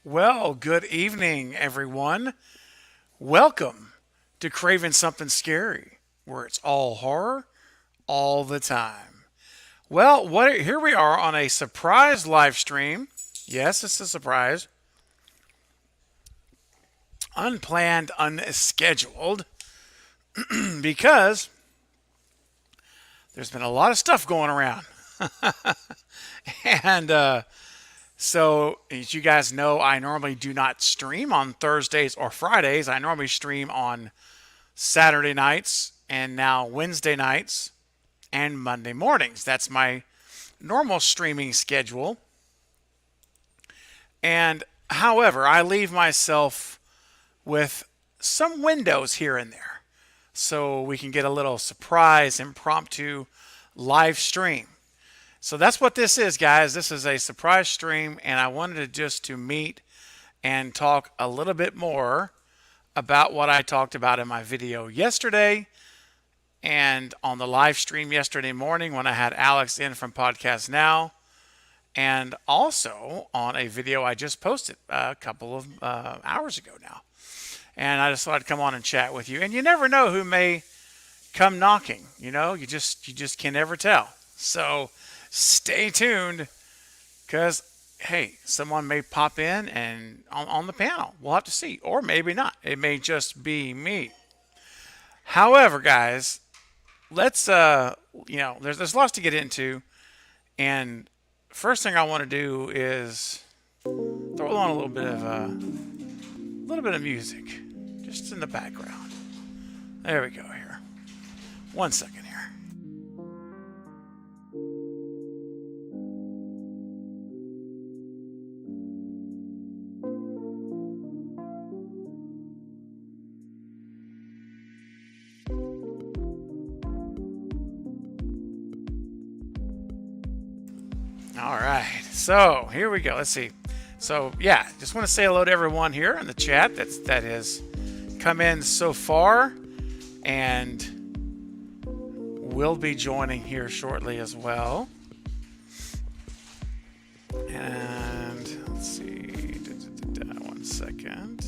Well, good evening, everyone. Welcome to Craving Something Scary, where it's all horror all the time. Well, here we are on a surprise live stream. Yes, it's a surprise. Unplanned, unscheduled, because there's been a lot of stuff going around. And as you guys know, I normally do not stream on Thursdays or Fridays. I normally stream on Saturday nights and now Wednesday nights and Monday mornings. That's my normal streaming schedule. And however, I leave myself with some windows here and there so we can get a little surprise, impromptu live stream. So that's what this is, guys. This is a surprise stream, and I wanted to just to meet and talk a little bit more about what I talked about in my video yesterday and on the live stream yesterday morning when I had Alex in from Podcast Now, and also on a video I just posted a couple of hours ago now. And I just thought I'd come on and chat with you. And you never know who may come knocking. You just can never tell. So stay tuned, because hey, someone may pop in and on the panel. We'll have to see, or maybe not. It may just be me. However, guys, let's there's lots to get into, and first thing I want to do is throw on a little bit of music, just in the background. There we go. Here, 1 second here. All right, so here we go. Let's see. So yeah, just want to say hello to everyone here in the chat that has come in so far, and will be joining here shortly as well. And let's see. 1 second.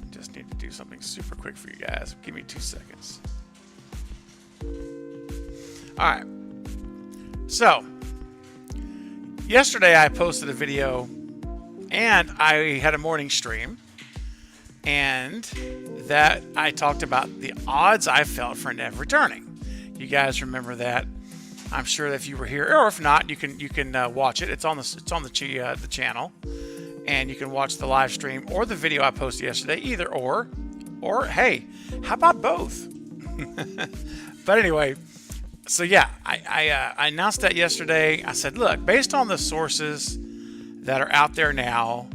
Just need to do something super quick for you guys. Give me 2 seconds. All right. So, yesterday I posted a video and I had a morning stream, and that I talked about the odds I felt for Neve returning. You guys remember that? I'm sure that if you were here, or if not, you can watch it. It's on the channel, and you can watch the live stream or the video I posted yesterday. Either or hey, how about both? But anyway. So yeah, I announced that yesterday. I said, look, based on the sources that are out there now,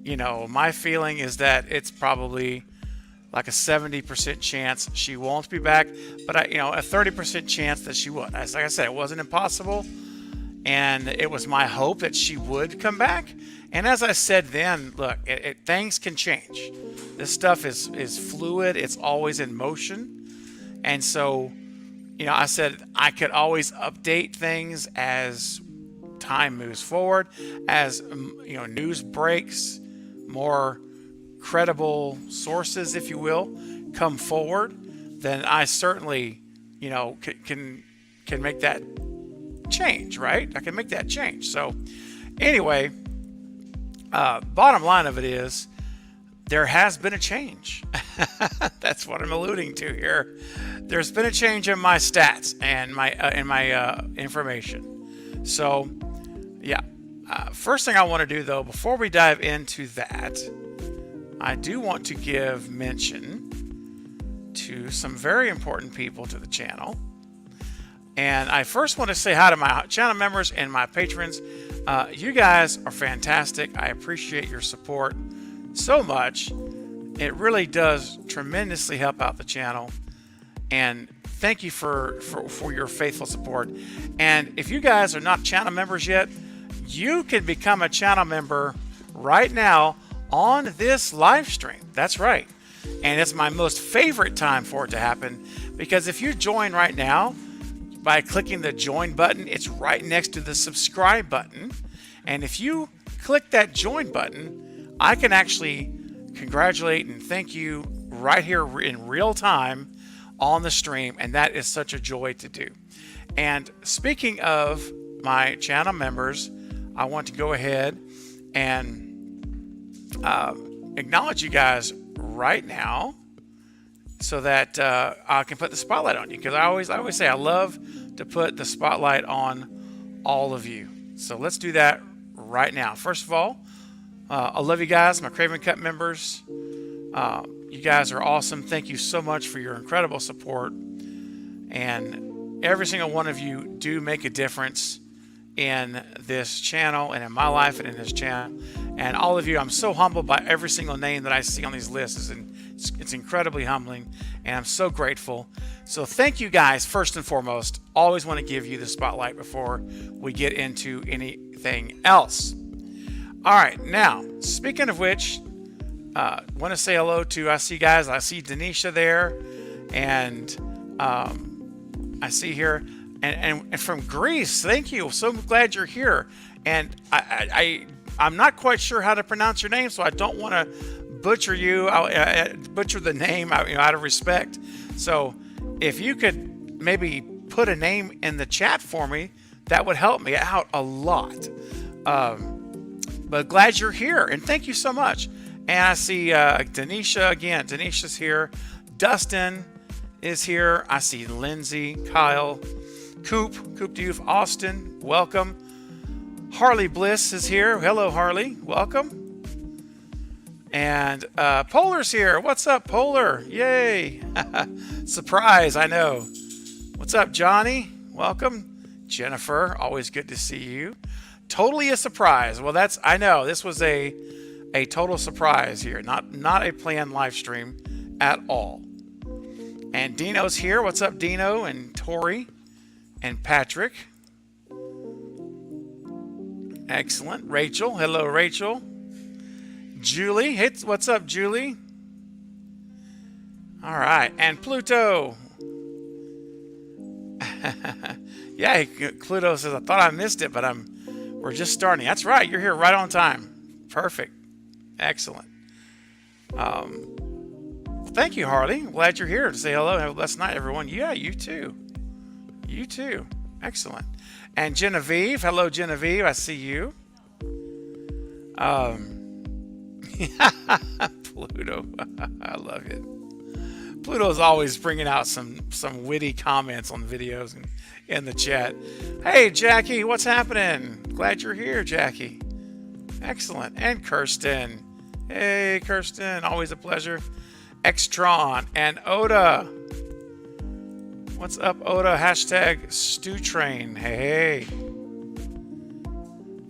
my feeling is that it's probably like a 70% chance she won't be back, but a 30% chance that she would. Like I said, it wasn't impossible, and it was my hope that she would come back. And as I said then, look, things can change. This stuff is fluid. It's always in motion, and so. I said I could always update things as time moves forward, as news breaks, more credible sources, if you will, come forward. Then I certainly, can make that change, right? I can make that change. So, anyway, bottom line of it is, there has been a change. That's what I'm alluding to here. There's been a change in my stats and my information. So, yeah. First thing I want to do, though, before we dive into that, I do want to give mention to some very important people to the channel. And I first want to say hi to my channel members and my patrons. You guys are fantastic. I appreciate your support so much. It really does tremendously help out the channel, and thank you for your faithful support. And if you guys are not channel members yet, you can become a channel member right now on this live stream. That's right. And it's my most favorite time for it to happen, because if you join right now by clicking the join button, it's right next to the subscribe button. And if you click that join button, I can actually congratulate and thank you right here in real time on the stream, and that is such a joy to do. And speaking of my channel members, I want to go ahead and acknowledge you guys right now so that I can put the spotlight on you, because I always say I love to put the spotlight on all of you. So let's do that right now. First of all, I love you guys, my Craven Cut members. You guys are awesome. Thank you so much for your incredible support. And every single one of you do make a difference in this channel and in my life and in this channel. And all of you, I'm so humbled by every single name that I see on these lists. It's incredibly humbling, and I'm so grateful. So thank you guys, first and foremost. Always want to give you the spotlight before we get into anything else. All right, now, speaking of which, want to say hello to, I see Denisha there, and I see here, and from Greece, thank you. So glad you're here. And I'm not quite sure how to pronounce your name, so I don't want to butcher you, butcher the name out of respect. So if you could maybe put a name in the chat for me, that would help me out a lot. But glad you're here, and thank you so much. And I see Denisha again. Denisha's here. Dustin is here. I see Lindsay, Kyle, Coop Doof, Austin, welcome. Harley Bliss is here. Hello, Harley. Welcome. And Polar's here. What's up, Polar? Yay. Surprise, I know. What's up, Johnny? Welcome. Jennifer, always good to see you. Totally a surprise. Well, I know. This was a total surprise here. Not a planned live stream at all. And Dino's here. What's up, Dino? And Tori and Patrick. Excellent. Rachel. Hello, Rachel. Julie. Hey, what's up, Julie? All right. And Pluto. Yeah, Pluto says, I thought I missed it, but we're just starting. That's right. You're here right on time. Perfect. Excellent. Thank you, Harley. Glad you're here to say hello. Have a blessed night, everyone. Yeah, you too. You too. Excellent. And Genevieve. Hello, Genevieve. I see you. Pluto. I love it. Pluto's always bringing out some witty comments on the videos and in the chat. Hey, Jackie, what's happening? Glad you're here, Jackie. Excellent. And Kirsten. Hey, Kirsten. Always a pleasure. Extron and Oda. What's up, Oda? Hashtag StewTrain. Hey.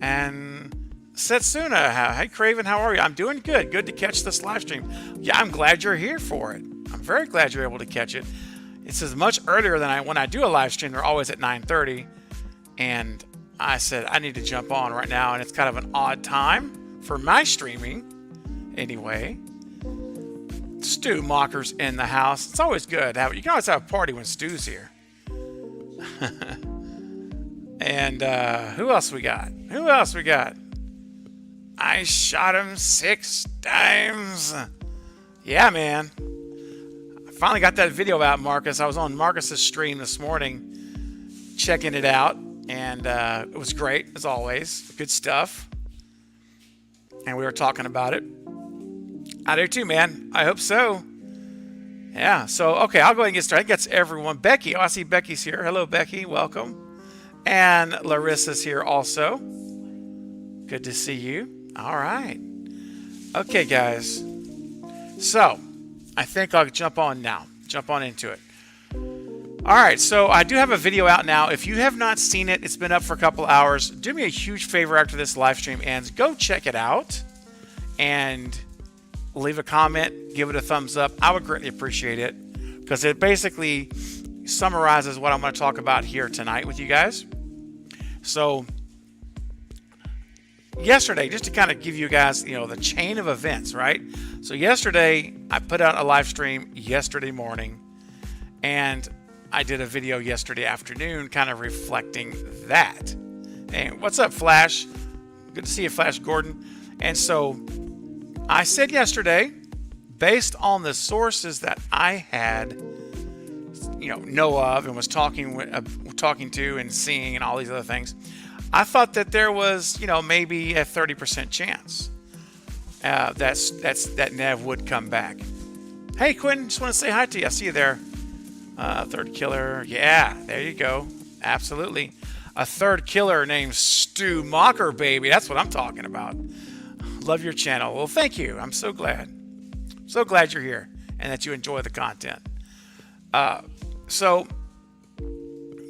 And Setsuna. Hey, Craven, how are you? I'm doing good. Good to catch this live stream. Yeah, I'm glad you're here for it. I'm very glad you're able to catch it. It's as much earlier than when I do a live stream. They're always at 9:30. And I said, I need to jump on right now. And it's kind of an odd time for my streaming. Anyway. Stu Mocker's in the house. It's always good. You can always have a party when Stu's here. And who else we got? I shot him 6 times. Yeah, man. I finally got that video about Marcus. I was on Marcus's stream this morning, checking it out, and it was great, as always. Good stuff. And we were talking about it. I do too, man. I hope so. Yeah, so, okay, I'll go ahead and get started. That's everyone. Becky. Oh, I see Becky's here. Hello, Becky. Welcome. And Larissa's here also. Good to see you. All right. Okay, guys. So, I think I'll jump on now. Jump on into it. All right, so I do have a video out now. If you have not seen it, it's been up for a couple hours. Do me a huge favor after this live stream ends. Go check it out. And leave a comment, give it a thumbs up. I would greatly appreciate it because it basically summarizes what I'm going to talk about here tonight with you guys. So yesterday, just to kind of give you guys, the chain of events, right? So yesterday, I put out a live stream yesterday morning, and I did a video yesterday afternoon kind of reflecting that. And what's up, Flash? Good to see you, Flash Gordon. And so I said yesterday, based on the sources that I had, know of and was talking to and seeing and all these other things, I thought that there was, maybe a 30% chance that Neve would come back. Hey, Quinn, just want to say hi to you. I see you there. Third killer. Yeah, there you go. Absolutely. A third killer named Stu Mocker, baby. That's what I'm talking about. Love your channel. Well, thank you. I'm so glad. So glad you're here and that you enjoy the content. So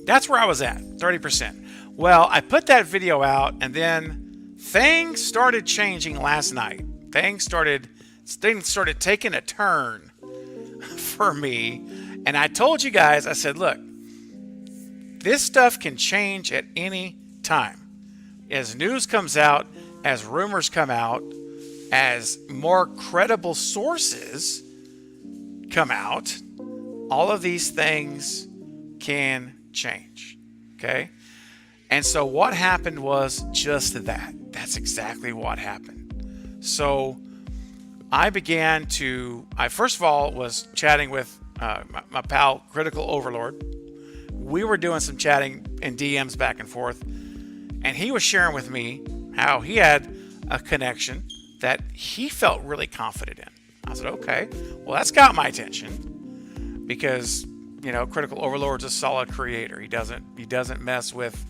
that's where I was at, 30%. Well, I put that video out, and then things started changing last night. Things started taking a turn for me. And I told you guys, I said, look, this stuff can change at any time. As news comes out, as rumors come out, as more credible sources come out, all of these things can change. Okay? And so what happened was just that. That's exactly what happened. So I first of all was chatting with my pal, Critical Overlord. We were doing some chatting in DMs back and forth, and he was sharing with me how he had a connection that he felt really confident in. I said, okay, well, that's got my attention because, Critical Overlord's a solid creator. He doesn't mess with,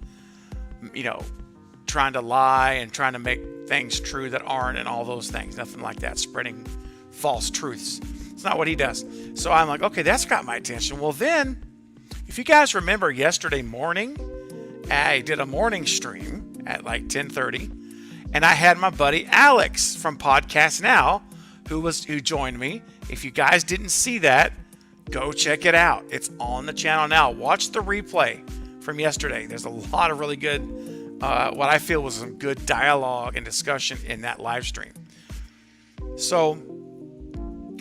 trying to lie and trying to make things true that aren't and all those things. Nothing like that, spreading false truths. It's not what he does. So I'm like, okay, that's got my attention. Well, then, if you guys remember yesterday morning, I did a morning stream at like 10:30, and I had my buddy Alex from Podcast Now who joined me. If you guys didn't see that, go check it out. It's on the channel now. Watch the replay from yesterday. There's a lot of really good, what I feel was some good dialogue and discussion in that live stream. So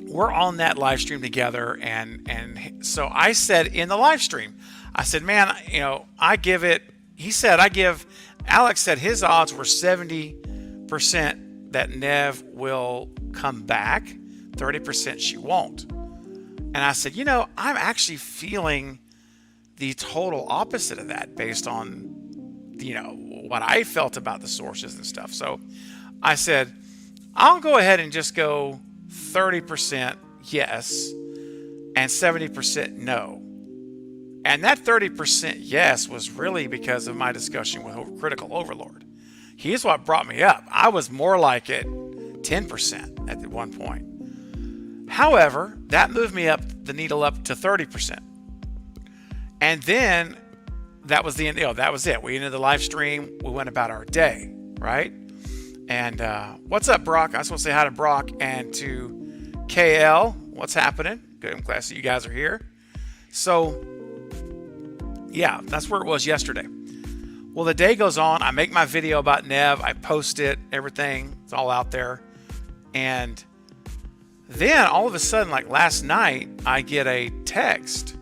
we're on that live stream together, and so I said in the live stream, I said, man, Alex said his odds were 70% that Neve will come back, 30% she won't. And I said, I'm actually feeling the total opposite of that based on, what I felt about the sources and stuff. So I said, I'll go ahead and just go 30% yes and 70% no. And that 30% yes was really because of my discussion with Critical Overlord. He's what brought me up. I was more like at 10% at one point. However, that moved me up the needle up to 30%. And then that was the end. That was it. We ended the live stream. We went about our day, right? And what's up, Brock? I just want to say hi to Brock and to KL. What's happening? Good. I'm glad that you guys are here. So, yeah, that's where it was yesterday. Well, the day goes on. I make my video about Neve. I post it, everything. It's all out there. And then all of a sudden, like last night, I get a text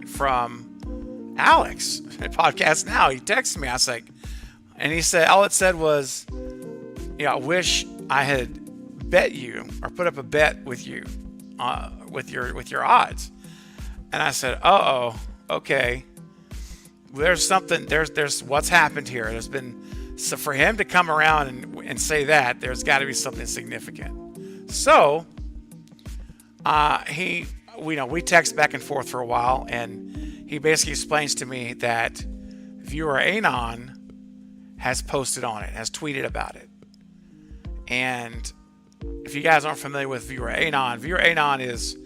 from Alex at Podcast Now. He texted me. I was like, and he said, all it said was, I wish I had bet you or put up a bet with you with your odds. And I said, okay. There's something, there's what's happened here. There's been, so for him to come around and say that, there's got to be something significant. So we text back and forth for a while, and he basically explains to me that viewer Anon has posted on it, has tweeted about it. And if you guys aren't familiar with viewer Anon is,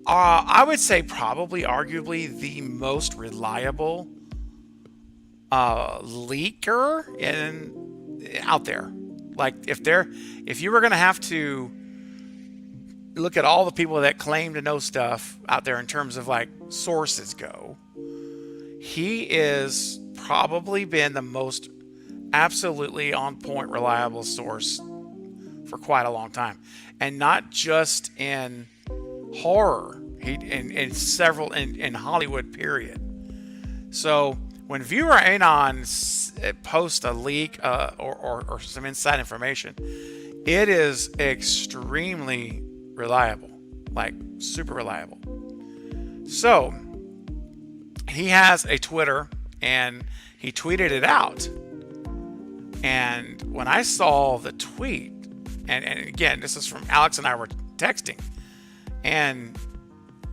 I would say probably arguably the most reliable leaker out there. Like if you were going to have to look at all the people that claim to know stuff out there in terms of like sources go, he is probably been the most absolutely on point reliable source for quite a long time. And not just in horror, in Hollywood period. So when viewer Anon posts a leak or some inside information, it is extremely reliable, like super reliable. So he has a Twitter and he tweeted it out. And when I saw the tweet, and again, this is from Alex and I were texting, and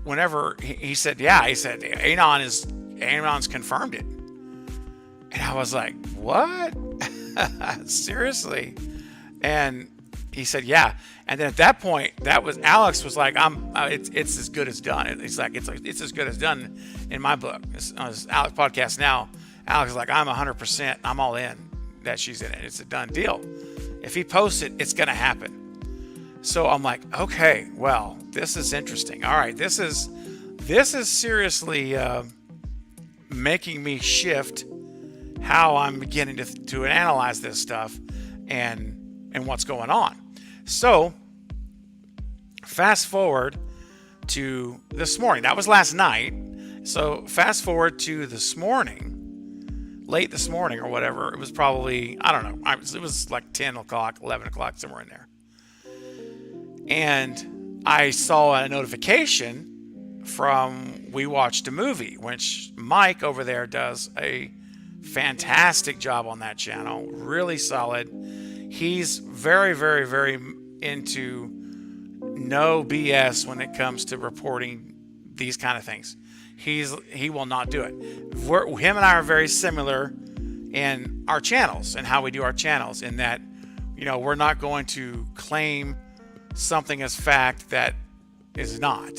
whenever he said, yeah, he said, Anon's confirmed it. And I was like, what? Seriously? And he said, yeah. And then at that point, Alex was like, it's as good as done. It's as good as done in my book. It's on his Alex podcast now. Alex is like, I'm 100%, I'm all in that she's in it. It's a done deal. If he posts it, it's going to happen. So I'm like, okay, well, this is interesting. All right, this is seriously making me shift how I'm beginning to analyze this stuff and what's going on. So fast forward to this morning. That was last night. So fast forward to this morning, late this morning or whatever. It was probably, I don't know. It was like 10 o'clock, 11 o'clock, somewhere in there. And I saw a notification from We Watched a Movie, which Mike over there does a fantastic job on that channel. Really solid. He's very, very, very into no BS when it comes to reporting these kind of things. He will not do it. Him and I are very similar in our channels and how we do our channels, in that, we're not going to claim something as fact that is not.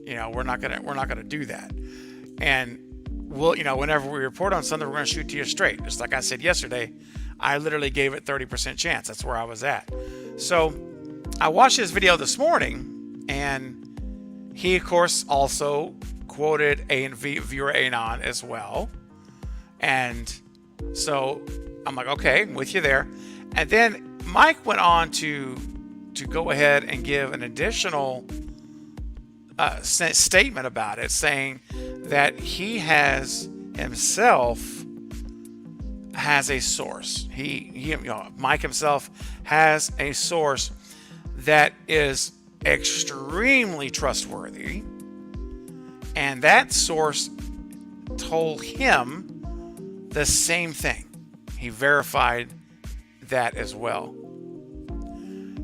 We're not gonna do that. And we'll, whenever we report on something, we're gonna shoot to you straight. Just like I said yesterday, I literally gave it 30% chance. That's where I was at. So I watched his video this morning, and he, of course, also quoted viewer Anon as well. And so I'm like, okay, I'm with you there. And then Mike went on to go ahead and give an additional statement about it, saying that he himself has a source. Mike himself has a source that is extremely trustworthy, and that source told him the same thing. He verified that as well.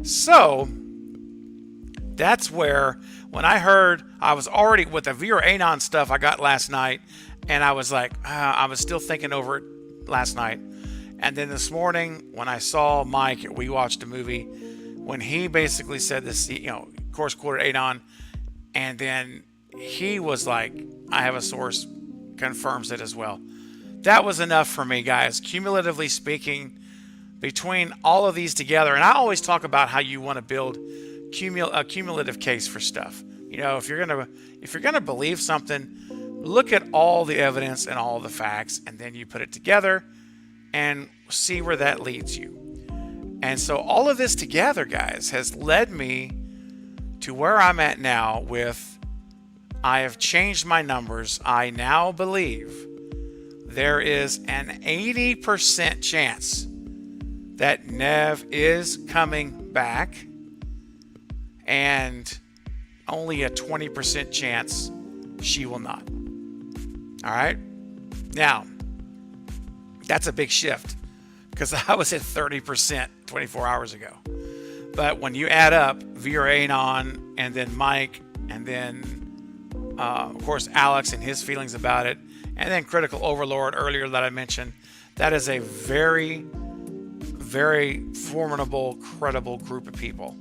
So that's where, when I heard, I was already with the viewer Anon stuff I got last night, and I was like, I was still thinking over it last night. And then this morning, when I saw Mike, We Watched a Movie, when he basically said this, of course, quoted Anon, and then he was like, I have a source, confirms it as well. That was enough for me, guys. Cumulatively speaking, between all of these together, and I always talk about how you want to build a cumulative case for stuff. If you're gonna believe something, look at all the evidence and all the facts, and then you put it together and see where that leads you. And so all of this together, guys, has led me to where I'm at now with, I have changed my numbers. I now believe there is an 80% chance that Neve is coming back, and only a 20% chance she will not. All right? Now, that's a big shift, because I was at 30% 24 hours ago. But when you add up viewer Anon, and then Mike, and then, of course, Alex and his feelings about it, and then Critical Overlord earlier that I mentioned, that is a very, very formidable, credible group of people.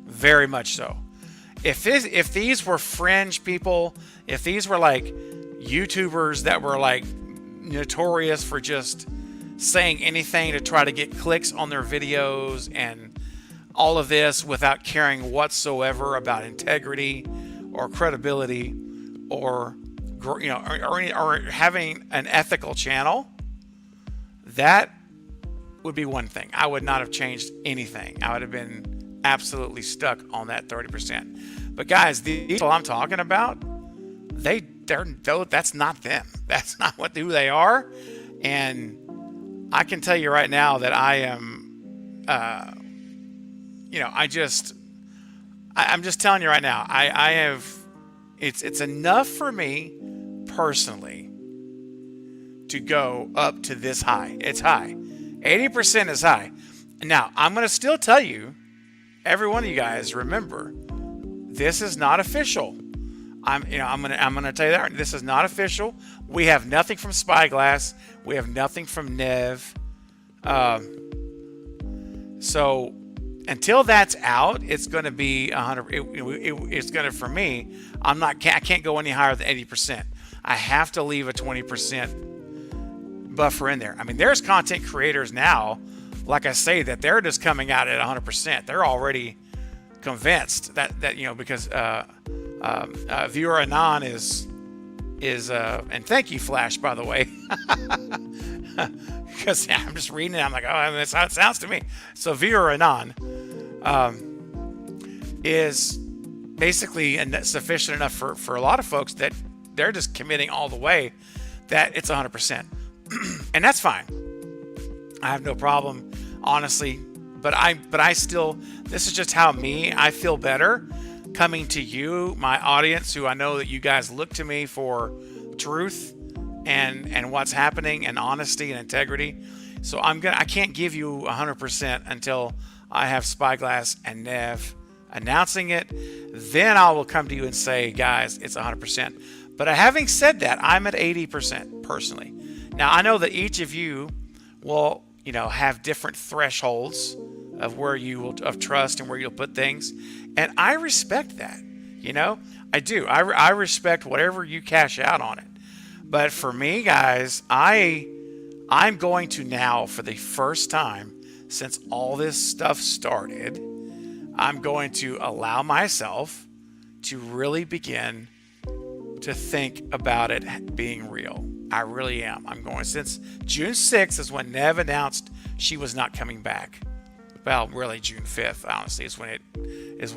Very much so. If these were fringe people, if these were like YouTubers that were like notorious for just saying anything to try to get clicks on their videos and all of this without caring whatsoever about integrity or credibility or having an ethical channel, that would be one thing. I would not have changed anything. I would have been absolutely stuck on that 30%. But guys, these people I'm talking about, they that's not them. That's not who they are. And I can tell you right now that I am, I'm just telling you right now, I have, it's enough for me personally to go up to this high. It's high. 80% is high. Now, I'm going to still tell you, every one of you guys, remember, this is not official. I'm going to tell you that this is not official. We have nothing from Spyglass. We have nothing from Neve. So until that's out, it's going to be 100. It's going to, for me, I can't go any higher than 80%. I have to leave a 20% buffer in there. I mean, there's content creators now, like I say, that they're just coming out at 100%. They're already convinced that because viewer Anon is and thank you, Flash, by the way. Because I'm just reading it, I'm like, oh, that's how it sounds to me. So viewer Anon is basically sufficient enough for a lot of folks that they're just committing all the way that it's 100%. And that's fine. I have no problem, honestly. But I still, this is just how I feel better coming to you, my audience, who I know that you guys look to me for truth and what's happening and honesty and integrity. So I can't give you 100% until I have Spyglass and Neve announcing it. Then I will come to you and say, guys, it's 100%. But having said that, I'm at 80% personally. Now, I know that each of you will, have different thresholds of where you will, of trust and where you'll put things. And I respect that, I do. I respect whatever you cash out on it. But for me, guys, I'm going to now, for the first time since all this stuff started, I'm going to allow myself to really begin to think about it being real. I really am. I'm going, since June 6th is when Neve announced she was not coming back. Well, really June 5th, honestly, is when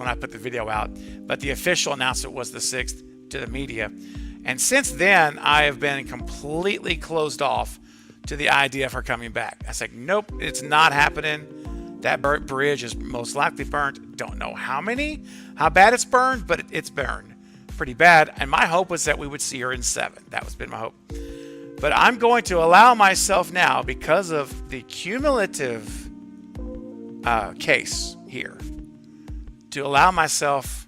I put the video out. But the official announcement was the 6th to the media. And since then, I have been completely closed off to the idea of her coming back. I said, nope, it's not happening. That bridge is most likely burnt. Don't know how bad it's burned, but it's burned pretty bad. And my hope was that we would see her in 7. That was been my hope. But I'm going to allow myself now, because of the cumulative case here, to allow myself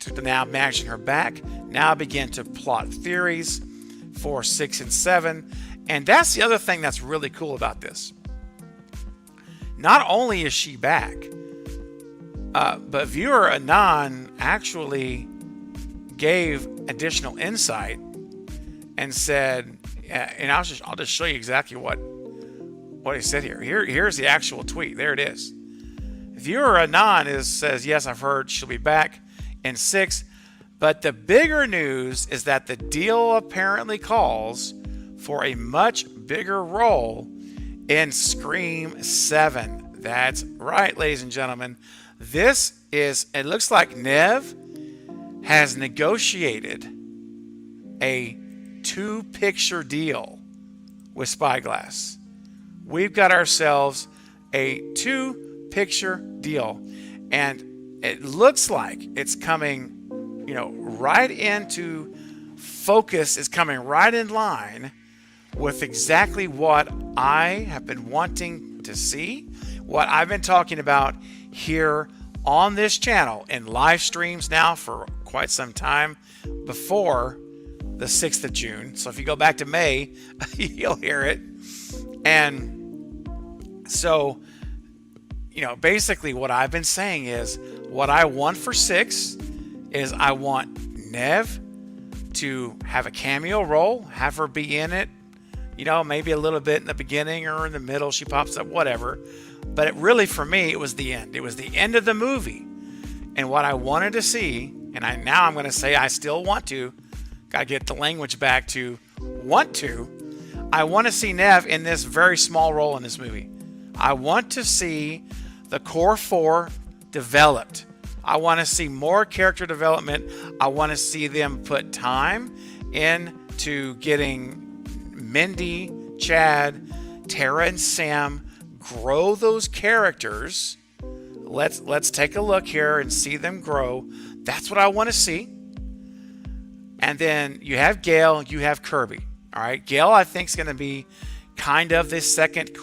to now imagine her back, now begin to plot theories for 6 and 7. And that's the other thing that's really cool about this. Not only is she back, but viewer Anon actually gave additional insight and said, and I'll just show you exactly what he said here. Here's the actual tweet. There it is. Viewer Anon says, yes, I've heard she'll be back in 6, but the bigger news is that the deal apparently calls for a much bigger role in Scream 7. That's right, ladies and gentlemen. It looks like Neve has negotiated a 2-picture deal with Spyglass. We've got ourselves a 2-picture deal, and it looks like it's coming, right into focus. Is coming right in line with exactly what I have been wanting to see, what I've been talking about here on this channel in live streams now for quite some time before the 6th of June. So if you go back to May, you'll hear it. And so, basically what I've been saying is, what I want for 6 is I want Neve to have a cameo role, have her be in it, maybe a little bit in the beginning or in the middle, she pops up, whatever. But for me, it was the end. It was the end of the movie. And what I wanted to see, and now I'm going to say I still want to, got to get the language back to want to, I want to see Neve in this very small role in this movie. I want to see the core 4 developed. I want to see more character development. I want to see them put time into getting Mindy, Chad, Tara, and Sam, grow those characters. Let's take a look here and see them grow. That's what I want to see. And then you have Gale, you have Kirby. All right, Gale, I think, is going to be kind of this second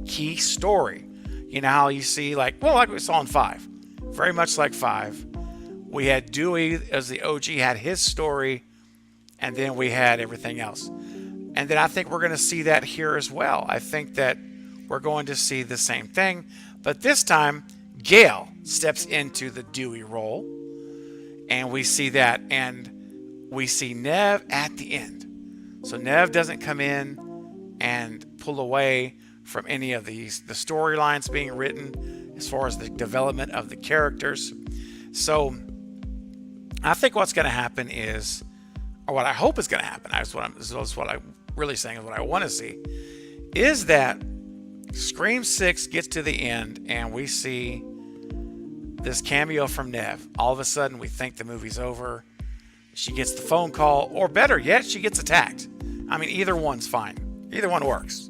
key story. You know how you see, like we saw in 5, very much like 5. We had Dewey as the OG, had his story, and then we had everything else. And then I think we're going to see that here as well. I think that we're going to see the same thing, but this time Gale steps into the Dewey role, and we see that, and we see Neve at the end. So Neve doesn't come in and pull away from any of the storylines being written as far as the development of the characters. So I think what's going to happen is, or what I hope is going to happen, this is what I'm really saying, is what I want to see, is that Scream 6 gets to the end and we see this cameo from Neve. All of a sudden we think the movie's over. She gets the phone call, or better yet, she gets attacked. I mean, either one's fine. Either one works.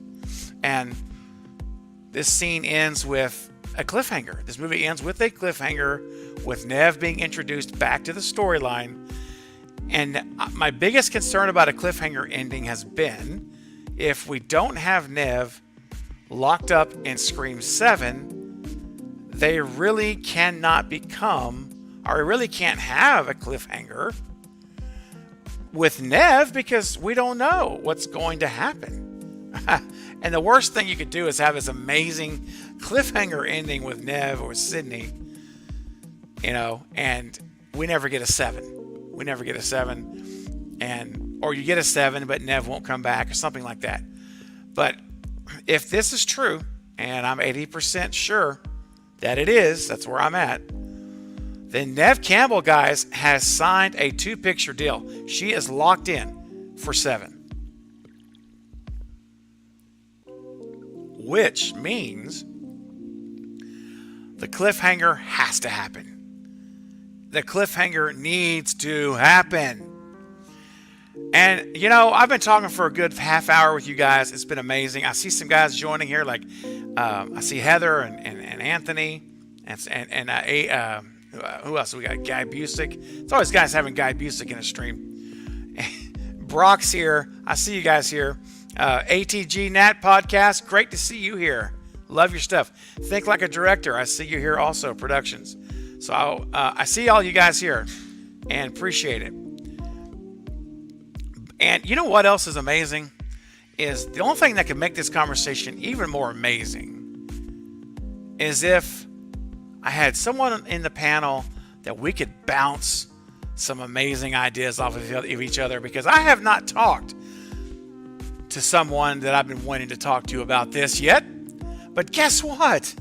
And this scene ends with a cliffhanger. This movie ends with a cliffhanger, with Neve being introduced back to the storyline. And my biggest concern about a cliffhanger ending has been, if we don't have Neve locked up in Scream 7, they really cannot become, or really can't have a cliffhanger with Neve, because we don't know what's going to happen. And the worst thing you could do is have this amazing cliffhanger ending with Neve or Sydney, and we never get a 7. We never get a 7, or you get a 7, but Neve won't come back or something like that. But if this is true, and I'm 80% sure that it is, that's where I'm at, then Neve Campbell, guys, has signed a 2-picture deal. She is locked in for 7. Which means the cliffhanger has to happen. The cliffhanger needs to happen. And, I've been talking for a good half hour with you guys. It's been amazing. I see some guys joining here, like I see Heather and Anthony and who else? We got Guy Busick. It's always guys having Guy Busick in a stream. Brock's here. I see you guys here. ATG Nat Podcast. Great to see you here. Love your stuff. Think Like a Director. I see you here also. Productions. So I see all you guys here and appreciate it. And you know what else is amazing? Is the only thing that can make this conversation even more amazing is if I had someone in the panel that we could bounce some amazing ideas off of each other, because I have not talked to someone that I've been wanting to talk to about this yet. But guess what?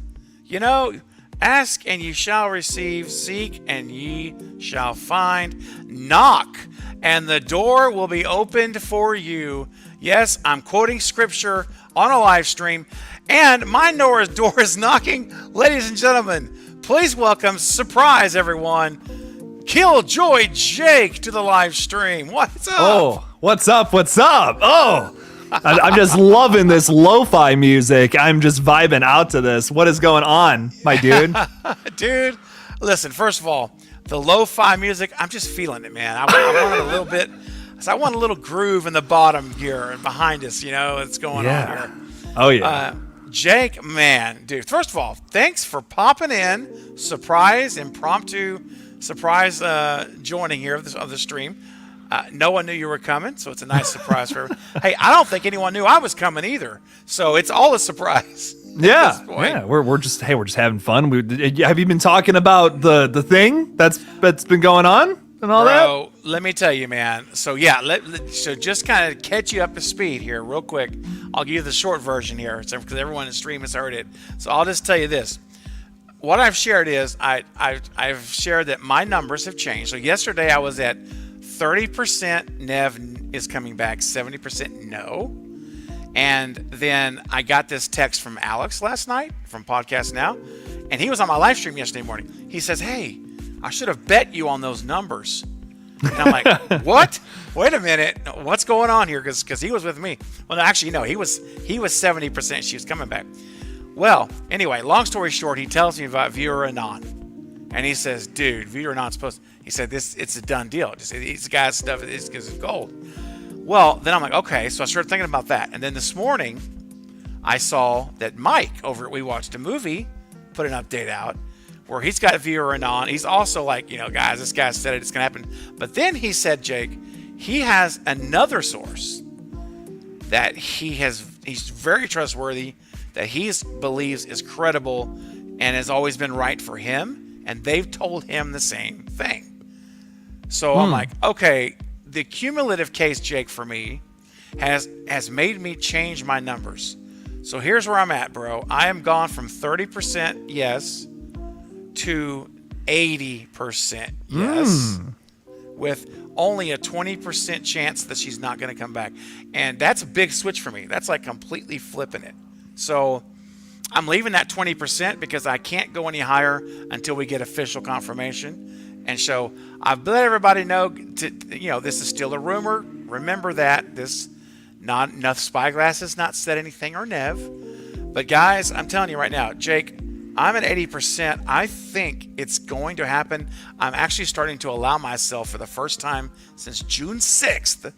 Ask and ye shall receive, seek and ye shall find, knock and the door will be opened for you. Yes, I'm quoting scripture on a live stream, and my door is knocking. Ladies and gentlemen, please welcome, surprise everyone, Killjoy Jake to the live stream. What's up? Oh, what's up? Oh, I'm just loving this lo-fi music. I'm just vibing out to this. What is going on, my dude? Dude, listen, first of all, the lo-fi music, I'm just feeling it, man. I want a little bit, so I want a little groove in the bottom here and behind us, what's going on here. Oh, yeah. Jake, man, dude, first of all, thanks for popping in. Impromptu surprise joining here of the stream. No one knew you were coming, so it's a nice surprise for everyone. Hey, I don't think anyone knew I was coming either, so it's all a surprise. Yeah. We're just having fun. Have you been talking about the thing that's been going on and all that? Bro, let me tell you, man. So yeah, so just kind of catch you up to speed here, real quick. I'll give you the short version here, because everyone in the stream has heard it. So I'll just tell you this. What I've shared is I've shared that my numbers have changed. So yesterday I was at 30% Neve is coming back, 70% no. And then I got this text from Alex last night from Podcast Now, and he was on my live stream yesterday morning. He says, hey, I should have bet you on those numbers. And I'm like, what? Wait a minute. What's going on here? Because he was with me. Well, no, actually, no, he was 70%. She was coming back. Well, anyway, long story short, he tells me about viewer anon. And he says, dude, viewer anon's supposed to, he said, it's a done deal. Just these guys stuff is because it's gold. Well, then I'm like, okay. So I started thinking about that. And then this morning, I saw that Mike over at We Watched a Movie put an update out where he's got viewer anon. He's also like, guys, this guy said it's going to happen. But then he said, Jake, he has another source that he's very trustworthy, that he believes is credible and has always been right for him. And they've told him the same thing. So I'm like, okay, the cumulative case, Jake, for me has made me change my numbers. So here's where I'm at, bro. I am gone from 30% yes to 80% yes, with only a 20% chance that she's not going to come back. And that's a big switch for me. That's like completely flipping it. So I'm leaving that 20% because I can't go any higher until we get official confirmation. And so I've let everybody know, this is still a rumor. Remember that. This, not enough Spyglass has not said anything, or Neve. But guys, I'm telling you right now, Jake, I'm at 80%. I think it's going to happen. I'm actually starting to allow myself for the first time since June 6th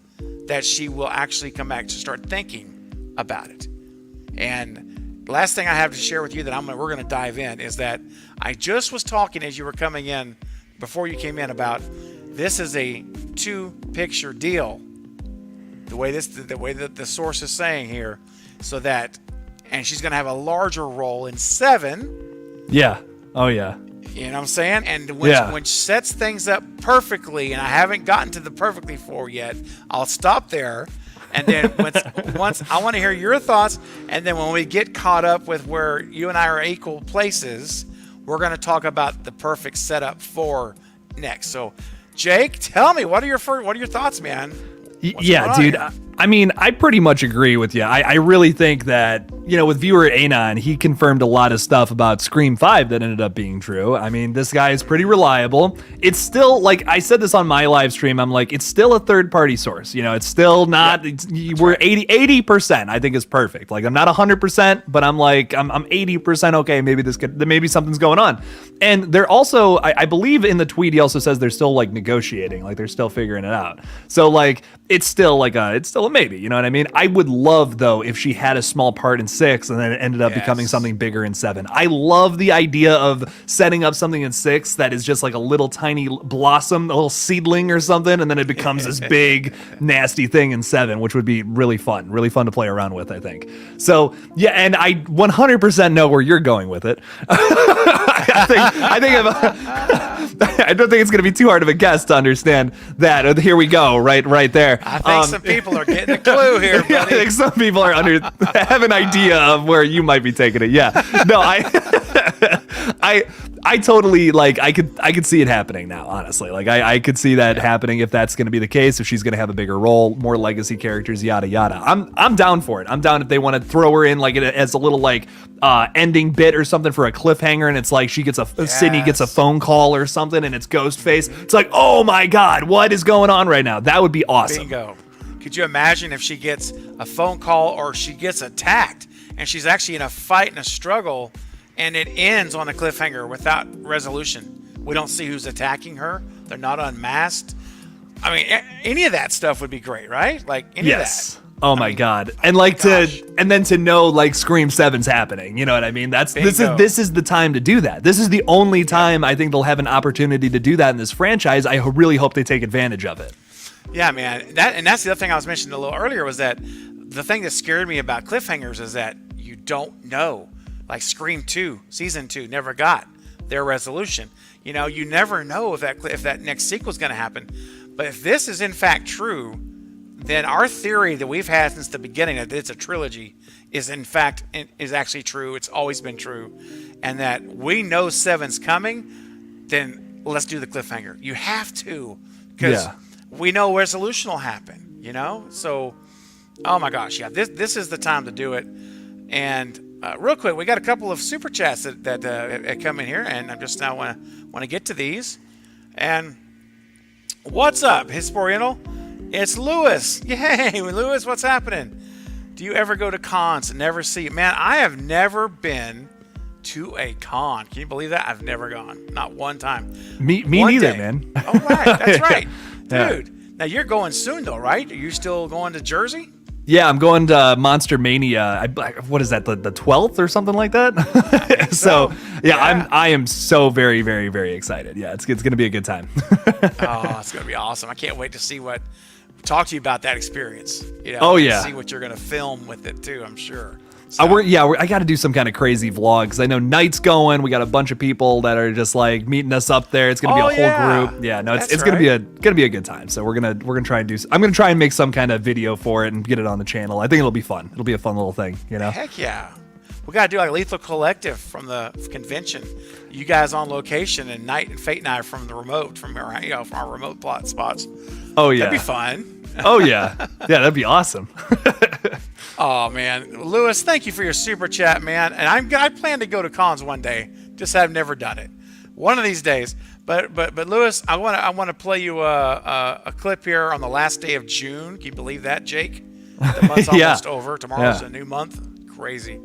that she will actually come back, to start thinking about it. And last thing I have to share with you that we're going to dive in is that I just was talking as you were coming in, before you came in, about this is a 2-picture deal. The way that the source is saying here, so that, and she's going to have a larger role in 7. Yeah. Oh yeah. You know what I'm saying? And which sets things up perfectly. And I haven't gotten to the perfectly 4 yet. I'll stop there. And then once I want to hear your thoughts. And then when we get caught up with where you and I are equal places, we're going to talk about the perfect setup for next. So, Jake, tell me, what are your thoughts, man? Yeah, dude. I mean, I pretty much agree with you. I really think that, with viewer Anon, he confirmed a lot of stuff about Scream 5 that ended up being true. I mean, this guy is pretty reliable. It's still, like I said this on my live stream, I'm like, it's still a third-party source. It's still not, we're 80% I think is perfect. Like, I'm not 100%, but I'm like, I'm 80% okay. Maybe something's going on. And they're also, I believe in the tweet, he also says they're still like negotiating, like they're still figuring it out. So like, it's still a maybe, you know what I mean? I would love, though, if she had a small part in 6 and then it ended up becoming something bigger in 7. I love the idea of setting up something in 6 that is just like a little tiny blossom, a little seedling or something, and then it becomes this big, nasty thing in 7, which would be really fun to play around with, I think. So, yeah, and I 100% know where you're going with it. I don't think it's going to be too hard of a guess to understand that. Here we go, right there. I think some people are getting a clue here, buddy. Yeah, I think some people are have an idea of where you might be taking it. Yeah, no, I totally, like, I could see it happening now, honestly. Like, I could see that happening if that's going to be the case, if she's going to have a bigger role, more legacy characters, yada yada. I'm down for it. I'm down if they want to throw her in like as a little like ending bit or something for a cliffhanger, and it's like she gets Sydney gets a phone call or something, and it's Ghostface. It's like, oh my God, what is going on right now? That would be awesome. Bingo. Could you imagine if she gets a phone call or she gets attacked and she's actually in a fight and a struggle, and it ends on a cliffhanger without resolution? We don't see who's attacking her. They're not unmasked. I mean, any of that stuff would be great, right? Like, any of that. Oh my God. And like and then to know like Scream 7's happening, you know what I mean? This is the time to do that. This is the only time I think they'll have an opportunity to do that in this franchise. I really hope they take advantage of it. Yeah, man. That's the other thing I was mentioning a little earlier, was that the thing that scared me about cliffhangers is that you don't know. Like Scream 2, Season 2 never got their resolution. You never know if that next sequel is going to happen. But if this is in fact true, then our theory that we've had since the beginning, that it's a trilogy, is actually true. It's always been true. And that we know 7's coming, then let's do the cliffhanger. You have to, because we know resolution will happen, So, oh my gosh, yeah, this is the time to do it. And real quick, we got a couple of super chats that come in here, and I just now want to get to these. And what's up, Hisporiental? It's Lewis. Yay, Lewis, what's happening? Do you ever go to cons and never see it? Man, I have never been to a con. Can you believe that? I've never gone. Not one time. Me One neither, day. man. Oh, right. That's right. Yeah. Dude, now you're going soon, though, right? Are you still going to Jersey? Yeah, I'm going to Monster Mania. What is that? The 12th or something like that? So yeah, I am so very, very, very excited. Yeah, it's going to be a good time. Oh, it's going to be awesome. I can't wait to see talk to you about that experience. You know, Oh, yeah. See what you're going to film with it too, I'm sure. I got to do some kind of crazy vlog because I know Night's going. We got a bunch of people that are just like meeting us up there. It's gonna be a whole group. Yeah, no, it's gonna be a good time. So we're gonna try and I'm gonna try and make some kind of video for it and get it on the channel. I think it'll be fun. It'll be a fun little thing, you know. Heck yeah, we gotta do like Lethal Collective from the convention. You guys on location, and Night and Fate and I from the remote, from our remote plot spots. Oh yeah, that'd be fun. Oh yeah, that'd be awesome. Oh man, Lewis, thank you for your super chat, man. And I plan to go to cons one day. Just have never done it. One of these days. But Lewis, I want to play you a clip here on the last day of June. Can you believe that, Jake? The month's almost over. Tomorrow's a new month. Crazy.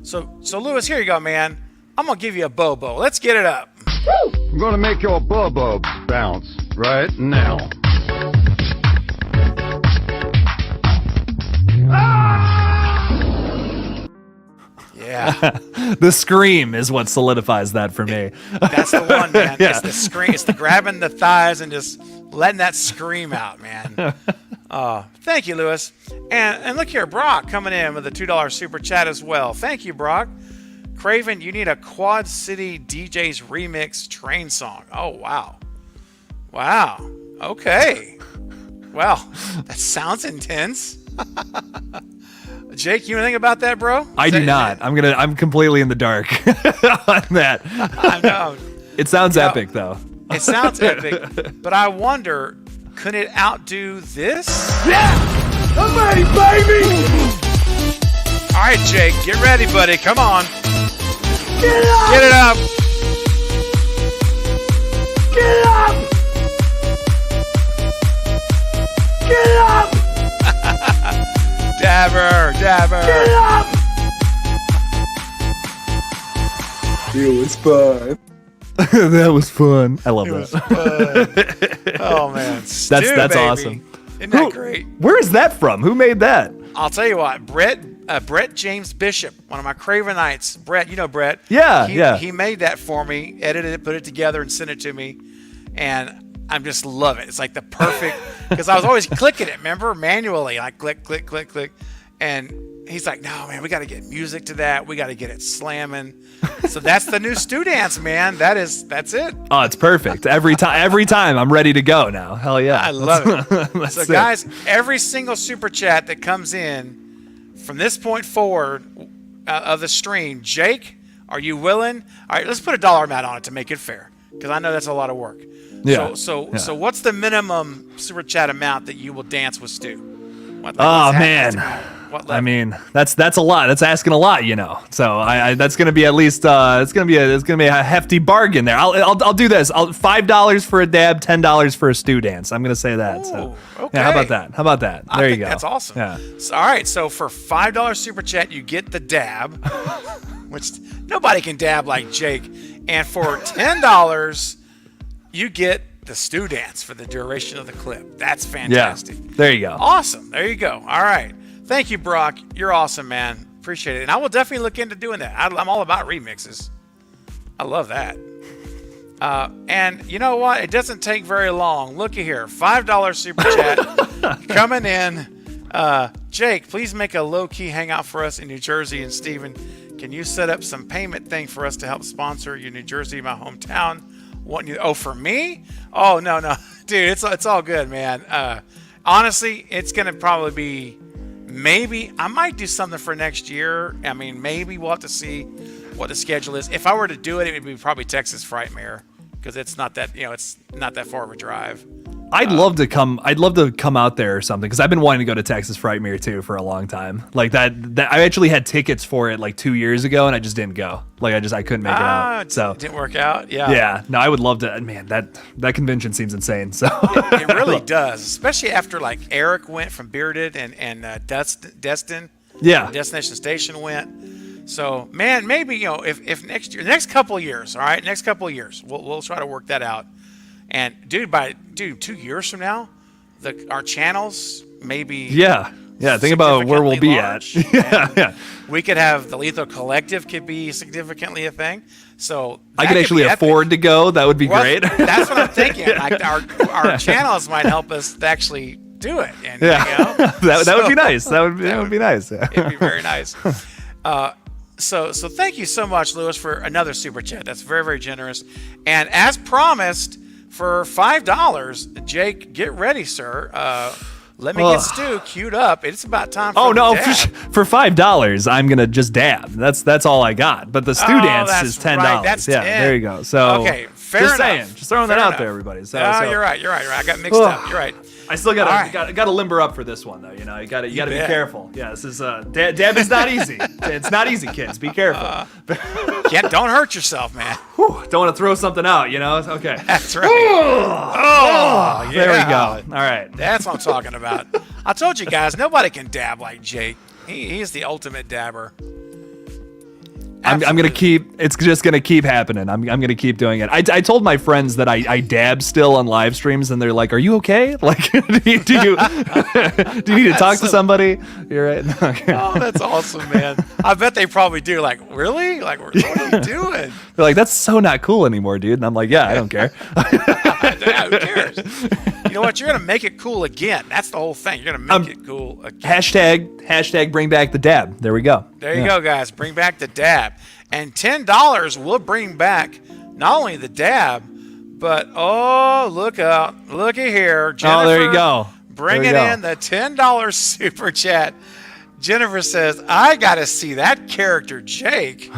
So Lewis, here you go, man. I'm gonna give you a bobo. Let's get it up. I'm gonna make your bobo bounce right now. Yeah. The scream is what solidifies that for me. That's the one, man. Yeah. It's the scream. It's the grabbing the thighs and just letting that scream out, man. Thank you, Lewis. And look here, Brock coming in with a $2 super chat as well. Thank you, Brock. Craven, you need a Quad City DJs remix train song. Oh, wow. Wow. Okay. Well, that sounds intense. Jake, you know anything about that, bro? I do not. I'm completely in the dark on that. I know. It sounds epic though. It sounds epic, but I wonder, could it outdo this? Yeah! I'm ready, baby! All right, Jake, get ready, buddy. Come on. Get up! Get it up. Get up! Get up! Dabber. Get up! It was fun. That was fun. I love that. Oh man, That's baby. awesome. Isn't that great? Where is that from? Who made that? I'll tell you what, Brett James Bishop, one of my Cravenites. Brett, you know Brett. Yeah. He made that for me, edited it, put it together, and sent it to me, and I just love it. It's like the perfect, because I was always clicking it, remember, manually, like click, and he's like, no, man, we got to get music to that. We got to get it slamming. So that's the new Stew Dance, man. That's it. Oh, it's perfect. Every time I'm ready to go now. Hell yeah. I love it. So it. guys, every single super chat that comes in from this point forward of the stream, Jake, are you willing? All right, let's put a dollar amount on it to make it fair, because I know that's a lot of work. Yeah. So what's the minimum super chat amount that you will dance with Stu? Oh man, I mean that's a lot. That's asking a lot, you know. So I that's gonna be at least it's gonna be a hefty bargain there. I'll do this. $5 for a dab, $10 for a stew dance. I'm gonna say that. So okay. yeah, how about that? There you go. That's awesome. Yeah. So, all right. So for $5 super chat, you get the dab, which nobody can dab like Jake, and for $10, you get the stew dance for the duration of the clip. That's fantastic. Yeah, there you go. Awesome. There you go. All right. Thank you, Brock. You're awesome, man. Appreciate it. And I will definitely look into doing that. I'm all about remixes. I love that. And you know what? It doesn't take very long. Looky here. $5 super chat coming in. Jake, please make a low-key hangout for us in New Jersey. And Steven, can you set up some payment thing for us to help sponsor your New Jersey, my hometown? For me? Oh, no. Dude, it's all good, man. Honestly, it's going to probably be, maybe, I might do something for next year. I mean, maybe we'll have to see what the schedule is. If I were to do it, it would be probably Texas Frightmare, because it's not that, it's not that far of a drive. I'd love to come out there or something because I've been wanting to go to Texas Frightmare too for a long time. Like that I actually had tickets for it like 2 years ago and I just didn't go. Like I couldn't make it out. So it didn't work out. Yeah. Yeah. No, I would love to. Man, that convention seems insane. So it really does, especially after like Eric went from Bearded and Destin. Yeah. Destination Station went. So man, maybe if next couple of years, all right, we'll try to work that out. And dude, 2 years from now, our channels maybe think about where we'll be at. Yeah. We could have the Lethal Collective could be significantly a thing. So I could actually afford to go. That would be great. That's what I'm thinking. Like our channels might help us to actually do it. And, that would be nice. That would be nice. It'd be very nice. So thank you so much, Lewis, for another super chat. That's very, very generous. And as promised, for $5, Jake, get ready, sir. Let me get Stu queued up. It's about time for for $5, I'm gonna just dab. That's all I got. But the Stu dance is $10. Right. That's $10. There you go. So okay, fair enough. Saying, just throwing that out there, everybody. So, you're right. I got mixed up. You're right. I still gotta limber up for this one though. You gotta be careful. Yeah, this is dab is not easy. It's not easy, kids. Be careful. Don't hurt yourself, man. Don't want to throw something out. Okay. That's right. There we go. All right. That's what I'm talking about. I told you guys, nobody can dab like Jake. He's the ultimate dabber. I'm gonna keep. It's just gonna keep happening. I'm gonna keep doing it. I told my friends that I dab still on live streams, and they're like, "Are you okay? Like, do you need to talk to somebody?" You're right. Okay. Oh, that's awesome, man. I bet they probably do. Like, really? Like, what are you doing? They're like, "That's so not cool anymore, dude." And I'm like, "Yeah, I don't care." Yeah, who cares? You know what? You're gonna make it cool again. That's the whole thing. You're gonna make it cool again. Hashtag bring back the dab. There we go. There you go, guys. Bring back the dab. And $10 will bring back not only the dab, but look out. Looky here. Jennifer, there you go. Bringing in the $10 super chat. Jennifer says, I got to see that character, Jake,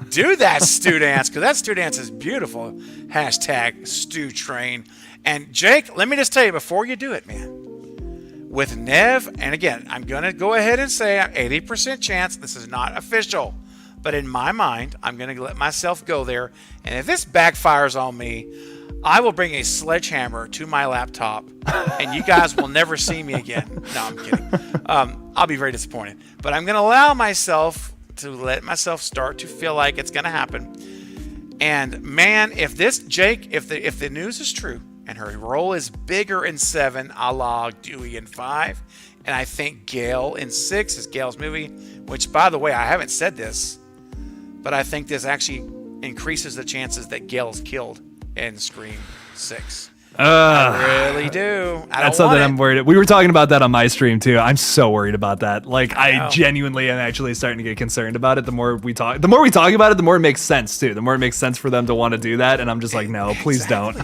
do that Stu dance, because that Stu dance is beautiful. Hashtag Stu Train. And Jake, let me just tell you before you do it, man, with Neve, and again, I'm going to go ahead and say 80% chance, this is not official, but in my mind, I'm going to let myself go there. And if this backfires on me, I will bring a sledgehammer to my laptop, and you guys will never see me again. No, I'm kidding. I'll be very disappointed. But I'm going to allow myself to let myself start to feel like it's going to happen. And man, if this Jake, if the news is true, and her role is bigger in 7, a la Dewey in 5, and I think Gale in 6 is Gale's movie, which, by the way, I haven't said this, but I think this actually increases the chances that Gale's killed in Scream 6. I really do. That's something I'm worried. We were talking about that on my stream too. I'm so worried about that. Like, I genuinely am actually starting to get concerned about it. The more we talk about it, the more it makes sense too. The more it makes sense for them to want to do that. And I'm just like, no, please don't.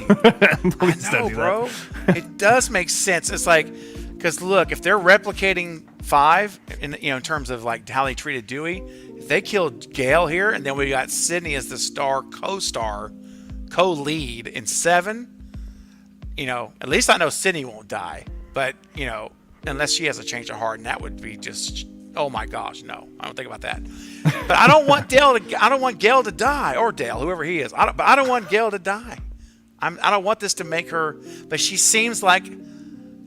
Please don't do bro. It does make sense. It's like, because look, if they're replicating 5 in terms of like how they treated Dewey, if they killed Gale here, and then we got Sydney as the co-lead in 7. At least I know Sydney won't die, but unless she has a change of heart, and that would be just, oh my gosh, no, I don't think about that. But I don't want Gale to die, or Dale, whoever he is. I don't want Gale to die. I don't want this to make her. But she seems like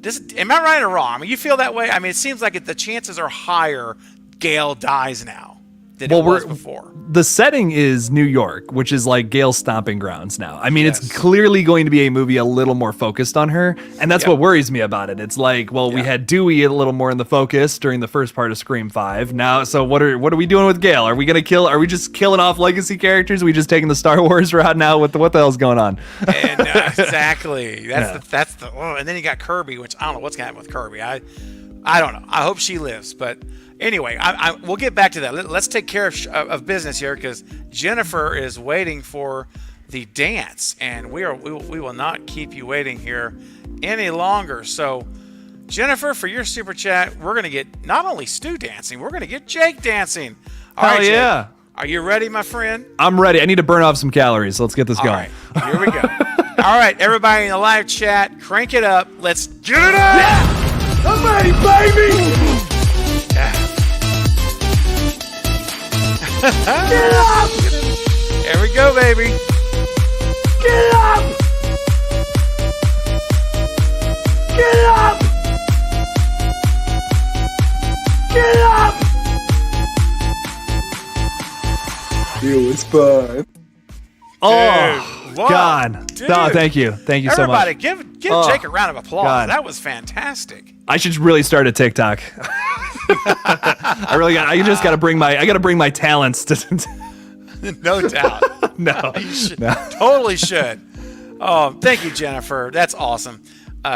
this. Am I right or wrong? I mean, you feel that way? I mean, it seems like the chances are higher Gale dies now than it was before. The setting is New York, which is like Gale's stomping grounds now. I mean, it's clearly going to be a movie a little more focused on her, and that's what worries me about it. It's like, we had Dewey a little more in the focus during the first part of Scream 5. Now, so what are we doing with Gale? Are we just killing off legacy characters? Are we just taking the Star Wars route now? What the hell's going on? And, exactly. And then you got Kirby, which I don't know what's going to happen with Kirby. I don't know. I hope she lives, but anyway, we'll get back to that. Let's take care of business here, because Jennifer is waiting for the dance, and we will not keep you waiting here any longer. So, Jennifer, for your super chat, we're going to get not only Stu dancing, we're going to get Jake dancing. All right, yeah. Jake, are you ready, my friend? I'm ready. I need to burn off some calories. So let's get this going. All right, here we go. All right, everybody in the live chat, crank it up. Let's get it up. Yeah! I'm ready, baby! Yeah. Get up! Here we go, baby. Get up! Get up! Get up! It was fun. Oh, Dude, what? God. Dude. No, thank you. Thank you so much. Everybody, give Jake a round of applause. God. That was fantastic. I should really start a TikTok. I just got to bring my talents to. No doubt. No. You should. No. Totally should. Oh, thank you, Jennifer. That's awesome.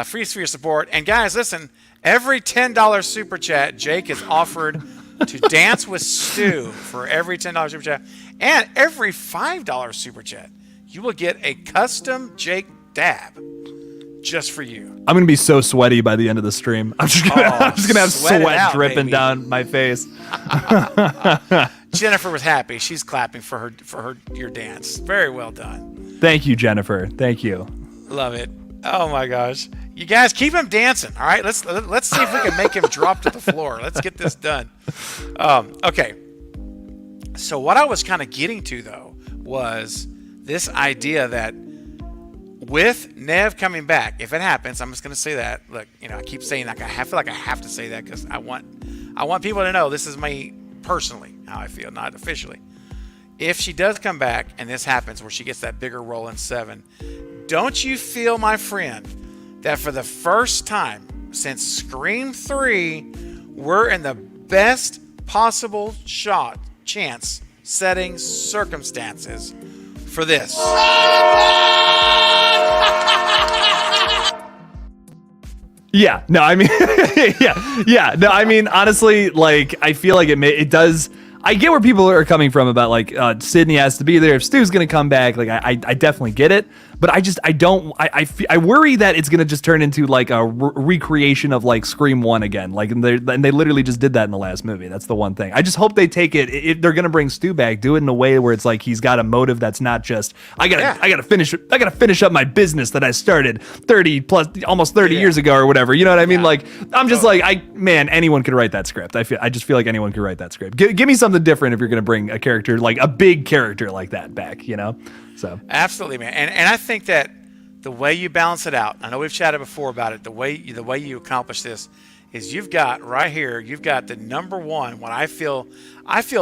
Freeze for your support. And guys, listen, every $10 super chat, Jake is offered to dance with Stu for every $10 super chat. And every $5 super chat, you will get a custom Jake dab just for you. I'm going to be so sweaty by the end of the stream. I'm just going to have sweat it sweat out, dripping baby. down my face. Jennifer was happy. She's clapping for your dance. Very well done. Thank you, Jennifer. Thank you. Love it. Oh my gosh. You guys keep him dancing. All right. Let's see if we can make him drop to the floor. Let's get this done. Okay. So what I was kind of getting to though was this idea that with Neve coming back, if it happens, I'm just going to say that. Look, I keep saying that. I feel like I have to say that because I want people to know this is me personally how I feel, not officially. If she does come back and this happens where she gets that bigger role in 7, don't you feel, my friend, that for the first time since Scream 3, we're in the best possible chance setting circumstances for this? Yeah, no, I mean, yeah, no, I mean, honestly, like, I feel like it does. I get where people are coming from about like Sydney has to be there if Stu's gonna come back. Like, I definitely get it, but I worry that it's gonna just turn into like a recreation of like Scream 1 again. Like, and they literally just did that in the last movie. That's the one thing. I just hope they take it. If they're gonna bring Stu back, do it in a way where it's like he's got a motive that's not just I gotta finish up my business that I started 30 years ago or whatever. You know what I mean? Like, I'm just anyone could write that script. I just feel like anyone could write that script. Give me something different if you're going to bring a character, like a big character like that back, So Absolutely, man. And I think that the way you balance it out, I know we've chatted before about it, the way you accomplish this is you've got right here, you've got the number one, what I feel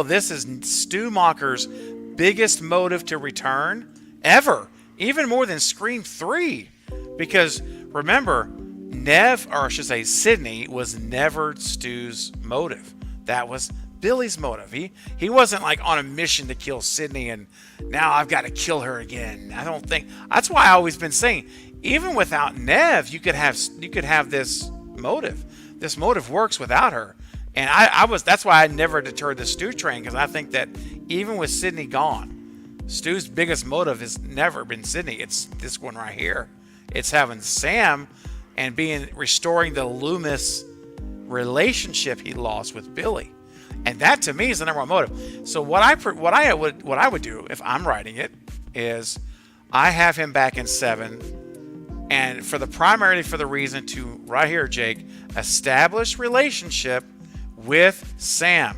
this is Stu Macher's biggest motive to return ever, even more than Scream 3. Because remember, Neve, or I should say Sydney, was never Stu's motive. That was Billy's motive. He wasn't like on a mission to kill Sydney and now I've got to kill her again. I don't think that's why I've always been saying, even without Neve, you could have this motive. This motive works without her. And that's why I never deterred the Stu train, because I think that even with Sydney gone, Stu's biggest motive has never been Sydney. It's this one right here. It's having Sam and restoring the Loomis relationship he lost with Billy. And that to me is the number one motive. So what I would do if I'm writing it is I have him back in 7, and primarily for the reason to, right here, Jake, establish relationship with Sam.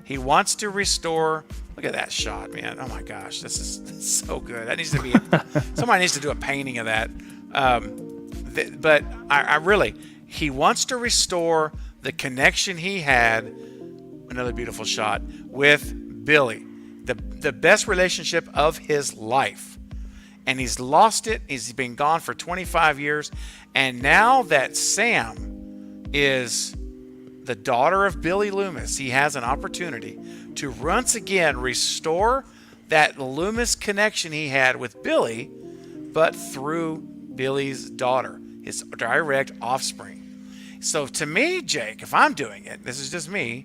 He wants to restore. Look at that shot, man. Oh my gosh, this is so good. That needs to be somebody needs to do a painting of that. But I really, he wants to restore the connection he had. Another beautiful shot with Billy, the best relationship of his life, and he's lost it. He's been gone for 25 years, and now that Sam is the daughter of Billy Loomis, he has an opportunity to once again restore that Loomis connection he had with Billy, but through Billy's daughter, his direct offspring. So to me, Jake, if I'm doing it, this is just me,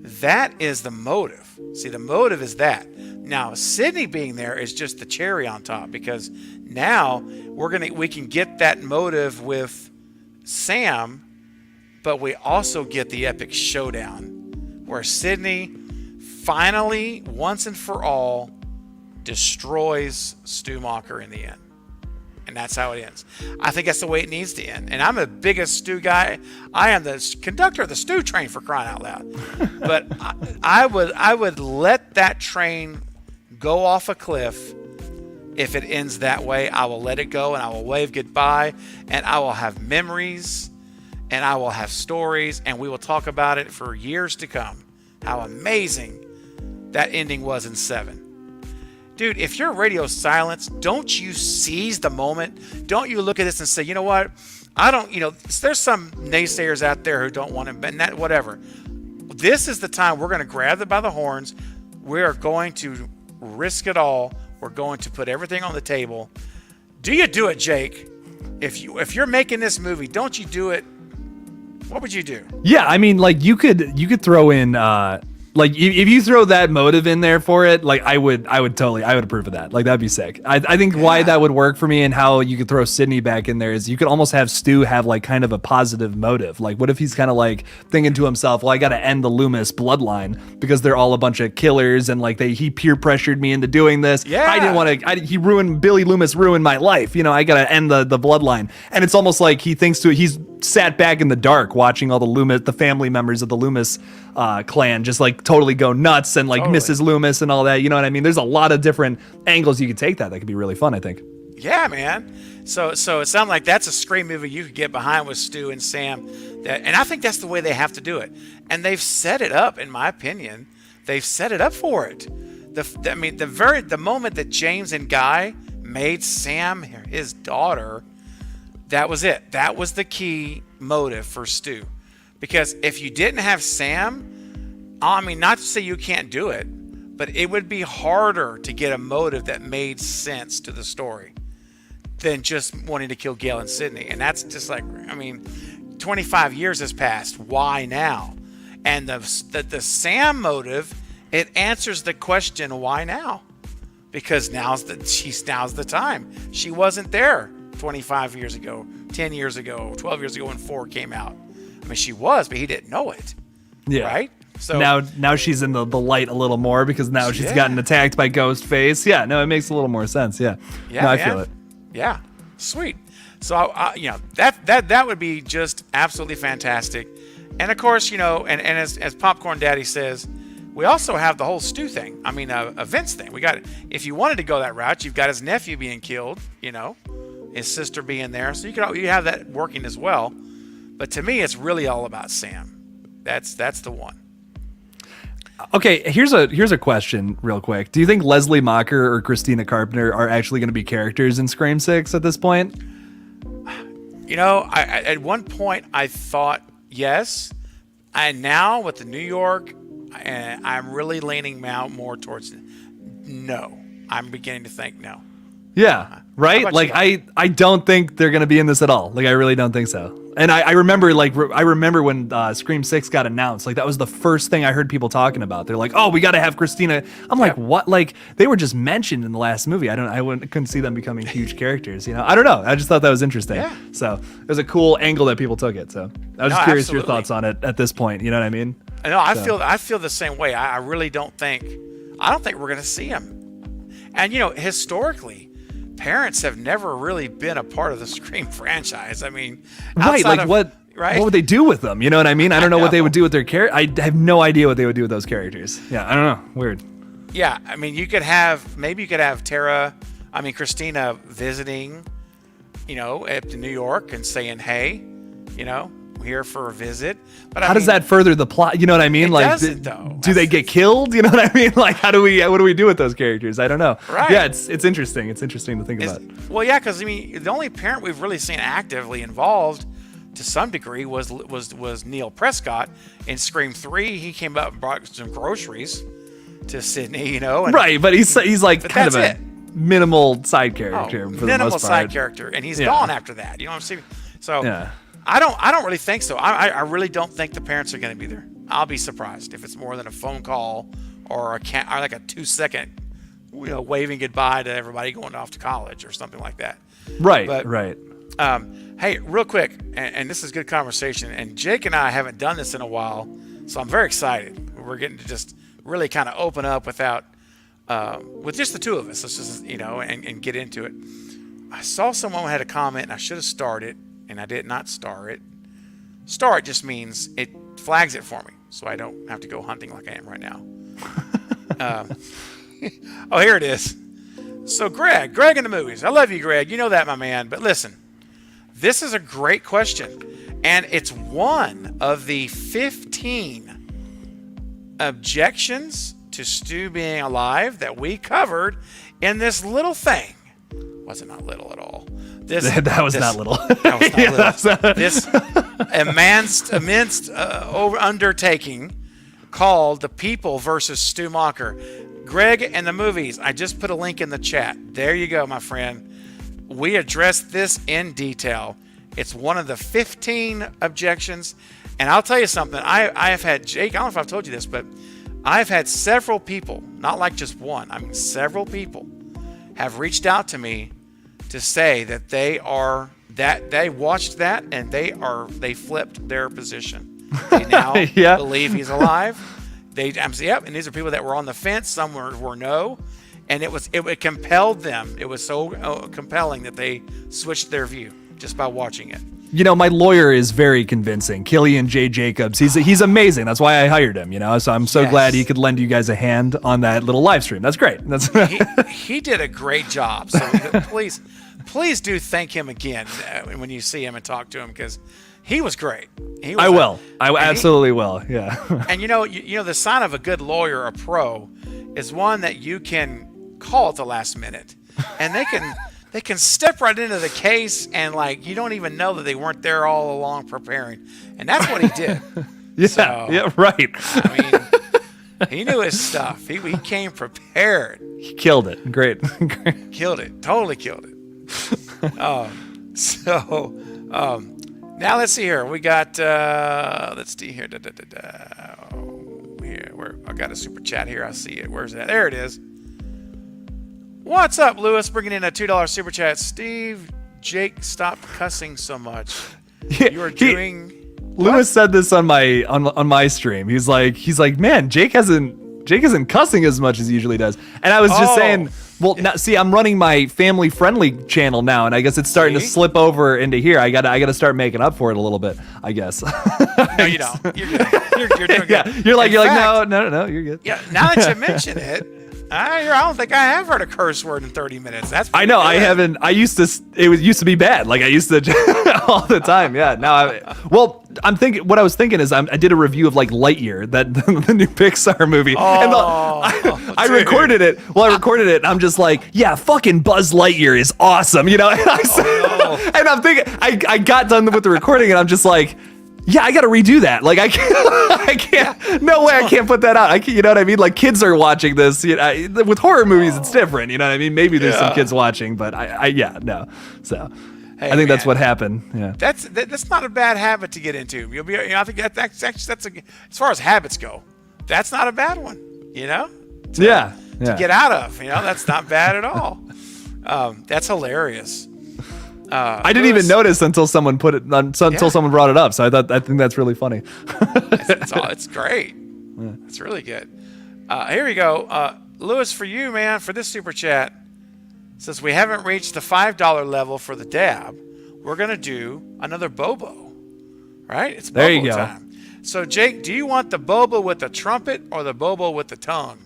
that is the motive. See, the motive is that. Now, Sydney being there is just the cherry on top, because now we can get that motive with Sam, but we also get the epic showdown where Sydney finally, once and for all, destroys Stu Macher in the end. And that's how it ends. I think that's the way it needs to end. And I'm the biggest Stu guy. I am the conductor of the Stu train, for crying out loud. But I would let that train go off a cliff. If it ends that way, I will let it go and I will wave goodbye, and I will have memories and I will have stories, and we will talk about it for years to come. How amazing that ending was in 7. Dude, if you're radio silence, don't you seize the moment? Don't you look at this and say, you know what? There's some naysayers out there who don't want to, but that, whatever. This is the time we're going to grab them by the horns. We are going to risk it all. We're going to put everything on the table. Do you do it, Jake? If you're making this movie, don't you do it? What would you do? Yeah, I mean, like you could throw in like if you throw that motive in there for it, like I would approve of that. Like that'd be sick. I think why that would work for me and how you could throw Sydney back in there is you could almost have Stu have like kind of a positive motive. Like what if he's kind of like thinking to himself, well, I got to end the Loomis bloodline because they're all a bunch of killers and like he peer pressured me into doing this. Yeah. I didn't want to. Billy Loomis ruined my life. I got to end the bloodline. And it's almost like he's sat back in the dark watching all the family members of the Loomis clan just like totally go nuts and like Mrs. Loomis and all that. You know what I mean? There's a lot of different angles you could take that could be really fun, I think. Yeah, man. So it sounds like that's a Scream movie you could get behind with Stu and Sam. And I think that's the way they have to do it. And they've set it up, in my opinion. They've set it up for it. The moment that James and Guy made Sam his daughter, that was it. That was the key motive for Stu. Because if you didn't have Sam, not to say you can't do it, but it would be harder to get a motive that made sense to the story than just wanting to kill Gail and Sydney. And that's just like, 25 years has passed. Why now? And the Sam motive, it answers the question, why now? Because now's the time. She wasn't there 25 years ago, 10 years ago, 12 years ago when 4 came out. She was, but he didn't know it. Yeah. Right? So now she's in the light a little more because now she's gotten attacked by Ghostface. Yeah, no, it makes a little more sense. Yeah. Yeah, no, I feel it. Yeah. Sweet. So that would be just absolutely fantastic. And of course, and as Popcorn Daddy says, we also have the whole Stu thing. A Vince thing. If you wanted to go that route, you've got his nephew being killed, his sister being there. So you have that working as well. But to me, it's really all about Sam. That's the one. Okay, here's a question real quick. Do you think Leslie Mocker or Christina Carpenter are actually going to be characters in Scream 6 at this point? At one point I thought yes. And now with the New York, I'm really leaning out more towards no. I'm beginning to think no. Yeah, right? Like I don't think they're going to be in this at all. Like I really don't think so. And I remember when Scream 6 got announced, like that was the first thing I heard people talking about. They're like, "Oh, we got to have Christina." I'm like, "What?" Like they were just mentioned in the last movie. Couldn't see them becoming huge characters, I don't know. I just thought that was interesting. Yeah. So, it was a cool angle that people took it. So, I was just curious your thoughts on it at this point, you know what I mean? No, I feel the same way. I really don't think we're going to see him. And historically, parents have never really been a part of the Scream franchise. Right? Like what would they do with them? You know what I mean? I don't know what they would do with their character. I have no idea what they would do with those characters. Yeah, I don't know. Weird. Yeah, you could have Christina visiting, up to New York and saying, "Hey, here for a visit." But how does that further the plot? You know what I mean? It doesn't, though. Do they get killed? You know what I mean? Like, what do we do with those characters? I don't know. Right. Yeah, it's interesting. It's interesting to think about. Well, yeah, because the only parent we've really seen actively involved to some degree was Neil Prescott in Scream 3. He came up and brought some groceries to Sydney, right, but he's like kind of a minimal side character for the most part. Minimal side character, and he's gone after that. You know what I'm saying? So yeah. I don't really think so. I really don't think the parents are going to be there. I'll be surprised if it's more than a phone call or like a 2-second, waving goodbye to everybody going off to college or something like that. Right. But, right. Hey, real quick, and this is good conversation. And Jake and I haven't done this in a while, so I'm very excited. We're getting to just really kind of open up with just the two of us. Let's just and get into it. I saw someone had a comment, and I should have starred it, and I did not star it. Star it just means it flags it for me, so I don't have to go hunting like I am right now. Oh, here it is. So Greg in the movies. I love you, Greg. You know that, my man. But listen, this is a great question, and it's one of the 15 objections to Stu being alive that we covered in this little thing. Was it not little at all? That was not little. That was not little. This immense undertaking called The People versus Stu Macher. Greg and the movies. I just put a link in the chat. There you go, my friend. We addressed this in detail. It's one of the 15 objections. And I'll tell you something. I have had, Jake, I don't know if I've told you this, but I've had several people, not like just one, I mean several people, have reached out to me to say that they watched that and they flipped their position. They now believe he's alive. Yep, and these are people that were on the fence. Some were no, and it compelled them. It was so compelling that they switched their view just by watching it. You know, my lawyer is very convincing. Killian J. Jacobs. He's amazing. That's why I hired him, you know. So I'm so glad he could lend you guys a hand on that little live stream. That's great. He did a great job. So please do thank him again when you see him and talk to him, because he was great. I will. I absolutely will. Yeah. And you know the sign of a good lawyer, a pro, is one that you can call at the last minute, and they can step right into the case, and like you don't even know that they weren't there all along preparing, and that's what he did. Yeah, right. I mean, he knew his stuff. He came prepared. He killed it. Great. Killed it. Totally killed it. Now let's see here. We got let's see here. I got a super chat here. I see it. Where's that? There it is. What's up, Lewis? Bringing in a $2 super chat. Steve, Jake, stop cussing so much. You are doing. Lewis said this on my stream. He's like, man, Jake isn't cussing as much as he usually does. And I was just saying, well, now, see, I'm running my family friendly channel now, and I guess it's starting to slip over into here. I gotta start making up for it a little bit, I guess. No, you don't. You're good. You're doing good. Yeah, you're like, no, you're good. Yeah. Now that you mention it, I don't think I have heard a curse word in 30 minutes. That's I know. Good. I haven't. It used to be bad. Like I used to all the time. Yeah. Now I'm thinking. What I was thinking is I did a review of like Lightyear, the new Pixar movie, and I recorded it. Well, I recorded it, and I'm just like, yeah, fucking Buzz Lightyear is awesome, you know. And I said, and I'm thinking, I got done with the recording, and I'm just like, yeah, I got to redo that. Like I can't. No way, I can't put that out. You know what I mean? Like kids are watching this. You know, with horror movies, it's different. You know what I mean? Maybe there's some kids watching, but no. So. Hey, I think that's what happened. Yeah, that's not a bad habit to get into. You'll be. I think that's as far as habits go, that's not a bad one. You know. To get out of. You know, that's not bad at all. That's hilarious. I didn't even notice until someone someone brought it up. So I think that's really funny. It's great. Yeah. It's really good. Here we go, Lewis, for you, man, for this super chat. Since we haven't reached the $5 level for the dab, we're gonna do another Bobo. Right? It's Bobo there you go. Time. So, Jake, do you want the Bobo with the trumpet or the Bobo with the tongue?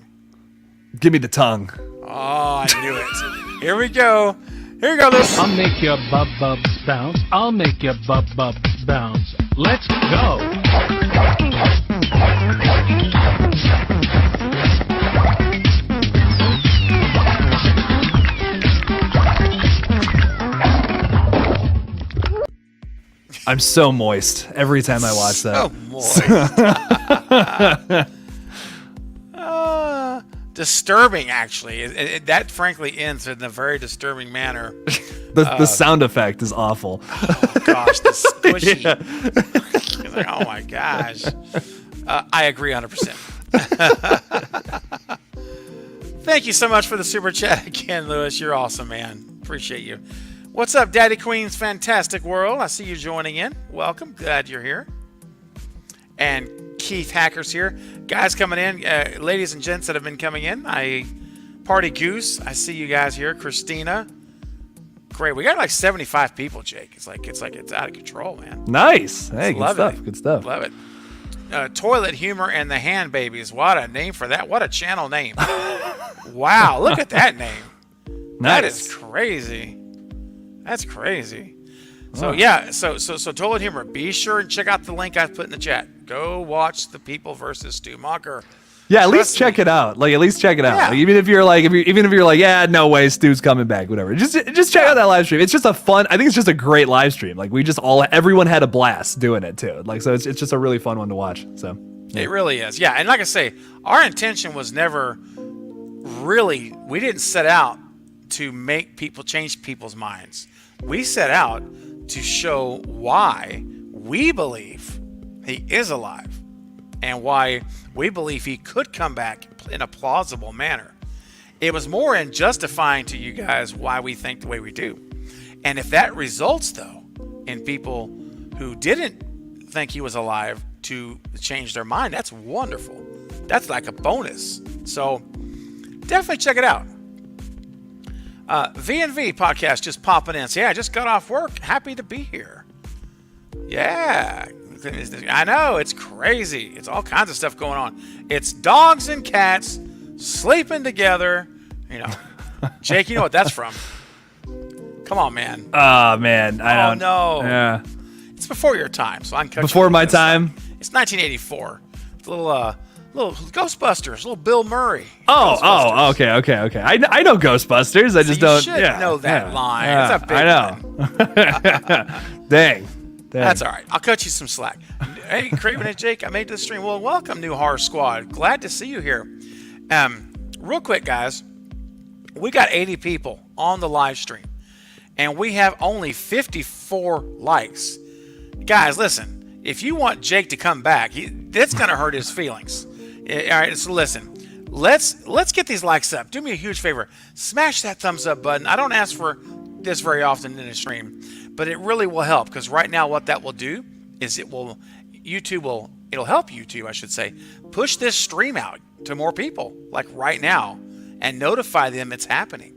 Give me the tongue. Oh, I knew it. Here we go. Here you go, Lewis. I'll make your bubs bounce. I'll make your bubs bounce. Let's go. I'm so moist every time I watch that. So moist. Disturbing, actually. That frankly ends in a very disturbing manner. The sound effect is awful. Oh gosh, the squishy. Yeah. Like, oh my gosh. I agree 100%. Thank you so much for the super chat again, Lewis. You're awesome, man. Appreciate you. What's up, Daddy Queen's Fantastic World? I see you joining in. Welcome. Glad you're here. And Keith Hacker's here. Guys coming in, ladies and gents that have been coming in. Party Goose, I see you guys here. Christina, great. We got like 75 people, Jake. It's out of control, man. Nice. Hey, good Love stuff. it. Good stuff. Love it. Toilet Humor and the Hand Babies. What a name for that. What a channel name. Wow, look at that name. Nice. That is crazy. That's crazy. So yeah, so Toilet Humor. Be sure and check out the link I put in the chat. Go watch The People versus Stu Mocker. Yeah, at least Trust check me. it out. Like, at least check it out. Yeah. Like, even if you're like, yeah, no way, Stu's coming back, whatever. Just check out that live stream. It's just a fun. I think it's just a great live stream. Like, everyone had a blast doing it too. Like, so it's just a really fun one to watch. So It really is. Yeah, and like I say, our intention was never really. We didn't set out to make people change people's minds. We set out to show why we believe he is alive and why we believe he could come back in a plausible manner. It was more in justifying to you guys why we think the way we do. And if that results, though, in people who didn't think he was alive to change their mind, that's wonderful. That's like a bonus. So definitely check it out. V&V podcast just popping in. So yeah, I just got off work. Happy to be here. Yeah. I know, it's crazy. It's all kinds of stuff going on. It's dogs and cats sleeping together. You know, Jake, you know what that's from. Come on, man. oh man, I don't. No. Yeah. It's before your time, so I can cut you Before off my this. time. It's 1984. It's a little Ghostbusters, little Bill Murray. Oh, Ghostbusters. okay. I know Ghostbusters. I just you don't. should Yeah, know that yeah, line. yeah, It's a big I know. Dang. That's all right. I'll cut you some slack. Hey, Craven and Jake, I made it to the stream. Well, welcome, new horror squad. Glad to see you here. Real quick, guys, we got 80 people on the live stream, and we have only 54 likes. Guys, listen. If you want Jake to come back, that's going to hurt his feelings. All right, so listen. Let's get these likes up. Do me a huge favor. Smash that thumbs up button. I don't ask for this very often in a stream, but it really will help, because right now what that will do is it'll help YouTube, I should say, push this stream out to more people, like right now, and notify them it's happening.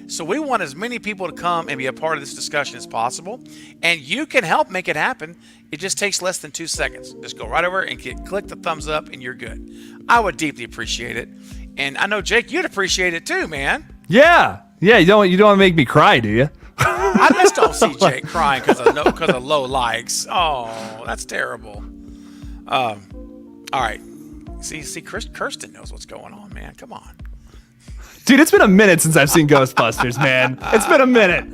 So we want as many people to come and be a part of this discussion as possible, and you can help make it happen. It just takes less than 2 seconds. Just go right over and click the thumbs up, and you're good. I would deeply appreciate it, and I know, Jake, you'd appreciate it too, man. Yeah. You don't want to make me cry, do you? I just don't see Jake crying because of low likes. Oh, that's terrible. All right. See, Kirsten knows what's going on, man. Come on. Dude, it's been a minute since I've seen Ghostbusters, man. It's been a minute.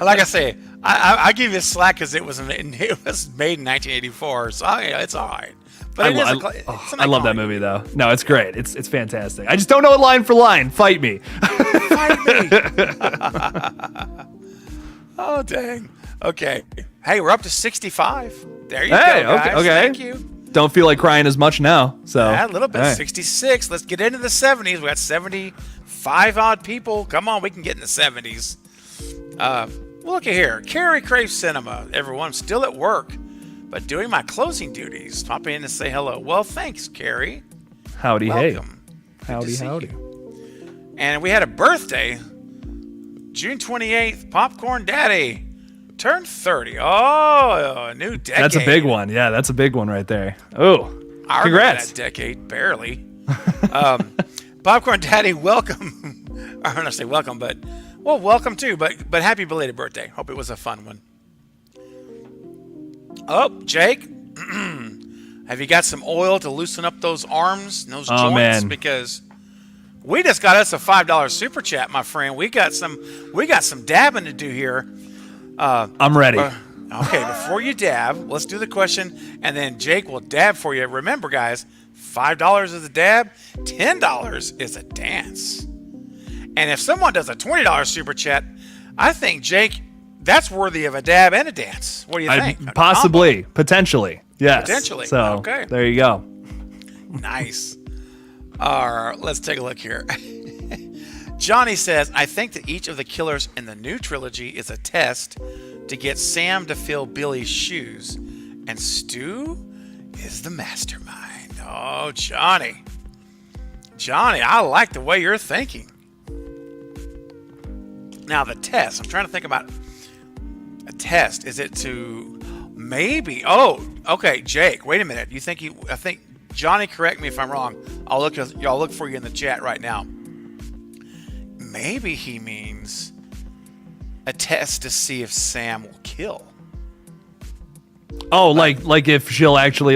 Like I say, I give you slack because it was made in 1984, so it's all right. But I love that movie, though. No, it's great. It's fantastic. I just don't know it line for line. Fight me. Fight me. Oh, dang. Okay. Hey, we're up to 65. There you go, guys. Okay. Thank you. Don't feel like crying as much now. So Yeah, a little bit. Hey. 66. Let's get into the 70s. We got 75 odd people. Come on, we can get in the 70s. Look at here. Carrie Crave Cinema. Everyone, still at work, but doing my closing duties. Popping in to say hello. Well, thanks, Carrie. Howdy, Welcome. hey. Good to see Howdy. you. And we had a birthday. June 28th, Popcorn Daddy turned 30. Oh, a new decade. That's a big one. Yeah, that's a big one right there. Oh, I remember congrats. that decade, barely. Popcorn Daddy, welcome. I don't want to say welcome, but welcome too. But happy belated birthday. Hope it was a fun one. Oh, Jake, have you got some oil to loosen up those arms and those joints? Man. Because we just got us a $5 super chat, my friend. We got some dabbing to do here. I'm ready. Okay, before you dab, let's do the question, and then Jake will dab for you. Remember, guys, $5 is a dab, $10 is a dance. And if someone does a $20 super chat, I think, Jake, that's worthy of a dab and a dance. What do you think? Possibly, potentially, yes. Potentially. So Okay. there you go. Nice. All right, let's take a look here. Johnny says, I think that each of the killers in the new trilogy is a test to get Sam to fill Billy's shoes, and Stu is the mastermind. Oh, Johnny. Johnny, I like the way you're thinking. Now the test. I'm trying to think about a test. Is it to maybe? Oh, okay, Jake. Wait a minute. I think Johnny. Correct me if I'm wrong. I'll look for you in the chat right now. Maybe he means a test to see if Sam will kill. Oh, like if she'll actually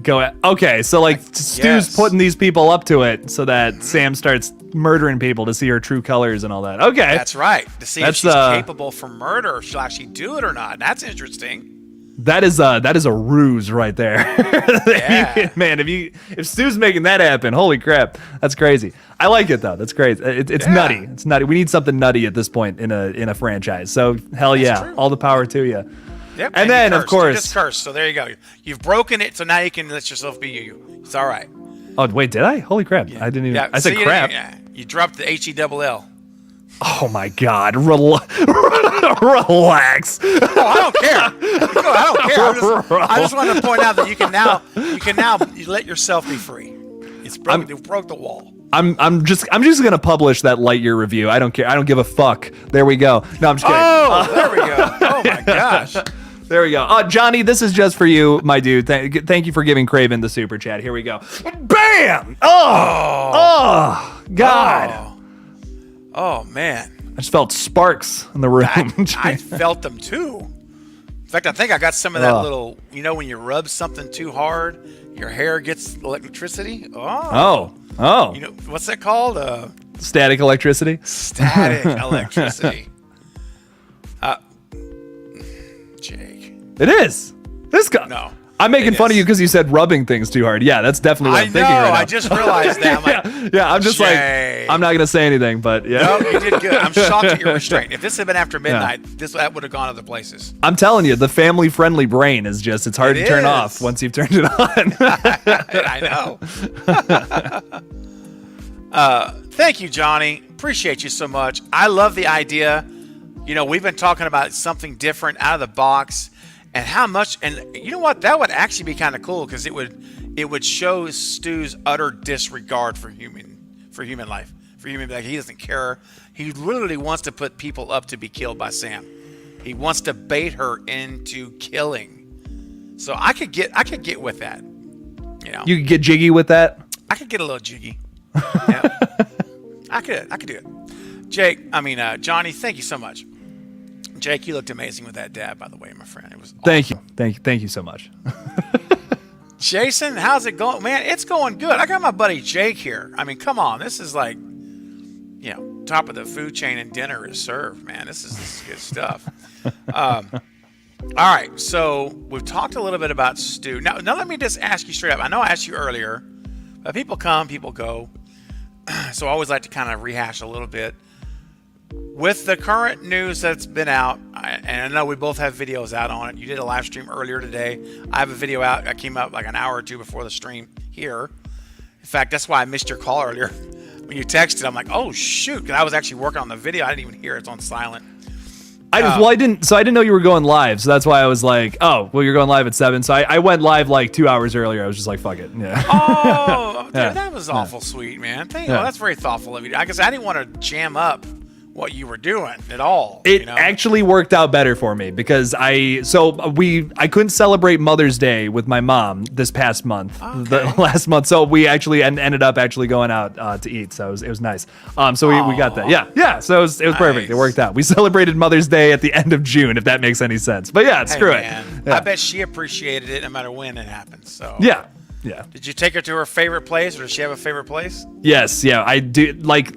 go. Okay, so Stu's yes. putting these people up to it so that Sam starts murdering people to see her true colors and all that. Okay, That's right. To see if she's capable for murder, if she'll actually do it or not. That's interesting. that is a ruse right there. Yeah. Man, if Stu's making that happen, holy crap, that's crazy. I like it though. That's crazy. It's nutty. It's nutty. We need something nutty at this point in a franchise. So hell yeah, true. all the power to you. Yep. And then you of course, you just cursed. So there you go. You've broken it. So now you can let yourself be you. It's all right. oh wait, did I? Holy crap! I didn't even. Yeah. I said See, crap. You dropped the HELL. Oh my God! Relax. Oh, I don't care. I don't care. I just wanted to point out that you can now you let yourself be free. You broke the wall. I'm just gonna publish that Lightyear review. I don't care. I don't give a fuck. There we go. No, I'm just kidding. Oh, there we go. Oh my gosh. There we go. Johnny, this is just for you, my dude. Thank you for giving Craven the super chat. Here we go. Bam! Oh, God. Oh man. I just felt sparks in the room. I felt them too. In fact, I think I got some of that little, when you rub something too hard, your hair gets electricity. Oh. What's that called? Static electricity. Static electricity. Jake. It is. This guy. No. I'm making fun of you because you said rubbing things too hard. Yeah, that's definitely what I'm thinking right now. I just realized that. I'm like, yeah, I'm just Jay. I'm not going to say anything, but yeah. No, you did good. I'm shocked at your restraint. If this had been after midnight, that would have gone other places. I'm telling you, the family-friendly brain is it's hard to turn off once you've turned it on. I know. Thank you, Johnny. Appreciate you so much. I love the idea. We've been talking about something different out of the box. And how much, and you know what? That would actually be kind of cool because it would show Stu's utter disregard for human life, like he doesn't care. He literally wants to put people up to be killed by Sam. He wants to bait her into killing. So I could get with that. You could get jiggy with that. I could get a little jiggy. Yeah. I could do it. Johnny, thank you so much. Jake, you looked amazing with that dab, by the way, my friend. It was awesome. Thank you so much. Jason, how's it going? Man, it's going good. I got my buddy Jake here. Come on. This is like, top of the food chain and dinner is served, man. This is good stuff. All right, so we've talked a little bit about Stu. Now let me just ask you straight up. I know I asked you earlier, but people come, people go. So I always like to kind of rehash a little bit. With the current news that's been out, and I know we both have videos out on it. You did a live stream earlier today. I have a video out. I came out like an hour or two before the stream here. In fact, that's why I missed your call earlier. When you texted, I'm like, oh, shoot. Because I was actually working on the video. I didn't even hear it. It's on silent. I didn't know you were going live. So that's why I was like, oh, well, you're going live at 7. So I went live like 2 hours earlier. I was just like, fuck it. Yeah. Oh, dude, that was awful sweet, man. That's very thoughtful of you. I guess I didn't want to jam up what you were doing at all. It actually worked out better for me because I couldn't celebrate Mother's Day with my mom this past month, the last month. So we actually ended up going out to eat. So it was nice. So we got that. Yeah. So it was nice. Perfect. It worked out. We celebrated Mother's Day at the end of June, if that makes any sense. But yeah, screw it. Yeah. I bet she appreciated it no matter when it happened. So yeah. Did you take her to her favorite place, or does she have a favorite place? Yes, yeah, I do. Like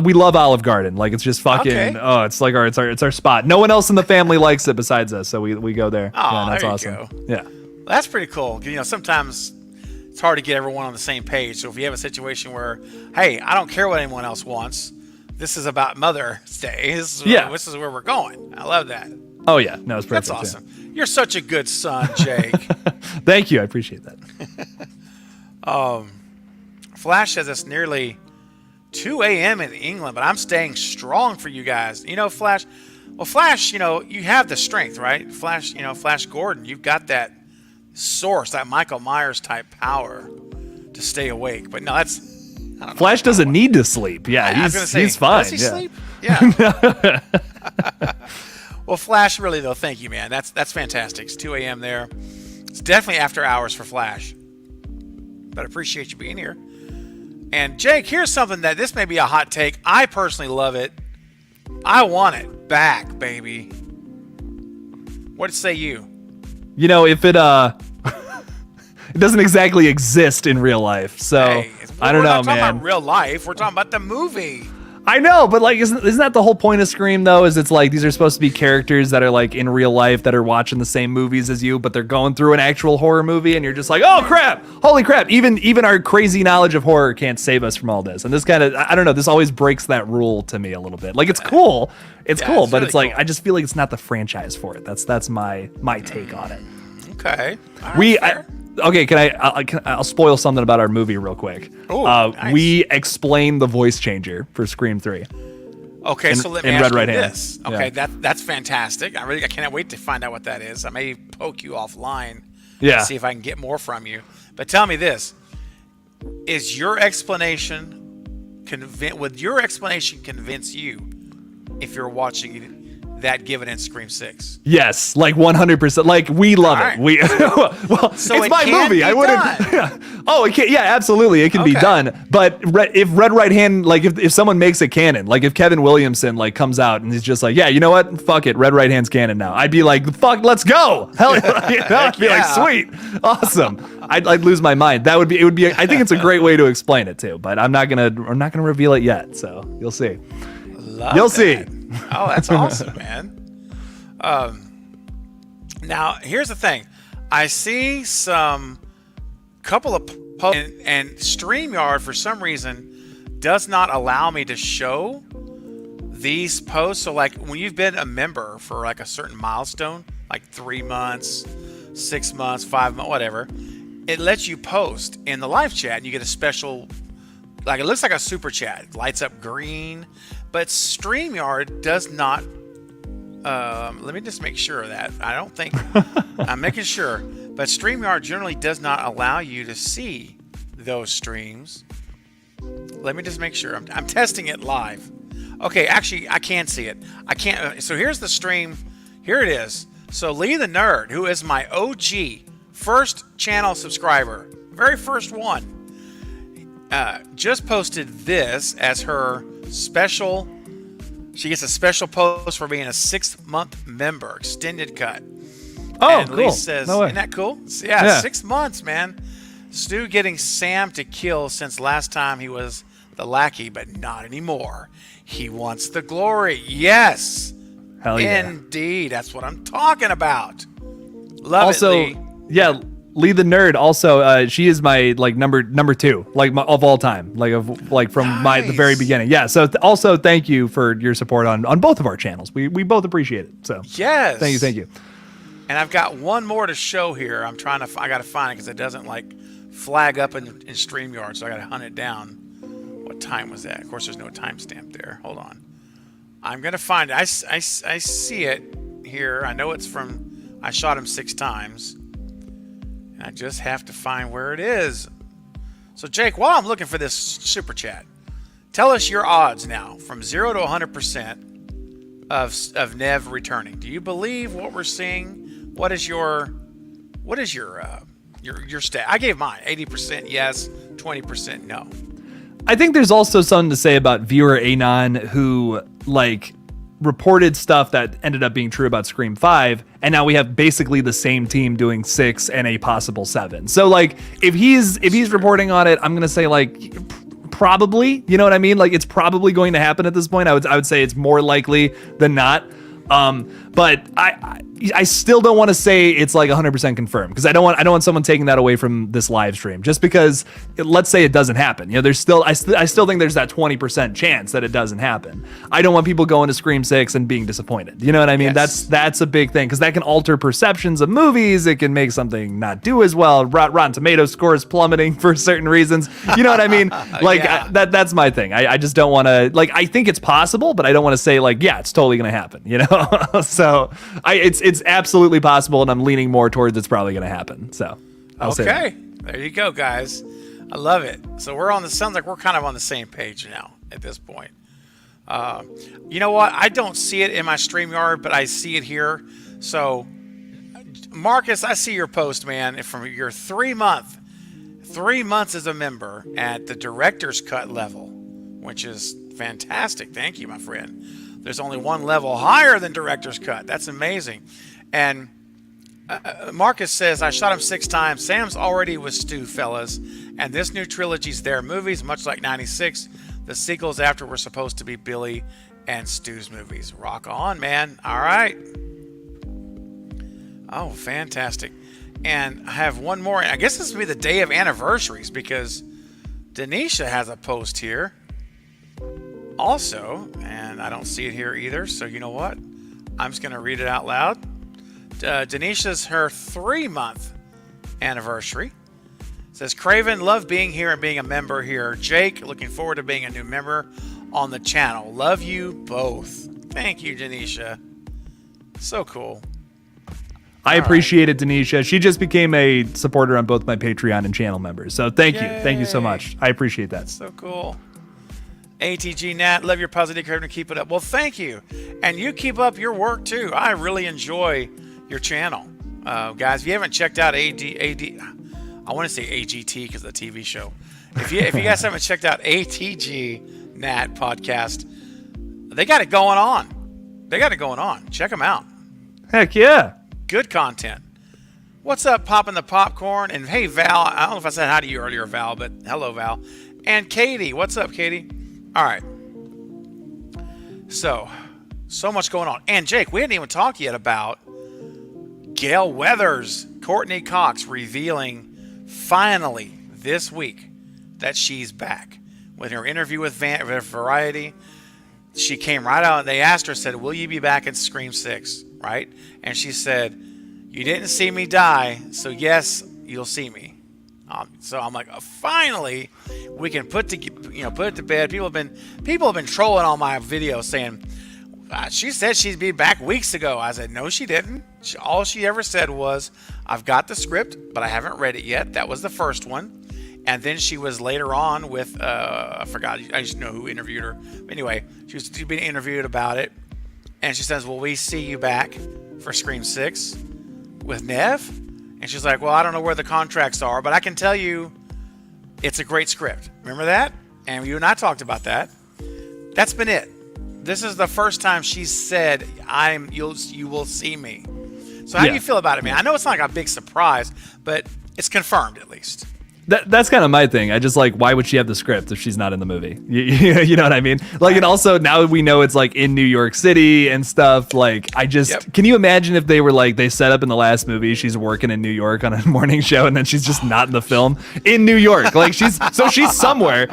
we love Olive Garden. Like it's just fucking. Okay. Oh, it's like it's our spot. No one else in the family likes it besides us, so we go there. Oh, that's there awesome. You go. Yeah, that's pretty cool. Sometimes it's hard to get everyone on the same page. So if you have a situation where, hey, I don't care what anyone else wants. This is about Mother's Day. This is where we're going. I love that. Oh yeah, no, it's perfect. That's awesome. Yeah. You're such a good son, Jake. Thank you. I appreciate that. Flash says it's nearly 2 a.m. in England, but I'm staying strong for you guys. Flash. Well, Flash, you have the strength, right? Flash, Flash Gordon, you've got that source, that Michael Myers type power to stay awake. But no, I don't know. Flash doesn't need to sleep. Yeah, he's fine. Does he sleep? Yeah. Well, Flash, really though, thank you, man. That's fantastic. It's 2 a.m. there. It's definitely after hours for Flash. But I appreciate you being here. And Jake, here's something that this may be a hot take. I personally love it. I want it back, baby. What say you? You know, if it it doesn't exactly exist in real life, so Hey, I don't know, We're not talking man. about real life. We're talking about the movie. I know, but like, isn't that the whole point of Scream though? Is it's like these are supposed to be characters that are like in real life that are watching the same movies as you, but they're going through an actual horror movie, and you're just like, oh crap, holy crap! Even our crazy knowledge of horror can't save us from all this. And this kind of, I don't know, this always breaks that rule to me a little bit. Like it's cool, Yeah, cool, it's but really it's like cool. I just feel like it's not the franchise for it. That's my take on it. Okay. All right, fair. Okay, I'll spoil something about our movie real quick. Ooh, nice. We explain the voice changer for Scream 3. Okay, so let me in ask Red you Right Hand. this. Okay, Yeah. that's fantastic. I cannot wait to find out what that is. I may poke you offline. Yeah. To see if I can get more from you. But tell me this: is your explanation would your explanation convince you if you're watching that given in Scream 6? Yes, like 100%. Like we love All it. right. We well, So it's it my can movie. be I wouldn't. Oh, it can. Yeah, absolutely, it can be Okay. done. But if Red Right Hand, like if someone makes it canon, like if Kevin Williamson like comes out and he's just like, yeah, you know what? Fuck it, Red Right Hand's canon now. I'd be like, fuck, let's go. Hell, I'd be like, Yeah. sweet, awesome. I'd lose my mind. It would be. I think it's a great way to explain it too. But I'm not gonna reveal it yet. So you'll see. Love You'll that. see. Oh, that's awesome, man. Now here's the thing. I see some couple of posts and StreamYard for some reason does not allow me to show these posts. So like when you've been a member for like a certain milestone, like 3 months, 6 months, 5 months, whatever, it lets you post in the live chat and you get a special, like it looks like a super chat. It lights up green, but StreamYard does not. Let me just make sure of that. I don't think I'm making sure, but StreamYard generally does not allow you to see those streams. Let me just make sure. I'm testing it live. Okay, actually, I can see it. I can't. So here's the stream. Here it is. So Lee the Nerd, who is my OG first channel subscriber, very first one, just posted this as her special. She gets a special post for being a 6-month member, extended cut. Oh, and cool. Lee says, No way. isn't that cool? Yeah, Yeah. 6 months, man. Stu getting Sam to kill since last time he was the lackey, but not anymore. He wants the glory. Yes. Hell yeah. Indeed. That's what I'm talking about. Love Also, it, Lee. yeah, Lee the Nerd. Also, she is my like number 2, like of all time, like from the very Nice. beginning. Yeah. So also, thank you for your support on both of our channels. We both appreciate it. So Yes. thank you. And I've got one more to show here. I got to find it because it doesn't like flag up in StreamYard, so I got to hunt it down. What time was that? Of course, there's no timestamp there. Hold on. I'm going to find it. I see it here. I know it's from, I shot him 6 times. And I just have to find where it is. So, Jake, while I'm looking for this super chat, tell us your odds now from 0 to 100% of Neve returning. Do you believe what we're seeing? What is your stat? I gave mine 80% yes, 20% no. I think there's also something to say about viewer Anon who like reported stuff that ended up being true about Scream 5, and now we have basically the same team doing 6 and a possible 7. So like if he's reporting on it, I'm gonna say like probably, you know what I mean? Like it's probably going to happen at this point. I would say it's more likely than not. But I still don't want to say it's like 100% confirmed because I don't want someone taking that away from this live stream just because let's say it doesn't happen. You know, there's still I still think there's that 20% chance that it doesn't happen. I don't want people going to Scream 6 and being disappointed. You know what I mean? Yes. That's a big thing because that can alter perceptions of movies. It can make something not do as well. Rotten Tomatoes scores plummeting for certain reasons. You know what I mean? Like Yeah. that's my thing. I just don't want to like I think it's possible, but I don't want to say like yeah, it's totally gonna happen. You know? So it's absolutely possible, and I'm leaning more towards it's probably going to happen. So I'll say that. Okay, there you go, guys. I love it. So sounds like we're kind of on the same page now at this point. You know what? I don't see it in my StreamYard, but I see it here. So, Marcus, I see your post, man, from your 3 months as a member at the director's cut level, which is fantastic. Thank you, my friend. There's only one level higher than director's cut. That's amazing. And Marcus says, I shot him 6 times. Sam's already with Stu, fellas. And this new trilogy's their movies, much like 96. The sequels after were supposed to be Billy and Stu's movies. Rock on, man. All right. Oh, fantastic. And I have one more. I guess this will be the day of anniversaries because Denisha has a post here also, and I don't see it here either. So you know what? I'm just going to read it out loud. Denisha's her 3-month anniversary. It says, Craven, love being here and being a member here. Jake, looking forward to being a new member on the channel. Love you both. Thank you, Denisha. So cool. I appreciate it, Denisha. She just became a supporter on both my Patreon and channel members. So thank you. Thank you so much. I appreciate that. So cool. ATG Nat, love your positive Craven. Keep it up. Well, thank you. And you keep up your work too. I really enjoy your channel. Guys, if you haven't checked out I want to say AGT because of the TV show. If you guys haven't checked out ATG Nat podcast, they got it going on. Check them out. Heck yeah. Good content. What's up, Popping the Popcorn? And hey, Val. I don't know if I said hi to you earlier, Val, but hello, Val. And Katie. What's up, Katie? All right. So much going on. And Jake, we didn't even talk yet about Gail Weathers, Courtney Cox revealing finally this week that she's back. With her interview with Variety, she came right out. They asked her, said, will you be back in Scream 6? Right? And she said, you didn't see me die, so yes, you'll see me. So I'm like, finally, we can put it to bed. People have been trolling on my video saying, she said she'd be back weeks ago. I said, no, she didn't. All she ever said was, I've got the script, but I haven't read it yet. That was the first one. And then she was later on with, I forgot, I just know who interviewed her. Anyway, she was being interviewed about it. And she says, will we see you back for Scream 6 with Neve? And she's like, well, I don't know where the contracts are, but I can tell you it's a great script. Remember that? And you and I talked about that. That's been it. This is the first time she said, you will see me. So how do you feel about it, man? I know it's not like a big surprise, but it's confirmed at least. That's kind of my thing. I just like, why would she have the script if she's not in the movie? You know what I mean? Like, and also now we know it's like in New York City and stuff. Like, can you imagine if they were like, they set up in the last movie, she's working in New York on a morning show and then she's just not in the film in New York. Like she's somewhere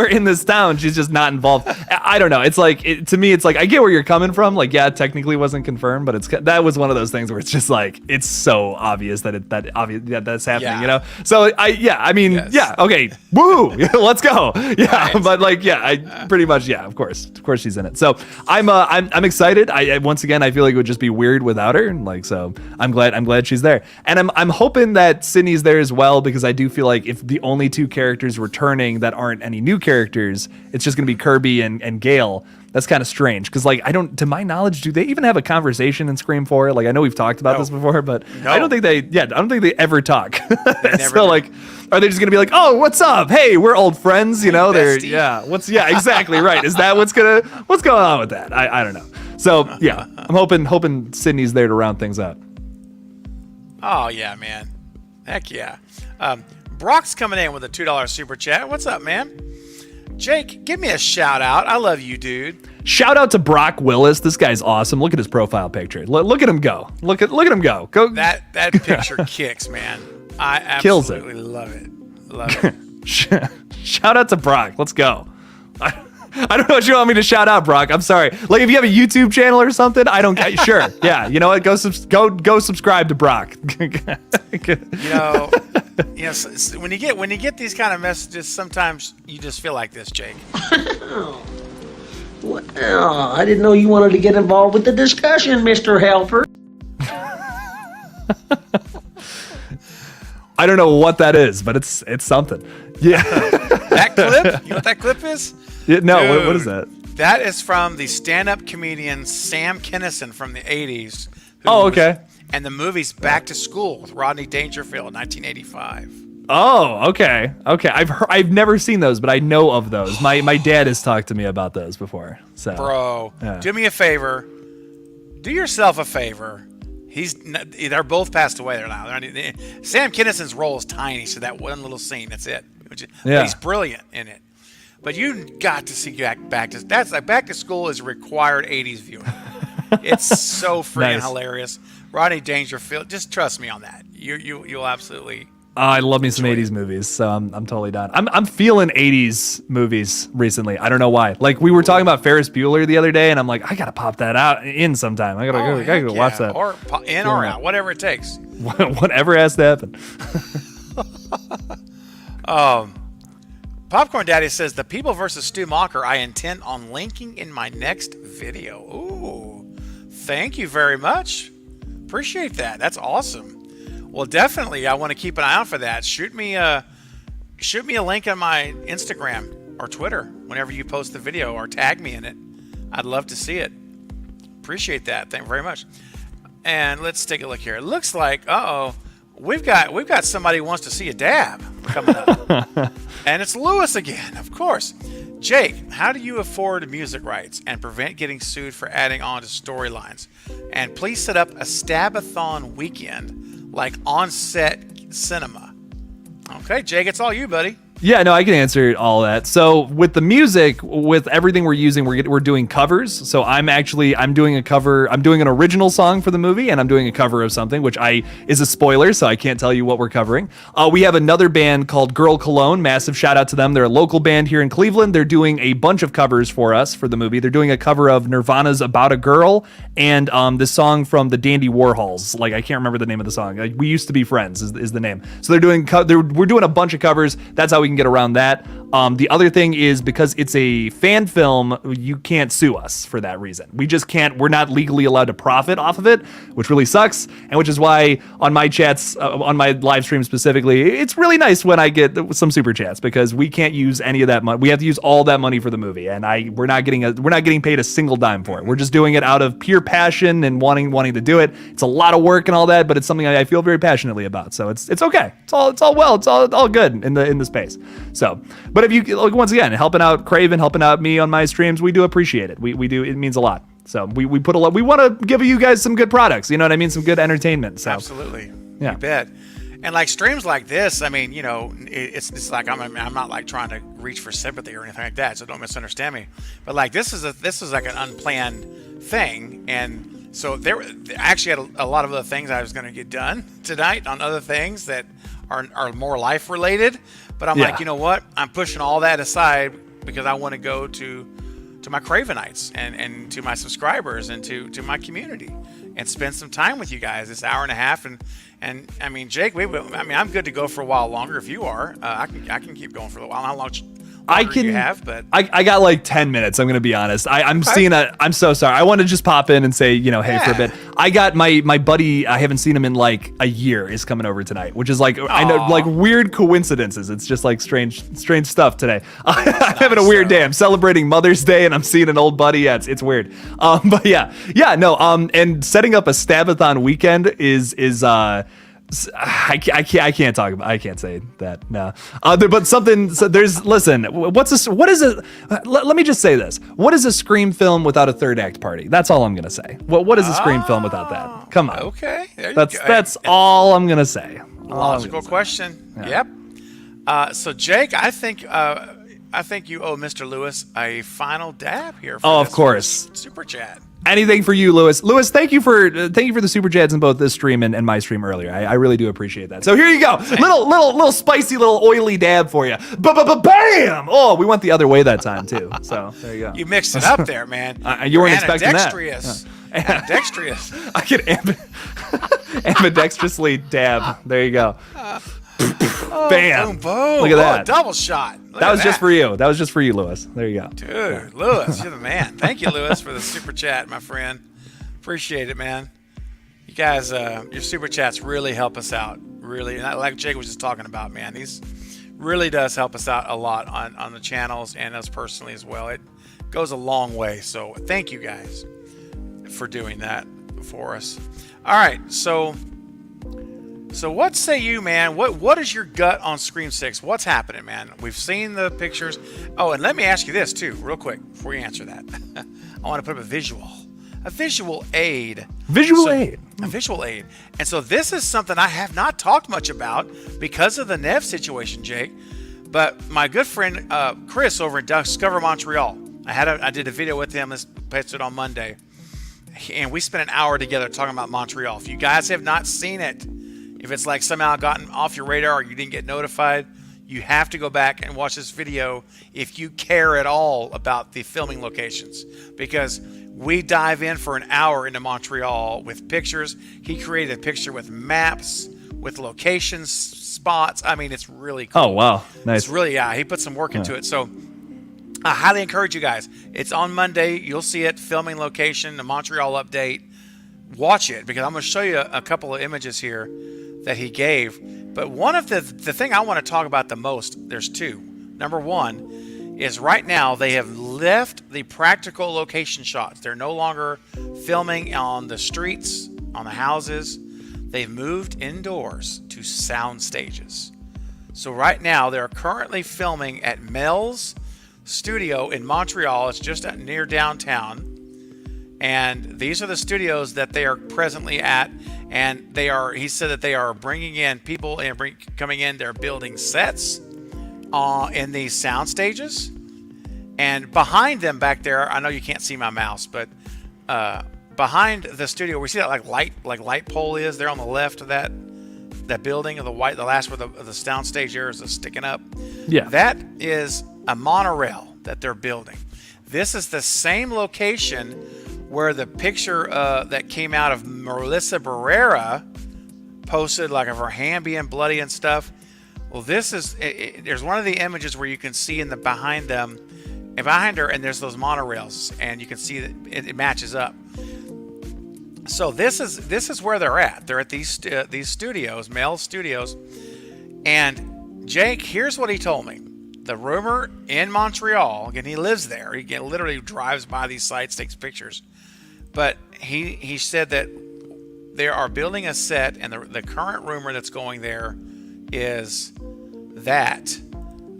in this town. She's just not involved. I don't know. It's like, to me, it's like, I get where you're coming from. Like, yeah, it technically wasn't confirmed, but that was one of those things where it's just like, it's so obvious that's happening, you know? So okay, woo, let's go, right. But like, I pretty much, of course she's in it. So I'm excited. I once again, I feel like it would just be weird without her, and like, so I'm glad she's there, and I'm hoping that Sydney's there as well, because I do feel like if the only 2 characters returning that aren't any new characters, it's just gonna be Kirby and Gale. That's kind of strange because, like, to my knowledge, do they even have a conversation in Scream 4? Like, I know we've talked about this before, but I don't think they ever talk. So, like, are they just gonna be like, oh, what's up? Hey, we're old friends, you know? They're exactly right. Is that what's going on with that? I don't know. So yeah, I'm hoping Sydney's there to round things out. Oh yeah, man. Heck yeah. Brock's coming in with a $2 super chat. What's up, man? Jake, give me a shout out. I love you, dude. Shout out to Brock Willis. This guy's awesome. Look at his profile picture. Look at him go. Look at him go. Go. That picture kicks, man. I absolutely love it. Love it. Shout out to Brock. Let's go. I don't know what you want me to shout out, Brock. I'm sorry. Like, if you have a YouTube channel or something, I don't. Sure. Yeah. You know what? Go subscribe to Brock. When you get these kind of messages, sometimes you just feel like this, Jake. Well, I didn't know you wanted to get involved with the discussion, Mr. Helper. I don't know what that is, but it's something. Yeah. That clip? You know what that clip is? Yeah, no, what is that? That is from the stand-up comedian Sam Kinison from the 80s. Oh, okay. And the movie's Back to School with Rodney Dangerfield, 1985. Oh, okay. I've never seen those, but I know of those. My dad has talked to me about those before. So, Bro, yeah. do me a favor. Do yourself a favor. They're both passed away there now. Sam Kinnison's role is tiny, so that one little scene, that's it. But he's brilliant in it. But you got to see Back to School is a required 80s viewing. It's so freaking hilarious. Rodney Dangerfield, just trust me on that. You'll absolutely. I love me some 80s movies, so I'm totally down. I'm feeling 80s movies recently. I don't know why. Like we were talking about Ferris Bueller the other day, and I'm like, I gotta pop that out in sometime. I gotta go watch that. Or in or out, whatever it takes. Whatever has to happen. Popcorn Daddy says the People versus Stu Mocker I intend on linking in my next video. Ooh, thank you very much. Appreciate that. That's awesome. Well, definitely, I want to keep an eye out for that. Shoot me a link on my Instagram or Twitter whenever you post the video, or tag me in it. I'd love to see it. Appreciate that. Thank you very much. And let's take a look here. It looks like, we've got somebody who wants to see a dab coming up, and it's Lewis again, of course. Jake, how do you afford music rights and prevent getting sued for adding on to storylines? And please set up a Stabathon weekend like on-set cinema. Okay, Jake, it's all you, buddy. Yeah, no, I can answer all that. So with the music, with everything we're using, we're doing covers. So I'm doing a cover. I'm doing an original song for the movie, and I'm doing a cover of something, which is a spoiler, so I can't tell you what we're covering. We have another band called Girl Cologne. Massive shout out to them. They're a local band here in Cleveland. They're doing a bunch of covers for us for the movie. They're doing a cover of Nirvana's About a Girl and the song from the Dandy Warhols. Like, I can't remember the name of the song. Like, We Used to Be Friends is the name. So we're doing a bunch of covers. That's how we can get around that. The other thing is, because it's a fan film, you can't sue us for that reason. We just can't. We're not legally allowed to profit off of it, which really sucks. And which is why on my chats, on my live stream specifically, it's really nice when I get some super chats, because we can't use any of that money. We have to use all that money for the movie, and we're not getting paid a single dime for it. We're just doing it out of pure passion and wanting to do it. It's a lot of work and all that, but it's something I feel very passionately about. So it's okay. It's all good in the space. So, but if you, like, once again, helping out Craven, helping out me on my streams, we do appreciate it. We do. It means a lot. So we put a lot. We want to give you guys some good products. You know what I mean? Some good entertainment. So absolutely. Yeah. You bet. And like streams like this, I mean, you know, it's like I'm not like trying to reach for sympathy or anything like that. So don't misunderstand me. But like this is like an unplanned thing, and so there actually had a lot of other things I was going to get done tonight on other things that are more life related. But I'm like, you know what? I'm pushing all that aside because I want to go to my Cravenites and to my subscribers and to my community and spend some time with you guys this hour and a half. And I mean, Jake, I'm good to go for a while longer if you are. I can keep going for a while. How long you have, but I got like 10 minutes. I'm going to be honest. I'm so sorry. I want to just pop in and say, hey, for a bit. I got my buddy, I haven't seen him in like a year, is coming over tonight, which is like, I know, like weird coincidences. It's just like strange stuff today. I'm having a weird day. I'm celebrating Mother's Day and I'm seeing an old buddy. Yeah, it's weird. But and setting up a Stabathon weekend is I can't talk about. I can't say that. No. But something. So listen. What is it? Let me just say this. What is a Scream film without a third act party? That's all I'm gonna say. What is a Scream film without that? Come on. Okay. That's all I'm gonna say. Logical question. Yeah. Yep. So Jake, I think you owe Mr. Lewis a final dab here. Of course. Super chat. Anything for you, Lewis. Lewis, thank you for the super chats in both this stream and my stream earlier. I really do appreciate that. So here you go, little spicy, little oily dab for you. Bam! Oh, we went the other way that time too. So there you go. You mixed it up there, man. You weren't expecting that. Ambidextrous. I could ambidextrously dab. There you go. Bam! Boom, boom. Look at that. Double shot. That was just for you. That was just for you, Lewis. There you go. Dude, Lewis, you're the man. Thank you, Lewis, for the super chat, my friend. Appreciate it, man. You guys, your super chats really help us out. Really, and like Jake was just talking about, man. These really does help us out a lot on the channels and us personally as well. It goes a long way. So thank you guys for doing that for us. All right, so what say you, man? What is your gut on Scream 6? What's happening, man? We've seen the pictures. Oh, and let me ask you this too, real quick, before you answer that. I want to put up a visual aid. A visual aid. And so this is something I have not talked much about because of the Neve situation, Jake. But my good friend Chris over at Discover Montreal, I did a video with him. This posted on Monday, and we spent an hour together talking about Montreal. If you guys have not seen it, if it's like somehow gotten off your radar or you didn't get notified, you have to go back and watch this video if you care at all about the filming locations, because we dive in for an hour into Montreal with pictures. He created a picture with maps, with locations, spots. I mean, it's really cool. Oh, wow. Nice. It's really, he put some work into it. So I highly encourage you guys. It's on Monday. You'll see it, filming location, the Montreal update. Watch it, because I'm going to show you a couple of images here that he gave. But one of the thing I want to talk about the most, there's two. Number one is right now they have left the practical location shots. They're no longer filming on the streets, on the houses. They've moved indoors to sound stages. So right now they're currently filming at Mel's studio in Montreal. It's just near downtown. And these are the studios that they are presently at. And he said that they are bringing in people and coming in. They're building sets in these sound stages. And behind them back there, I know you can't see my mouse, but behind the studio, we see that light pole is there on the left of that building of the last where the sound stage there is sticking up. Yeah. That is a monorail that they're building. This is the same location where the picture that came out of Melissa Barrera posted, like of her hand being bloody and stuff. Well, this is there's one of the images where you can see in the behind her, and there's those monorails, and you can see that it matches up. So this is where they're at. They're at these studios, Mel Studios, and Jake, here's what he told me. The rumor in Montreal, again, he lives there. He literally drives by these sites, takes pictures. But he said that they are building a set, and the current rumor that's going there is that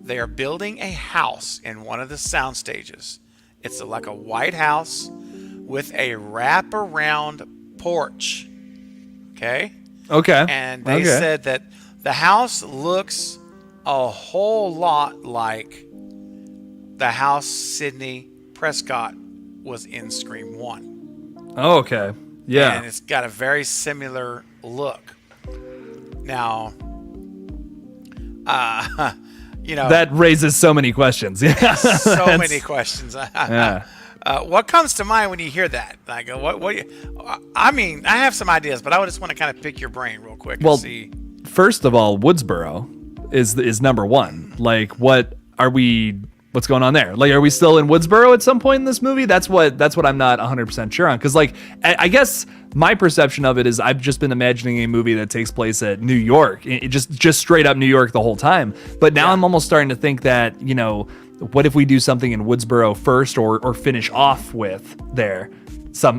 they are building a house in one of the sound stages. It's like a white house with a wraparound porch. Okay? Okay. And they said that the house looks a whole lot like the house Sidney Prescott was in Scream 1. Oh, okay. Yeah. And it's got a very similar look. Now, that raises so many questions. Yeah. So many questions. Yeah. What comes to mind when you hear that? Like, I mean, I have some ideas, but I just want to kind of pick your brain real quick and see. First of all, Woodsboro is number one. Like, what's going on there? Like, are we still in Woodsboro at some point in this movie? That's what I'm not 100% sure on. Because, like, I guess my perception of it is I've just been imagining a movie that takes place at New York, just straight up New York the whole time. But now I'm almost starting to think that, what if we do something in Woodsboro first, or finish off with there?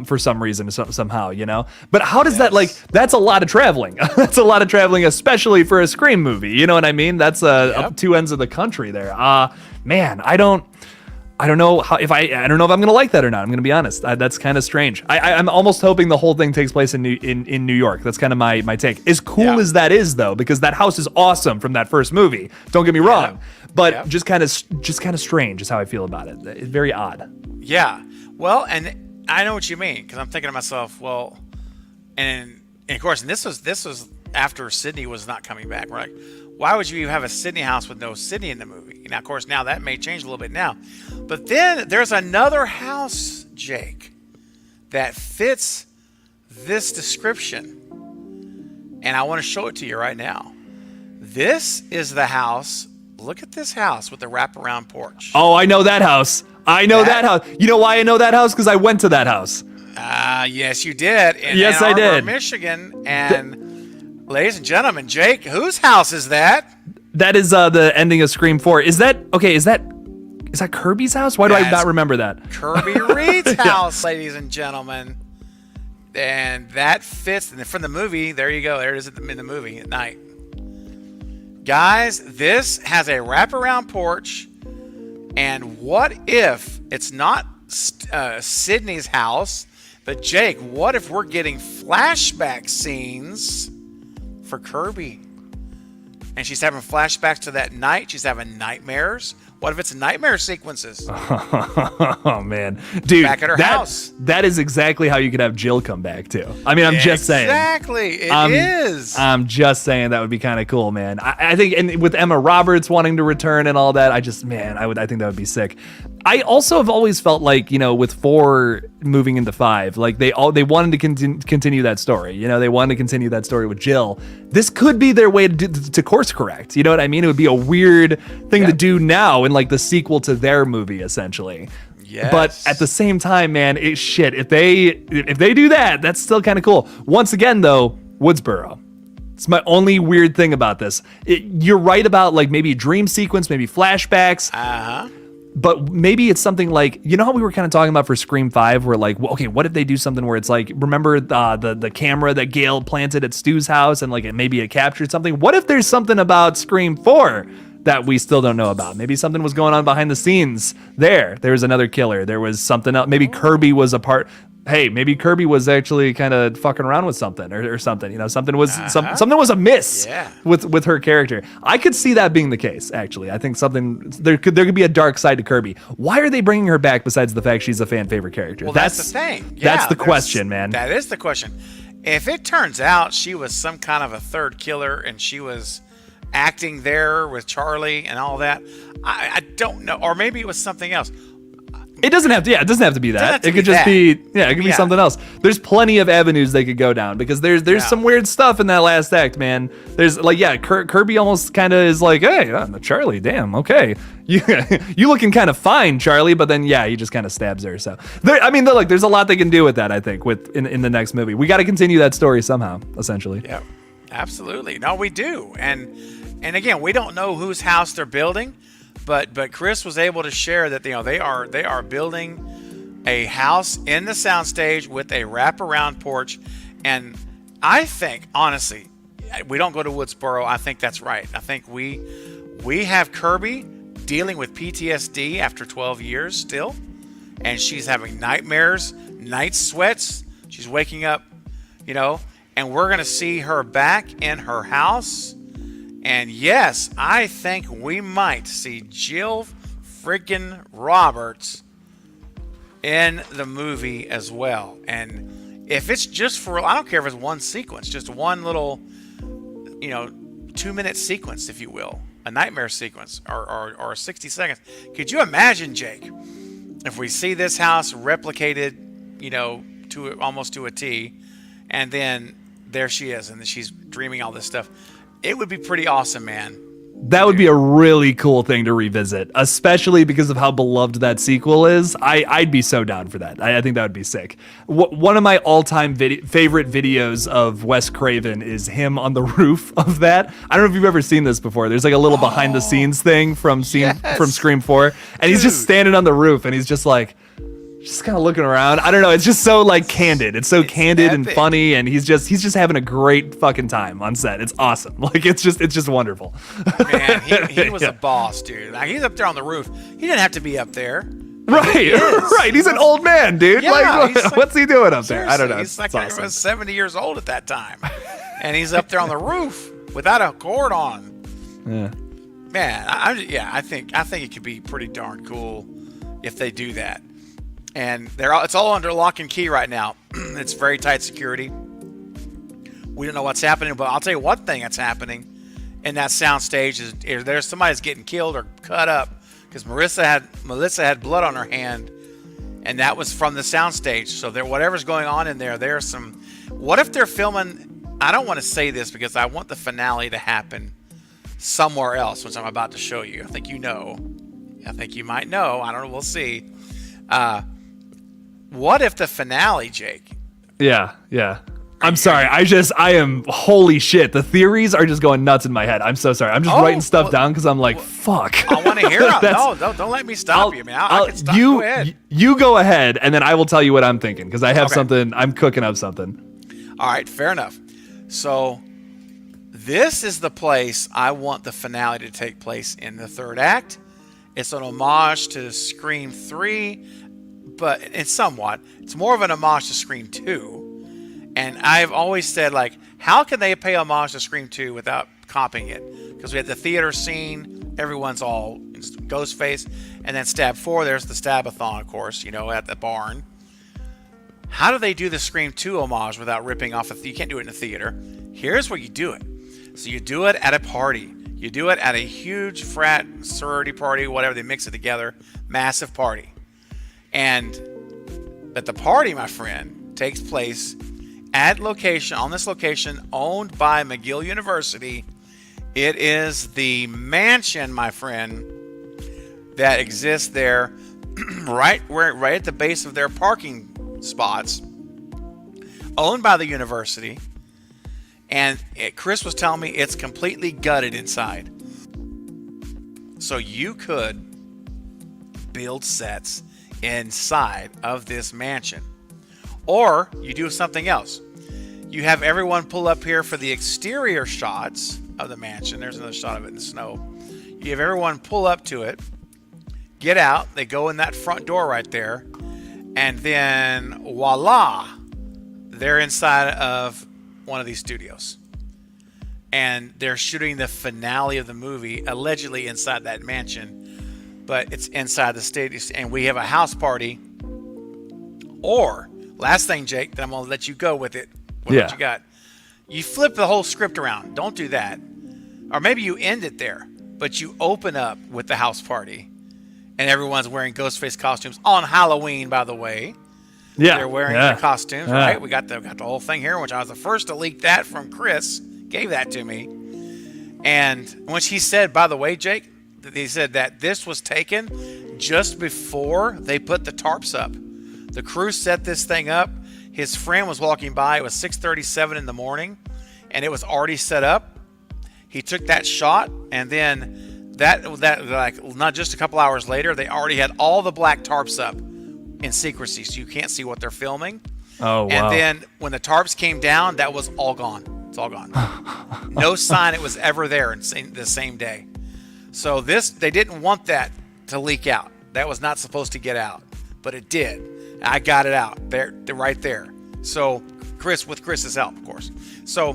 For some reason, somehow, But how does that, that's a lot of traveling. That's a lot of traveling, especially for a Scream movie. You know what I mean? That's up two ends of the country there. Man, I don't know if I'm gonna like that or not. I'm gonna be honest. That's kind of strange. I'm almost hoping the whole thing takes place in New York. That's kind of my take. As cool as that is, though, because that house is awesome from that first movie. Don't get me wrong, but just kind of strange is how I feel about it. It's very odd. Yeah. Well, and I know what you mean, because I'm thinking to myself, well, and of course, and this was after Sidney was not coming back. We're like, why would you even have a Sidney house with no Sidney in the movie? Now, of course, now that may change a little bit now. But then there's another house, Jake, that fits this description. And I want to show it to you right now. This is the house. Look at this house with the wraparound porch. Oh, I know that house. That house. You know why I know that house? Because I went to that house. Yes, you did. In Ann Arbor, Michigan. And ladies and gentlemen, Jake, whose house is that? That is the ending of Scream 4. Is that okay? Is that Kirby's house? Why do I That's not remember that? Kirby Reed's house, ladies and gentlemen. And that fits from the movie. There you go. There it is in the movie at night. Guys, this has a wraparound porch. And what if it's not Sydney's house, but Jake, what if we're getting flashback scenes for Kirby? And she's having flashbacks to that night. She's having nightmares. What if it's nightmare sequences? Oh, man. Dude, Back at her house. That is exactly how you could have Jill come back, too. I mean, I'm just saying. Exactly. It is. I'm just saying that would be kind of cool, man. I think, and with Emma Roberts wanting to return and all that, I think that would be sick. I also have always felt like, with 4 moving into 5, like they wanted to continue that story. They wanted to continue that story with Jill. This could be their way to course correct. You know what I mean? It would be a weird thing to do now in like the sequel to their movie, essentially. Yes. But at the same time, man, if they do that, that's still kind of cool. Once again, though, Woodsboro. It's my only weird thing about this. You're right about like maybe a dream sequence, maybe flashbacks. But maybe it's something like, how we were kind of talking about for Scream 5, where like, well, okay, what if they do something where it's like, remember the camera that Gail planted at Stu's house and like maybe it captured something? What if there's something about Scream 4 that we still don't know about? Maybe something was going on behind the scenes there. There was another killer. There was something else. Maybe Kirby was a part. Hey, maybe Kirby was actually kind of fucking around with something or something. Something was something was amiss with her character. I could see that being the case. Actually, I think there could be a dark side to Kirby. Why are they bringing her back besides the fact she's a fan favorite character? Well, that's the thing. That's the question, man. That is the question. If it turns out she was some kind of a third killer and she was acting there with Charlie and all that, I don't know. Or maybe it was something else. It doesn't have to be that. It could just be something else. There's plenty of avenues they could go down because there's some weird stuff in that last act, man. There's like, Kirby almost kind of is like, hey, Charlie, damn, okay. You looking kind of fine, Charlie, but then he just kind of stabs her. So there's a lot they can do with that, I think, in the next movie. We got to continue that story somehow, essentially. Yeah, absolutely. No, we do. And again, we don't know whose house they're building. But Chris was able to share that they are building a house in the soundstage with a wraparound porch, and I think honestly, we don't go to Woodsboro. I think that's right. I think we have Kirby dealing with PTSD after 12 years still, and she's having nightmares, night sweats. She's waking up, and we're gonna see her back in her house. And yes, I think we might see Jill freaking Roberts in the movie as well. And if it's just I don't care if it's one sequence, just one little, 2-minute sequence, if you will, a nightmare sequence or 60 seconds. Could you imagine, Jake, if we see this house replicated, almost to a T, and then there she is, and she's dreaming all this stuff? It would be pretty awesome, man. That would be a really cool thing to revisit, especially because of how beloved that sequel is. I'd be so down for that. I think that would be sick. One of my all-time favorite videos of Wes Craven is him on the roof of that. I don't know if you've ever seen this before. There's like a little behind-the-scenes thing from Scream 4, and he's just standing on the roof, and he's just like, just kind of looking around. I don't know. It's just so like candid. It's candid epic and funny, and he's just having a great fucking time on set. It's awesome. Like it's just wonderful. Man, he was a boss, dude. Like, he's up there on the roof. He didn't have to be up there. Right, right. He's an old man, dude. Yeah, what's he doing up there? I don't know. He's like awesome. 70 years old at that time, and he's up there on the roof without a cord on. Yeah. Man, I think it could be pretty darn cool if they do that. And it's all under lock and key right now. It's very tight security. We don't know what's happening, but I'll tell you one thing that's happening in that soundstage is there's somebody's getting killed or cut up because Melissa had blood on her hand, and that was from the soundstage. So whatever's going on in there's some. What if they're filming? I don't want to say this because I want the finale to happen somewhere else, which I'm about to show you. I think you know. I think you might know. I don't know. We'll see. What if the finale, Jake? Yeah. I'm sorry. I am, holy shit. The theories are just going nuts in my head. I'm so sorry. I'm just writing stuff down because I'm like, fuck. I want to hear them. No, don't let me stop you. I mean, I can stop. Go ahead. You go ahead, and then I will tell you what I'm thinking because I have something. I'm cooking up something. All right, fair enough. So this is the place I want the finale to take place in the third act. It's an homage to Scream 3, but it's more of an homage to Scream 2. And I've always said, like, how can they pay homage to Scream 2 without copying it? Because we had the theater scene, everyone's all Ghostface, and then Stab 4, there's the Stab-a-thon, of course, at the barn. How do they do the Scream 2 homage without ripping off you can't do it in a theater. Here's where you do it. So you do it at a party. You do it at a huge frat sorority party, whatever, they mix it together, massive party. And at the party, my friend, takes place on this location owned by McGill University. It is the mansion, my friend, that exists there right at the base of their parking spots, owned by the university. And Chris was telling me it's completely gutted inside. So you could build sets inside of this mansion. Or you do something else. You have everyone pull up here for the exterior shots of the mansion. There's another shot of it in the snow. You have everyone pull up to it, get out. They go in that front door right there. And then voila, they're inside of one of these studios. And they're shooting the finale of the movie, allegedly inside that mansion. But it's inside the stadium. And we have a house party. Or, last thing, Jake, that I'm going to let you go with it. What you got? You flip the whole script around. Don't do that. Or maybe you end it there. But you open up with the house party. And everyone's wearing Ghostface costumes on Halloween, by the way. Yeah. They're wearing their costumes, right? We got the whole thing here, which I was the first to leak that from Chris. Gave that to me. And when he said, by the way, Jake, he said that this was taken just before they put the tarps up. The crew set this thing up. His friend was walking by. It was 6:37 in the morning, and it was already set up. He took that shot, and then that like not just a couple hours later, they already had all the black tarps up in secrecy, so you can't see what they're filming. Oh, wow. And then when the tarps came down, that was all gone. It's all gone. No sign it was ever there the same day. So they didn't want that to leak out. That was not supposed to get out, but it did. I got it out there, right there. So with Chris's help, of course. So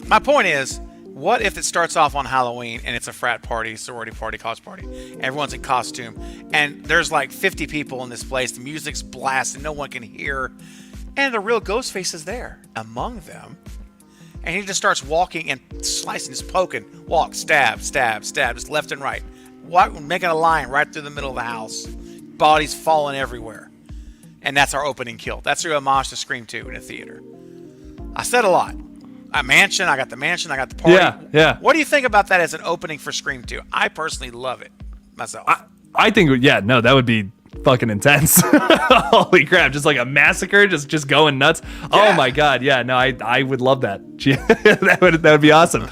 my point is, what if it starts off on Halloween and it's a frat party, sorority party, college party? Everyone's in costume, and there's like 50 people in this place. The music's blasting, no one can hear, and the real Ghostface is there among them. And he just starts walking and slicing, just poking, walk, stab, stab, stab, just left and right. Making a line right through the middle of the house. Bodies falling everywhere. And that's our opening kill. That's your homage to Scream 2 in a theater. I said a lot. I got the mansion, I got the party. Yeah. What do you think about that as an opening for Scream 2? I personally love it myself. I think, that would be fucking intense. Holy crap, just like a massacre, just going nuts. Yeah. Oh my god, yeah, no, I would love that. that would be awesome.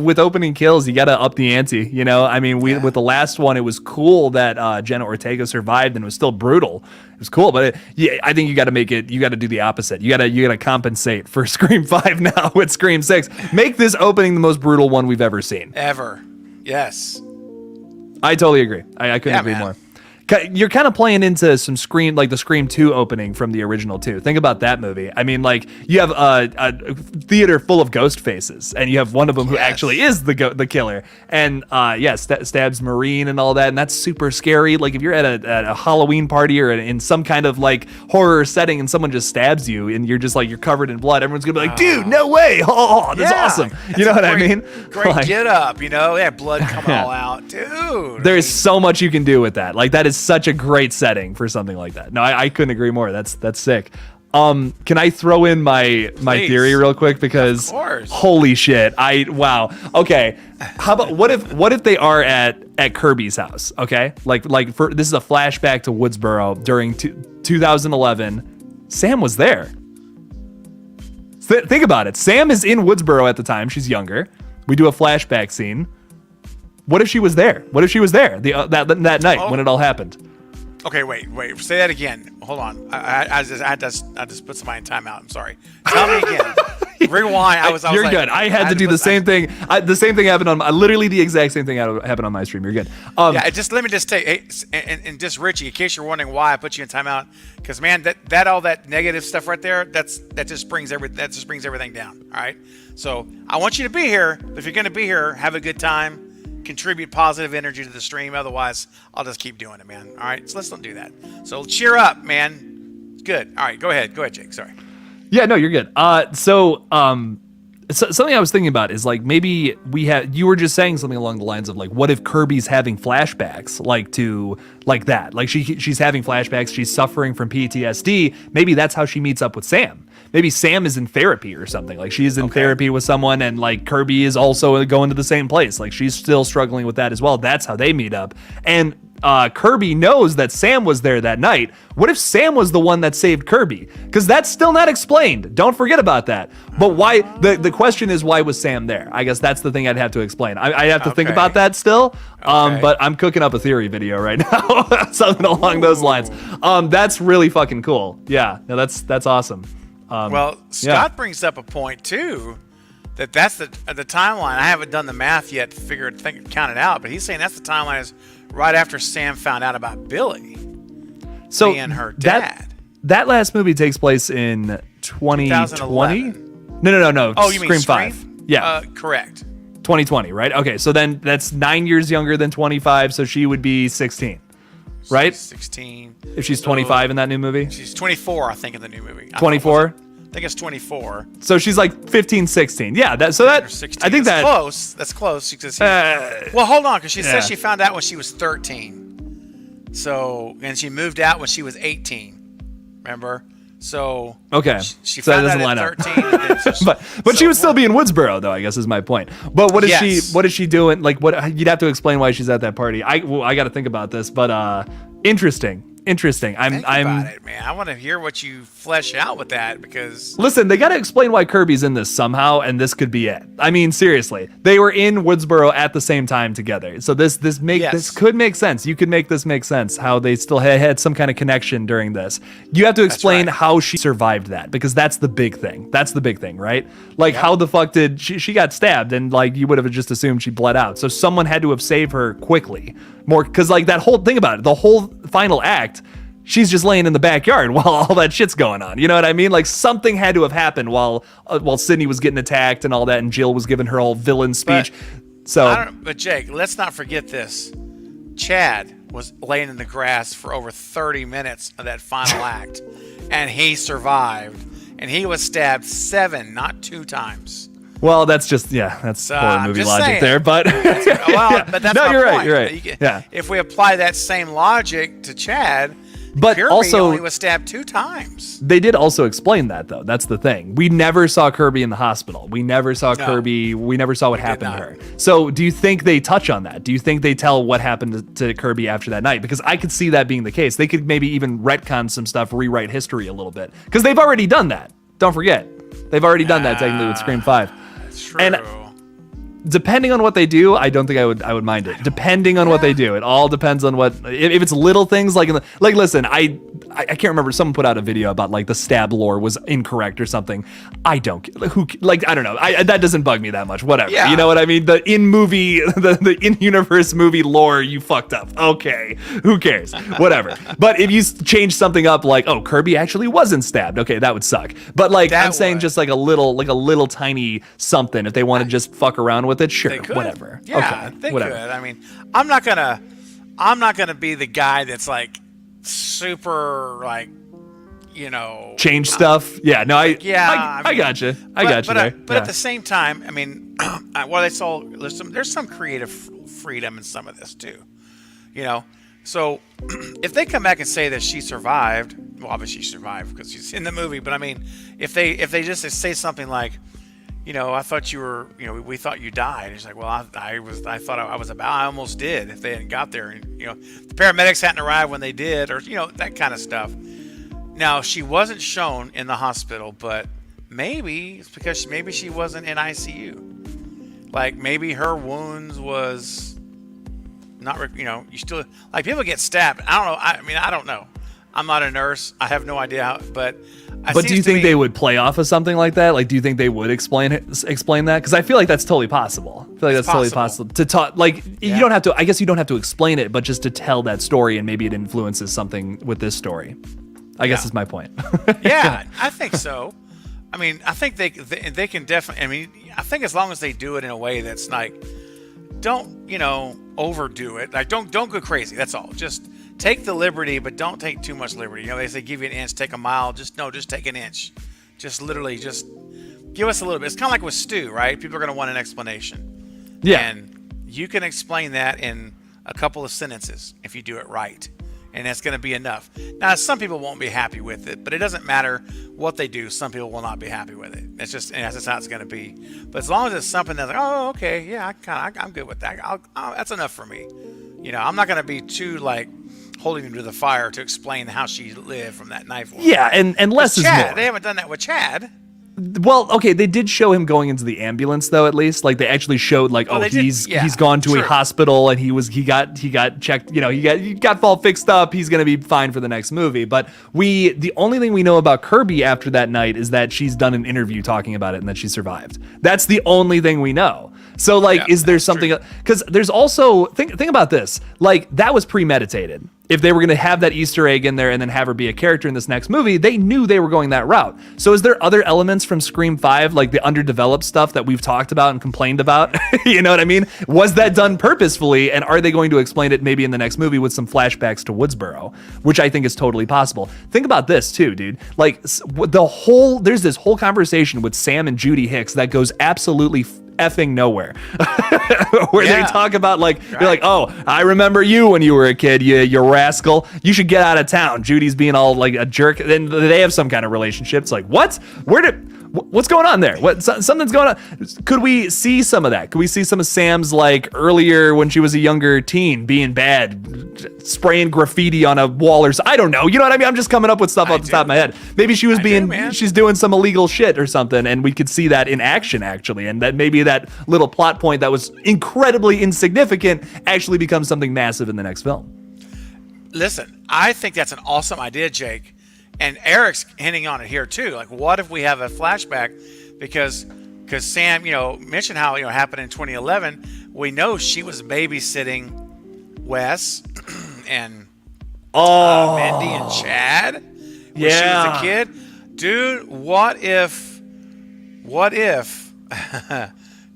With opening kills, you gotta up the ante. With the last one, it was cool that Jenna Ortega survived and it was still brutal. It was cool, but I think you got to do the opposite. You got to compensate for Scream 5 now with Scream 6. Make this opening the most brutal one we've ever seen. Ever. Yes. I totally agree. I couldn't agree more. You're kind of playing into some Scream, like the Scream 2 opening from the original 2. Think about that movie. I mean, like, you have a theater full of ghost faces, and you have one of them who actually is the killer. And, stabs Marine and all that, and that's super scary. Like, if you're at a Halloween party or in some kind of, like, horror setting and someone just stabs you, and you're just, like, you're covered in blood, everyone's gonna be like, dude, no way! Oh, that's awesome. You know what I mean? Great get up, blood coming all out. Dude! There's so much you can do with that. Like, that is such a great setting for something like that. No, I couldn't agree more. That's sick. Can I throw in my theory real quick? Because holy shit. Wow. Okay. How about what if they are at Kirby's house? Okay. Like this is a flashback to Woodsboro during 2011. Sam was there. think about it. Sam is in Woodsboro at the time. She's younger. We do a flashback scene. What if she was there? What if she was there that night when it all happened? Okay, wait. Say that again. Hold on. I just put somebody in timeout. I'm sorry. Tell me again. Rewind. You're good. I had to do the same thing. The same thing happened on literally the exact same thing happened on my stream. You're good. Let me just take and just Richie, in case you're wondering why I put you in timeout, because man, that all that negative stuff right there, that just brings everything down. All right. So I want you to be here. But if you're going to be here, have a good time. Contribute positive energy to the stream. Otherwise, I'll just keep doing it, man. All right. So let's not do that. So cheer up, man. Good. All right. Go ahead, Jake. Sorry. Yeah, no, you're good. So something I was thinking about is like maybe you were just saying something along the lines of like, what if Kirby's having flashbacks like that? Like she's having flashbacks, she's suffering from PTSD. Maybe that's how she meets up with Sam. Maybe Sam is in therapy or something. Like she's in therapy with someone, and like Kirby is also going to the same place. Like she's still struggling with that as well. That's how they meet up. And Kirby knows that Sam was there that night. What if Sam was the one that saved Kirby? Because that's still not explained. Don't forget about that. But why? The question is, why was Sam there? I guess that's the thing I'd have to explain. I have to think about that still. But I'm cooking up a theory video right now, something along those lines. That's really fucking cool. Yeah, no, that's awesome. Scott brings up a point too. That's the timeline. I haven't done the math yet to count it out, but he's saying that's the timeline is right after Sam found out about Billy being her dad. That last movie takes place in 2020. No. Oh, you Scream mean 5? Yeah, correct. 2020, right? Okay, so then that's 9 years younger than 25, so she would be 16, right? 16. If she's 25 in that new movie? She's 24, I think, in the new movie. 24? I think it's 24. So she's like 15, 16. Yeah, I think that's close. That's close. Well, hold on, because she says she found out when she was 13. So, and she moved out when she was 18. Remember? So okay, she found that doesn't out at 13. but she would still be in Woodsboro, though. I guess is my point. But what is she? What is she doing? Like, what you'd have to explain why she's at that party. I got to think about this, but interesting. Think about it, man. I want to hear what you flesh out with that, because listen, they got to explain why Kirby's in this somehow, and this could be it. I mean, seriously, they were in Woodsboro at the same time together, so this could make sense. You could make this make sense how they still had some kind of connection during this. You have to explain how she survived that, because that's the big thing. That's the big thing, right? Like, how the fuck did she got stabbed, and like you would have just assumed she bled out. So someone had to have saved her quickly. More because like that whole thing about it, the whole final act, she's just laying in the backyard while all that shit's going on. You know what I mean? Like something had to have happened while Sydney was getting attacked and all that, and Jill was giving her whole villain speech. But Jake, let's not forget this. Chad was laying in the grass for over 30 minutes of that final act, and he survived. And he was stabbed 7, not 2 times. Well, that's just that's poor movie logic saying. There, but but that's no, my you're point. right. Yeah. If we apply that same logic to Chad, but Kirby also only was stabbed 2 times. They did also explain that, though. That's the thing. We never saw Kirby in the hospital. We never saw Kirby. We never saw what happened to her. So, do you think they touch on that? Do you think they tell what happened to Kirby after that night? Because I could see that being the case. They could maybe even retcon some stuff, rewrite history a little bit, because they've already done that. Don't forget, they've already done that technically with Scream 5. True. And depending on what they do, I don't think I would mind it. Depending on what they do, it all depends on what. If it's little things like listen, I can't remember. Someone put out a video about like the stab lore was incorrect or something. I don't I don't know. That doesn't bug me that much. Whatever. Yeah. You know what I mean? The the in-universe movie lore, you fucked up. Okay, who cares? Whatever. But if you change something up like, oh, Kirby actually wasn't stabbed, okay, that would suck. But like I'm saying, just like a little tiny something. If they want to just fuck around with it, sure, whatever. Yeah, okay, they whatever. could. I mean, I'm not gonna be the guy that's like super like, change stuff. Yeah, no, I gotcha. I gotcha there. But at the same time, I mean, there's some creative freedom in some of this too. So if they come back and say that she survived, well, obviously she survived because she's in the movie. But I mean, if they just say something like, I thought you were, we thought you died. He's like, well, I almost did if they hadn't got there. And, the paramedics hadn't arrived when they did, or, that kind of stuff. Now, she wasn't shown in the hospital, but maybe it's because maybe she wasn't in ICU. Like maybe her wounds was not, you still, like people get stabbed. I don't know. I don't know. I'm not a nurse. I have no idea how, but do you think they would play off of something like that? Like, do you think they would explain that? Because I feel like that's totally possible. I feel like that's totally possible to talk. Like, you don't have to. I guess you don't have to explain it, but just to tell that story, and maybe it influences something with this story. I guess is my point. Yeah, I think so. I mean, I think they can definitely. I mean, I think as long as they do it in a way that's like, don't overdo it. Like, don't go crazy. That's all. Just take the liberty, but don't take too much liberty. They say give you an inch, take a mile. Just take an inch. Just literally, just give us a little bit. It's kind of like with Stu, right? People are going to want an explanation. Yeah. And you can explain that in a couple of sentences if you do it right. And that's going to be enough. Now, some people won't be happy with it, but it doesn't matter what they do. Some people will not be happy with it. That's just how it's going to be. But as long as it's something that's like, oh, okay, yeah, I'm good with that. That's enough for me. I'm not going to be too like holding him to the fire to explain how she lived from that knife wound. Yeah, and less is more. They haven't done that with Chad. Well, okay, they did show him going into the ambulance though. At least, like they actually showed, like, he's gone to a hospital and he got checked. He got all fixed up. He's gonna be fine for the next movie. But the only thing we know about Kirby after that night is that she's done an interview talking about it and that she survived. That's the only thing we know. So, like, is there something? Because there's also think about this. Like, that was premeditated. If they were going to have that Easter egg in there and then have her be a character in this next movie, they knew they were going that route. So is there other elements from Scream 5, like the underdeveloped stuff that we've talked about and complained about? You know what I mean? Was that done purposefully? And are they going to explain it maybe in the next movie with some flashbacks to Woodsboro, which I think is totally possible. Think about this too, dude. Like there's this whole conversation with Sam and Judy Hicks that goes absolutely effing nowhere where they talk about they're like, oh, I remember you when you were a kid, you rascal, you should get out of town. Judy's being all like a jerk. Then they have some kind of relationship. It's like, what? What's going on there? Something's going on. Could we see some of that? Could we see some of Sam's like earlier when she was a younger teen being bad, spraying graffiti on a wall or something? I don't know. You know what I mean? I'm just coming up with stuff off the top of my head. Maybe she was she's doing some illegal shit or something, and we could see that in action actually, and that maybe that little plot point that was incredibly insignificant actually becomes something massive in the next film. Listen, I think that's an awesome idea, Jake. And Eric's hinting on it here too. Like, what if we have a flashback? Because Sam, mentioned how it happened in 2011. We know she was babysitting Wes and Mindy and Chad when she was a kid. Dude, what if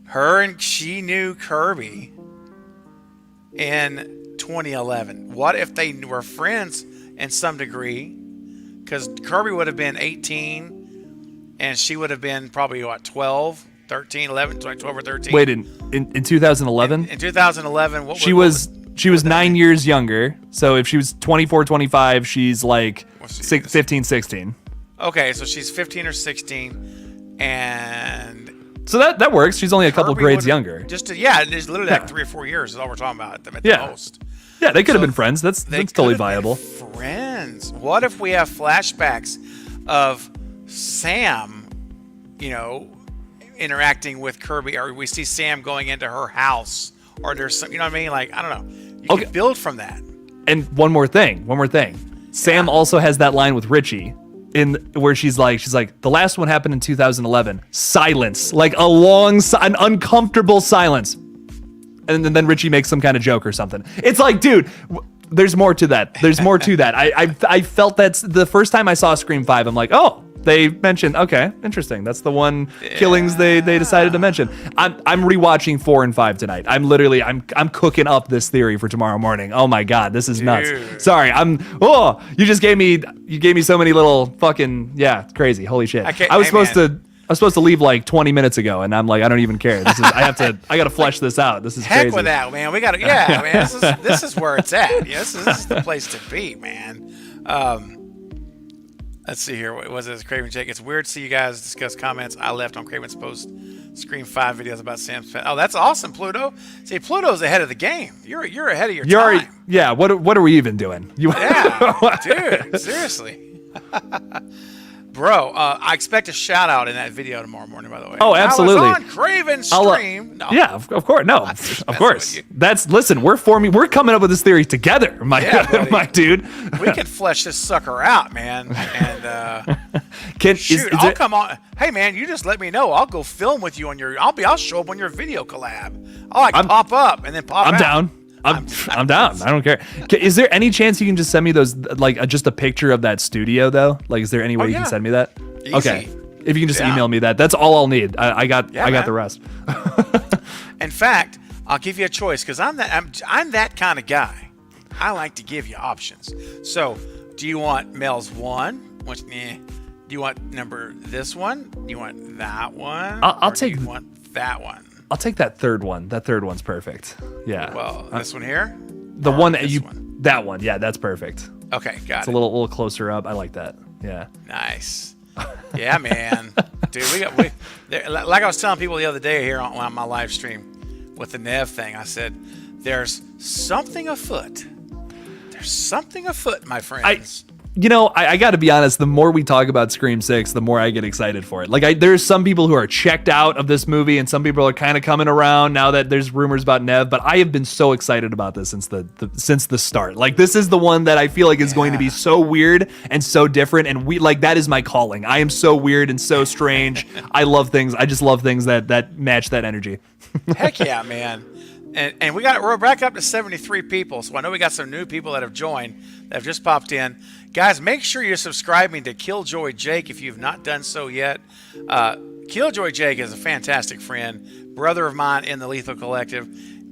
her and she knew Kirby in 2011? What if they were friends in some degree? Because Kirby would have been 18 and she would have been probably 12, 13, 11, 12 or 13. Wait, in 2011? In 2011, she was 9 years younger. So if she was 24, 25, she's like 15, 16. Okay, so she's 15 or 16, and so that works. She's only a couple grades younger. There's literally like 3 or 4 years is all we're talking about at the most. Yeah, they could have been friends. That's totally viable. Friends. What if we have flashbacks of Sam, interacting with Kirby, or we see Sam going into her house, or there's some, you know what I mean? Like, I don't know. You can build from that. And one more thing. Sam also has that line with Richie where she's like, the last one happened in 2011. Silence, like an uncomfortable silence. And then Richie makes some kind of joke or something. It's like, dude, there's more to that. I felt that's the first time I saw Scream 5. I'm like, oh, they mentioned, okay, interesting. That's the one killings they decided to mention. I'm rewatching 4 and 5 tonight. I'm cooking up this theory for tomorrow morning. Oh my God, this is nuts. Sorry, you gave me so many little fucking, it's crazy. Holy shit. I was supposed to leave like 20 minutes ago, and I'm like, I don't even care. I gotta flesh this out. This is heck crazy. With that, man. We gotta, man. This is where it's at. This is the place to be, man. Let's see here. What was it? Craven Jake. It's weird to see you guys discuss comments I left on Craven's post Scream 5 videos about Sam's pet. Oh, that's awesome, Pluto. See, Pluto's ahead of the game. You're ahead of your time. What are we even doing? Dude, seriously. Bro, I expect a shout out in that video tomorrow morning, by the way. Oh, absolutely. I was on Craven's stream. No. Yeah, of course. No, of course. Listen, we're coming up with this theory together, my dude. We can flesh this sucker out, man. And shoot, is I'll come on. Hey, man, you just let me know. I'll go film with you on your. I'll show up on your video collab. I'll pop up and then pop out. I'm down. I'm down. I don't care. Is there any chance you can just send me those, just a picture of that studio though? Like, is there any way you can send me that? Easy. Okay. If you can just email me that, that's all I'll need. I got the rest. In fact, I'll give you a choice because I'm that kind of guy. I like to give you options. So, do you want Mel's one? Do you want this one? Do you want that one? I'll take. Do you want that one? I'll take that third one. That third one's perfect. Yeah. Well, this one here? The one that that one. Yeah, that's perfect. Okay, got it. It's a little closer up. I like that. Yeah. Nice. Yeah, man. Dude, like I was telling people the other day here on my live stream with the Neve thing, I said, there's something afoot. There's something afoot, my friends. I got to be honest, the more we talk about Scream 6, the more I get excited for it. Like, there's some people who are checked out of this movie, and some people are kind of coming around now that there's rumors about Neve, but I have been so excited about this since the start. Like, this is the one that I feel like is going to be so weird and so different, and that is my calling. I am so weird and so strange. I just love things that match that energy. Heck yeah, man. And we're back up to 73 people, so I know we got some new people that have joined, that have just popped in. Guys, make sure you're subscribing to Killjoy Jake if you've not done so yet. Killjoy Jake is a fantastic friend, brother of mine in the Lethal Collective,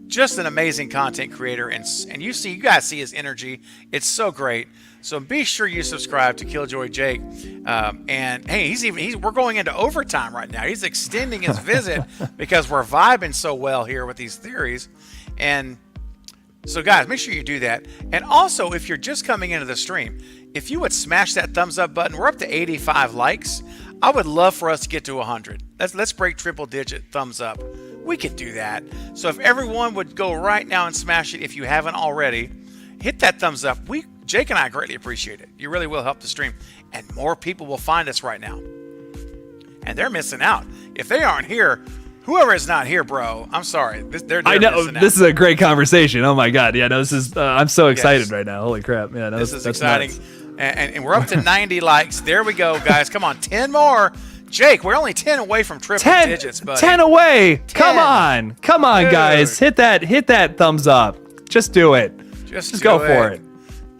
just an amazing content creator, and you guys see his energy. It's so great. So be sure you subscribe to Killjoy Jake. And hey, we're going into overtime right now. He's extending his visit because we're vibing so well here with these theories. And so guys, make sure you do that. And also, if you're just coming into the stream, if you would smash that thumbs up button, we're up to 85 likes. I would love for us to get to 100. Let's break triple digit thumbs up. We could do that. So if everyone would go right now and smash it, if you haven't already, hit that thumbs up. Jake and I greatly appreciate it. You really will help the stream. And more people will find us right now. And they're missing out. If they aren't here, whoever is not here, bro, I'm sorry. They're I know missing out. This is a great conversation. Oh my God. Yeah, no, this is, I'm so excited right now. Holy crap. Yeah, no, this is exciting. And we're up to 90 likes. There we go, guys. Come on, 10 more. Jake, we're only 10 away from triple digits, buddy. 10 away. 10. Come on, Dude. guys. Hit that thumbs up. Just do it. Just go for it.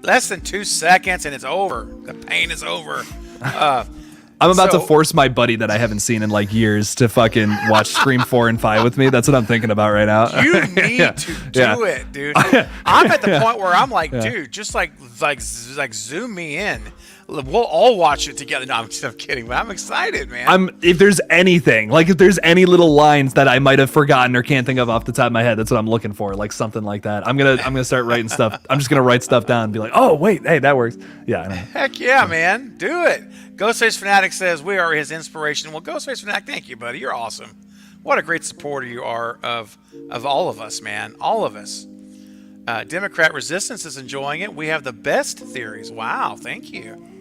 Less than 2 seconds and it's over. The pain is over. I'm about to force my buddy that I haven't seen in like years to fucking watch Scream 4 and 5 with me. That's what I'm thinking about right now. You need to do it, dude. I'm at the point where I'm like, dude, just like zoom me in. We'll all watch it together. No, I'm kidding, but I'm excited, man. If there's anything, like if there's any little lines that I might have forgotten or can't think of off the top of my head, that's what I'm looking for, like something like that. I'm gonna start writing stuff. I'm just gonna write stuff down and be like, oh wait, hey, that works. Yeah. Heck yeah, man, do it. Ghostface Fanatic says we are his inspiration. Well, Ghostface Fanatic, thank you, buddy. You're awesome. What a great supporter you are of all of us, man. All of us. Democrat Resistance is enjoying it. We have the best theories. Wow, thank you.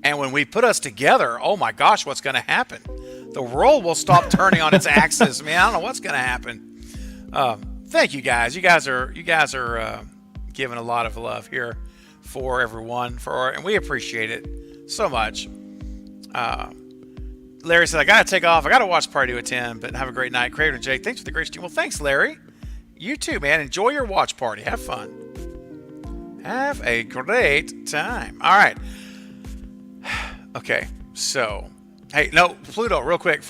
And when we put us together, oh my gosh, what's going to happen? The world will stop turning on its axis. Man, I don't know what's going to happen. Thank you guys. You guys are giving a lot of love here for everyone, and we appreciate it so much. Larry said, I got to take off. I got to watch Party to Attend, but have a great night. Craven and Jake, thanks for the great stream. Well, thanks, Larry. You too, man. Enjoy your watch party. Have fun. Have a great time. All right. Okay, so, hey, no, Pluto, real quick,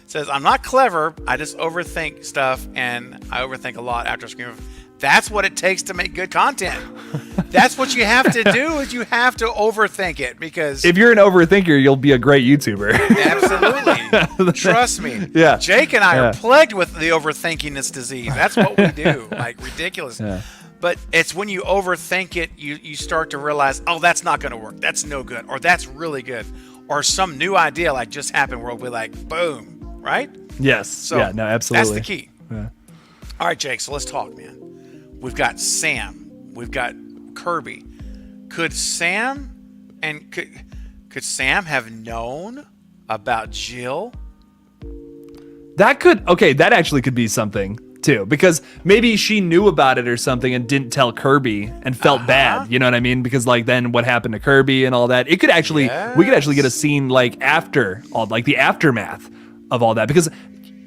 says, I'm not clever, I just overthink stuff, and I overthink a lot after Scream. That's what it takes to make good content. That's what you have to do, is you have to overthink it, because... If you're an overthinker, you'll be a great YouTuber. Absolutely. Trust me. Yeah. Jake and I are plagued with the overthinkingness disease. That's what we do, like, ridiculous. Yeah. But it's when you overthink it, you start to realize, oh, that's not going to work. That's no good. Or that's really good. Or some new idea like just happened where we'll be like, boom, right? Yes. So yeah, no, absolutely. That's the key. Yeah. All right, Jake, so let's talk, man. We've got Sam. We've got Kirby. Could Sam and Could Sam have known about Jill? That actually could be something too, because maybe she knew about it or something and didn't tell Kirby and felt bad. You know what I mean? Because like then what happened to Kirby and all that? It could actually, we could actually get a scene like after all, like the aftermath of all that. Because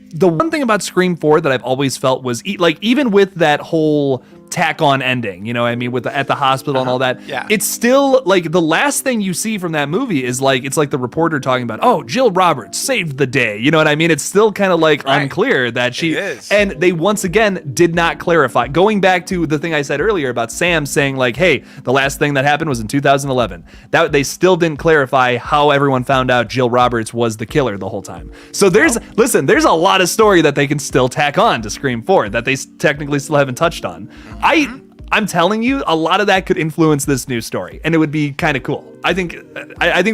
the one thing about Scream 4 that I've always felt was like even with that whole tack on ending, you know what I mean, with at the hospital and all that, it's still like the last thing you see from that movie is like it's like the reporter talking about, oh, Jill Roberts saved the day, you know what I mean? It's still kind of like unclear that she and they once again did not clarify, going back to the thing I said earlier about Sam saying like, hey, the last thing that happened was in 2011, that they still didn't clarify how everyone found out Jill Roberts was the killer the whole time. So there's a lot of story that they can still tack on to Scream 4 that they technically still haven't touched on. I'm telling you, a lot of that could influence this new story, and it would be kind of cool. I think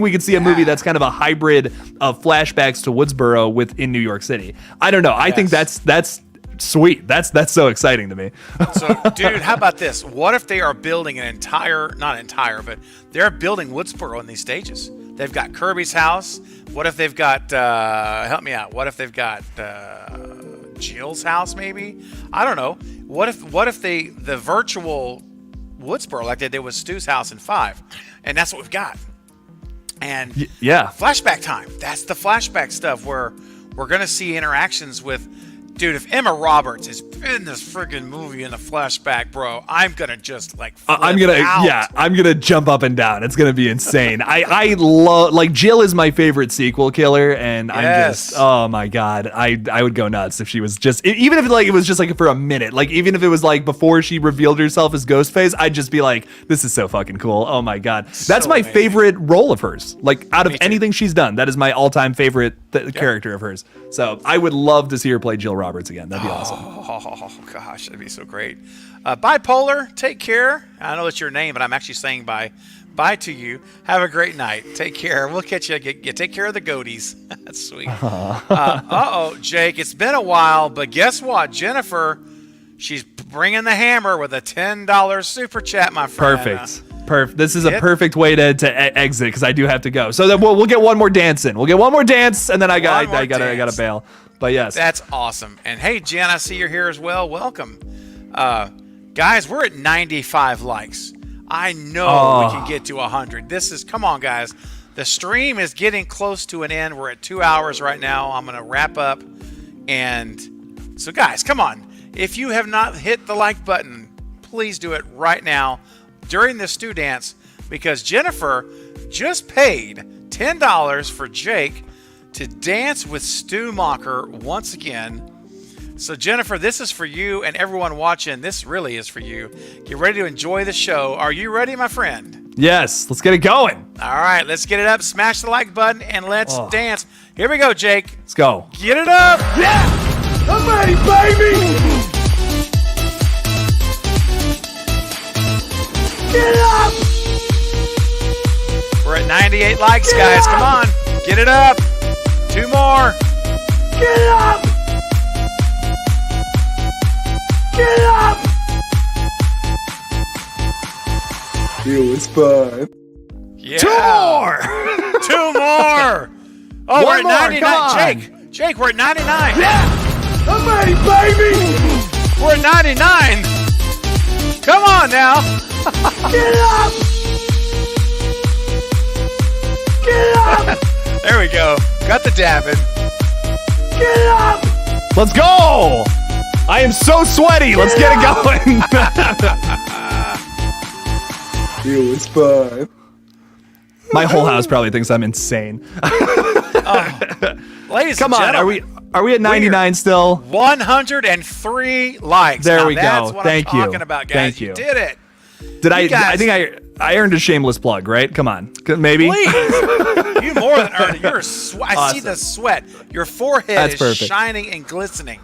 we could see a movie that's kind of a hybrid of flashbacks to Woodsboro within New York City. I don't know. I think that's sweet. That's so exciting to me. So, dude, how about this? What if they are building but they're building Woodsboro in these stages? They've got Kirby's house. What if they've got, help me out. What if they've got Jill's house, maybe? I don't know. What if the virtual Woodsboro, like they did with Stu's house in 5, and that's what we've got. And flashback time. That's the flashback stuff where we're gonna see interactions with. Dude, if Emma Roberts is in this friggin' movie in a flashback, bro, I'm gonna just like I'm gonna jump up and down. It's gonna be insane. I love, like, Jill is my favorite sequel killer, and I'm just, oh my god, I would go nuts if she was just, even if it was just like for a minute, like even if it was like before she revealed herself as Ghostface, I'd just be like, this is so fucking cool. Oh my god, that's my favorite role of hers. Like out of anything she's done, that is my all-time favorite character of hers. So I would love to see her play Jill Roberts again. That'd be awesome. Oh gosh, that'd be so great. Bipolar, take care. I know it's your name, but I'm actually saying bye to you. Have a great night. Take care. We'll catch you. Take care of the goaties. That's sweet. Jake, it's been a while, but guess what? Jennifer, she's bringing the hammer with a $10 super chat, my friend. Perfect. This is a perfect way to exit because I do have to go. So then we'll get one more dance in. We'll get one more dance, and then I gotta bail. But yes, that's awesome. And hey, Jen, I see you're here as well. Welcome, guys. We're at 95 likes. I know we can get to 100. Come on, guys. The stream is getting close to an end. We're at 2 hours right now. I'm gonna wrap up, and so guys, come on. If you have not hit the like button, please do it right now during the Stu Dance, because Jennifer just paid $10 for Jake to dance with Stu Mocker once again. So Jennifer, this is for you, and everyone watching, this really is for you. Get ready to enjoy the show. Are you ready, my friend? Yes, let's get it going. All right, let's get it up. Smash the like button and let's dance. Here we go, Jake. Let's go. Get it up. Yeah! I'm ready, baby! Get up! We're at 98 likes, guys. Come on. Get it up. 2 more. Get up! Get up! It was fun. Yeah. 2 more! 2 more. Oh, we're at 99. Jake, we're at 99. Yeah! I'm ready, baby! We're at 99. Come on now. Get up! Get up! There we go. Got the dabbing. Get up! Let's go! I am so sweaty. Let's get it going. It was fun. My whole house probably thinks I'm insane. Ladies Come and on, gentlemen, are we at 99 still? 103 likes. There now we that's go. what Thank I'm you. talking about, guys. Thank you. You did it. I think I earned a shameless plug, right? Come on. Maybe. Please. You more than earned it. I Awesome. see the sweat. Your forehead is perfect. shining and glistening.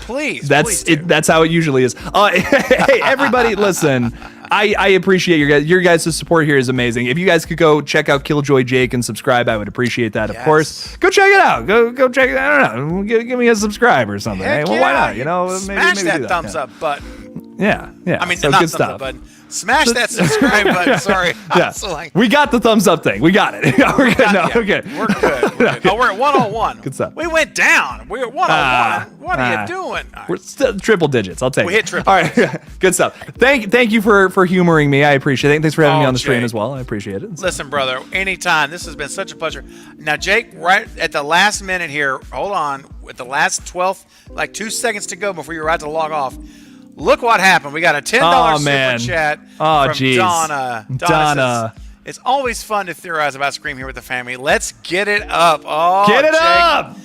Please. That's please do. That's how it usually is. Hey, everybody, listen. I appreciate your guys' support here is amazing. If you guys could go check out Killjoy Jake and subscribe, I would appreciate that. Of course, go check it out. Go check it out. I don't know. Give me a subscribe or something. Heck Hey, well, why not? You know, Smash maybe that do that. thumbs up button. Yeah. I mean, so not good thumbs up stuff. button. Smash that subscribe button. Sorry. Yeah. So like, We got the thumbs up thing. We got it. We're good. No, yeah, okay. We're good. We're good. Oh, we're at 101. Good stuff. We went down. We're at 101. What are you doing? All right. We're still triple digits. I'll take it. We hit triple All right. Good stuff. Thank you for humoring me. I appreciate it. Thanks for having me on the stream Jake. as well. I appreciate it. Listen, brother, anytime. This has been such a pleasure. Now, Jake, right at the last minute here, hold on. At the last 12th, like 2 seconds to go before you're about to log off. Look what happened. We got a $10 man. super chat Oh, from geez. Donna. Donna. Says, it's always fun to theorize about Scream here with the family. Let's get it up. Oh, Get it Jake, up.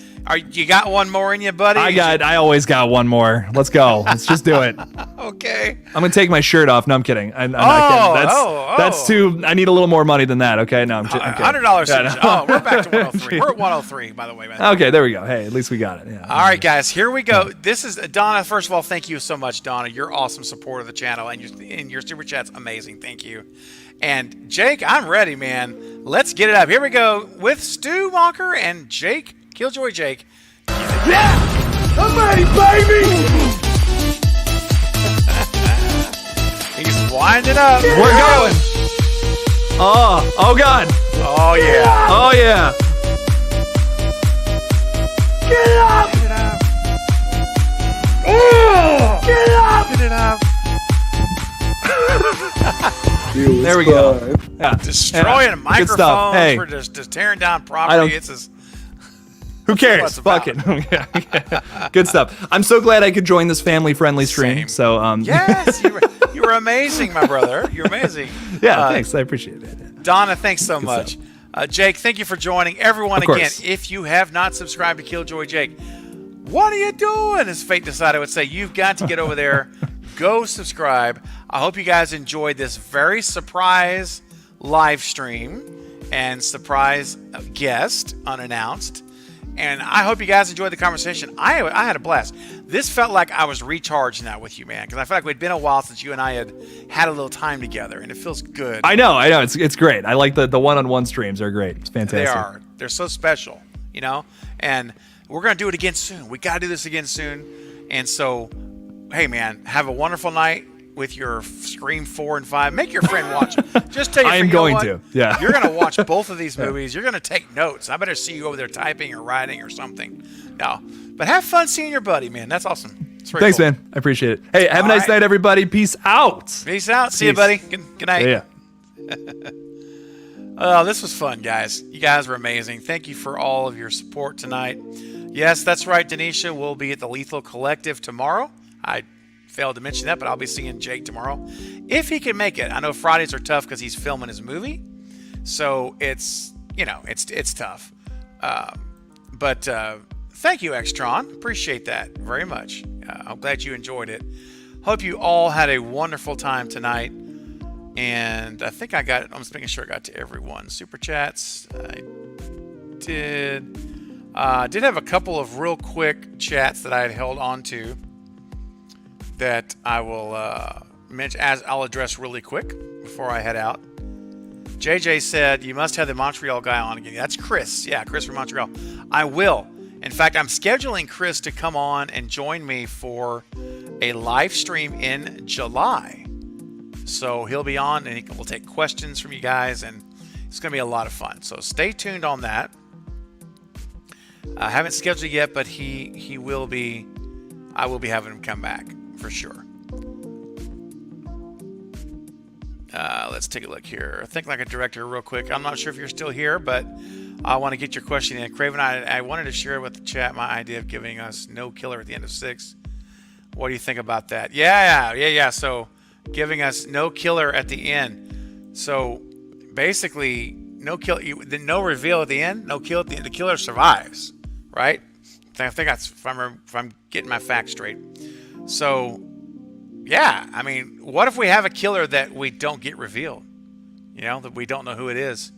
You got one more in you, buddy? I always got one more. Let's go. Let's just do it. Okay. I'm gonna take my shirt off. No, I'm kidding. I'm not kidding. That's too. I need a little more money than that. Okay, no, I'm kidding. $100. Yeah, no. Oh, we're back to 103. We're at 103, by the way, man. Okay, there we go. Hey, at least we got it. Yeah. All right, guys, here we go. This is Donna. First of all, thank you so much, Donna. You're awesome support of the channel, and your super chat's amazing. Thank you. And Jake, I'm ready, man. Let's get it up. Here we go with Stu Walker and Jake, Killjoy Jake. Yeah! I'm ready, baby! He's winding up. We're going. Oh God. Oh yeah. Oh yeah. Get up! Get it up. Oh! Get up! Get it up. There we go. Yeah. Destroying Good microphones. stuff. Hey. We're just tearing down property. It's just. Who cares? What's about Fuck it. Good stuff. I'm so glad I could join this family-friendly stream. Same. So, Yes, you were amazing, my brother. You're amazing. yeah, thanks. I appreciate it. Donna, thanks so much. Jake, thank you for joining. Everyone, Of again, course. if you have not subscribed to Killjoy Jake, what are you doing? As Fate Decided would say, you've got to get over there. Go subscribe. I hope you guys enjoyed this very surprise live stream and surprise guest unannounced. And I hope you guys enjoyed the conversation. I had a blast. This felt like I was recharged now with you, man, because I felt like we'd been a while since you and I had a little time together, and it feels good. I know. It's great. I like the one-on-one streams are great. It's fantastic. They are. They're so special, you know? And we're going to do it again soon. We got to do this again soon. And so, hey, man, have a wonderful night with your Scream 4 and 5. Make your friend watch it. Just tell your I am friend, you know going what? to. Yeah. You're going to watch both of these movies. You're going to take notes. I better see you over there typing or writing or something. No. But have fun seeing your buddy, man. That's awesome. It's very Thanks, cool. man. I appreciate it. Hey, have a All nice right. night, everybody. Peace out. Peace out. See you, Peace. buddy. Good night. Yeah. Oh, this was fun, guys. You guys were amazing. Thank you for all of your support tonight. Yes, that's right, Denisha. We'll be at the Lethal Collective tomorrow. I failed to mention that, but I'll be seeing Jake tomorrow if he can make it. I know Fridays are tough because he's filming his movie, so it's tough. But thank you, Extron. Appreciate that very much. I'm glad you enjoyed it. Hope you all had a wonderful time tonight. And I think I got it. I'm just making sure I got to everyone. Super chats. I did have a couple of real quick chats that I had held on to that I will mention as I'll address really quick before I head out. JJ said you must have the Montreal guy on again. That's Chris. Yeah, Chris from Montreal. I will. In fact, I'm scheduling Chris to come on and join me for a live stream in July. So he'll be on and we'll take questions from you guys, and it's going to be a lot of fun. So stay tuned on that. I haven't scheduled it yet, but he will be. I will be having him come back for sure. Let's take a look here. Think Like a Director real quick. I'm not sure if you're still here, but I want to get your question in. Craven, I wanted to share with the chat my idea of giving us no killer at the end of 6. What do you think about that? Yeah. So giving us no killer at the end. So basically, no reveal at the end, no kill at the end. The killer survives, right? I think that's if I'm getting my facts straight. So, yeah, I mean, what if we have a killer that we don't get revealed? You know, that we don't know who it is,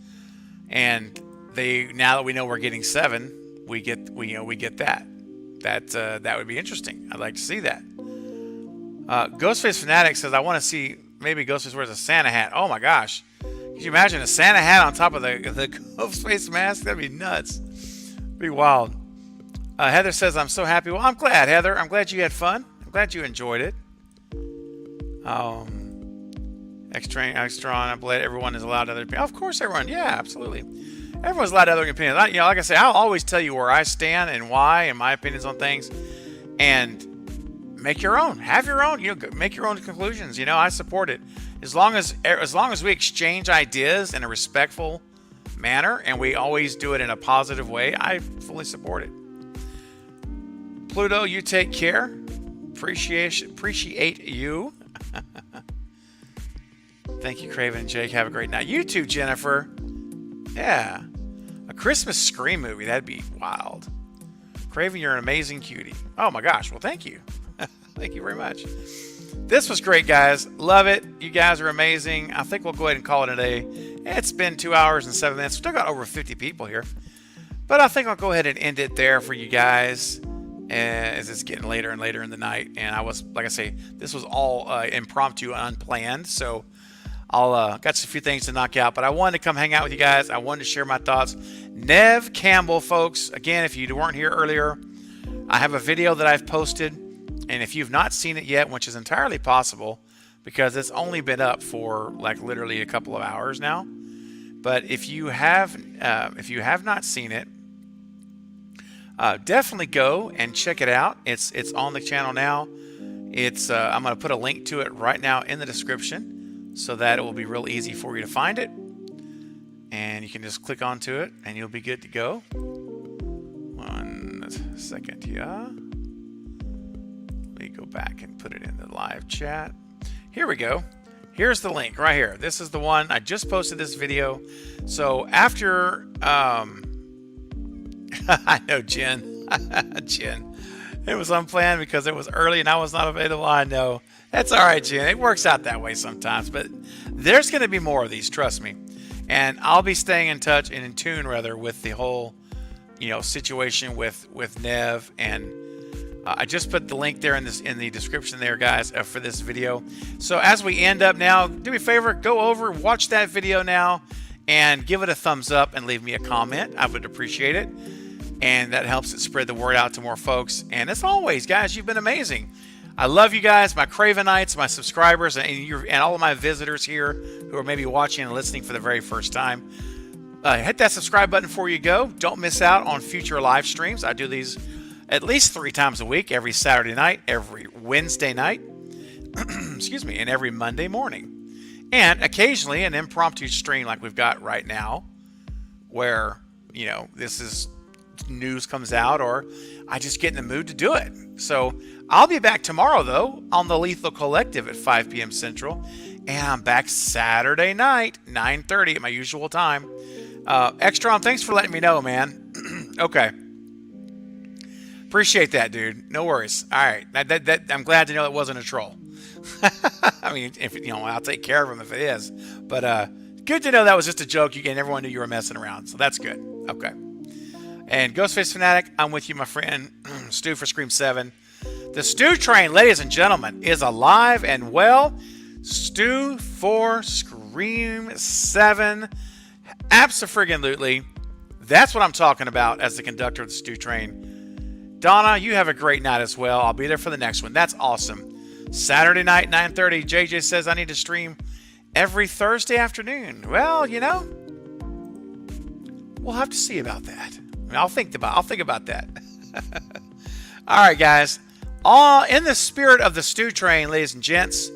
and now that we know we're getting 7, we get that. That would be interesting. I'd like to see that. Ghostface Fanatic says, I want to see maybe Ghostface wears a Santa hat. Oh my gosh. Could you imagine a Santa hat on top of the Ghostface mask? That'd be nuts. Be wild. Heather says, I'm so happy. Well, I'm glad, Heather. I'm glad you had fun. I'm glad you enjoyed it. Extra, I believe everyone is allowed to other opinions. Of course, everyone. Yeah, absolutely. Everyone's allowed to other opinions. Like I say, I'll always tell you where I stand and why and my opinions on things, and make your own. Have your own. Make your own conclusions. I support it as long as we exchange ideas in a respectful manner and we always do it in a positive way. I fully support it. Pluto, you take care. Appreciate you. Thank you, Craven and Jake. Have a great night. You too, Jennifer. Yeah. A Christmas Scream movie. That'd be wild. Craven, you're an amazing cutie. Oh my gosh. Well, thank you. Thank you very much. This was great, guys. Love it. You guys are amazing. I think we'll go ahead and call it a day. It's been 2 hours and 7 minutes. Still got over 50 people here. But I think I'll go ahead and end it there for you guys. As it's getting later and later in the night, and I was, like I say, this was all impromptu and unplanned, so I'll got a few things to knock out, but I wanted to come hang out with you guys. I wanted to share my thoughts. Neve Campbell, folks, again, if you weren't here earlier, I have a video that I've posted, and if you've not seen it yet, which is entirely possible because it's only been up for like literally a couple of hours now, but if you have not seen it, definitely go and check it out. It's on the channel now. I'm going to put a link to it right now in the description so that it will be real easy for you to find it. And you can just click onto it and you'll be good to go. 1 second here. Let me go back and put it in the live chat. Here we go. Here's the link right here. This is the one. I just posted this video. So after... I know, Jen. Jen. It was unplanned because it was early and I was not available. I know. That's all right, Jen. It works out that way sometimes. But there's going to be more of these, trust me. And I'll be staying in touch and in tune, rather, with the whole, situation with Neve. And I just put the link there in the description there, guys, for this video. So as we end up now, do me a favor, go over, watch that video now, and give it a thumbs up and leave me a comment. I would appreciate it. And that helps it spread the word out to more folks. And as always, guys, you've been amazing. I love you guys, my Cravenites, my subscribers, and all of my visitors here who are maybe watching and listening for the very first time. Hit that subscribe button before you go. Don't miss out on future live streams. I do these at least 3 times a week, every Saturday night, every Wednesday night, excuse me, and every Monday morning. And occasionally an impromptu stream like we've got right now where, this is... news comes out or I just get in the mood to do it. So I'll be back tomorrow though on the Lethal Collective at 5 p.m. Central, and I'm back Saturday night 9:30 at my usual time. Extron, thanks for letting me know, man. Okay, appreciate that, dude. No worries. All right, I'm glad to know it wasn't a troll. I mean, if I'll take care of him if it is, but good to know that was just a joke. And everyone knew you were messing around, so that's good. Okay. And Ghostface Fanatic, I'm with you, my friend. Stu for Scream 7. The Stu train, ladies and gentlemen, is alive and well. Stu for Scream 7. Abso-friggin-lutely. That's what I'm talking about as the conductor of the Stu train. Donna, you have a great night as well. I'll be there for the next one. That's awesome. Saturday night, 9:30. JJ says I need to stream every Thursday afternoon. Well, we'll have to see about that. I'll think about that. All right, guys. In the spirit of the Stew Train, ladies and gents,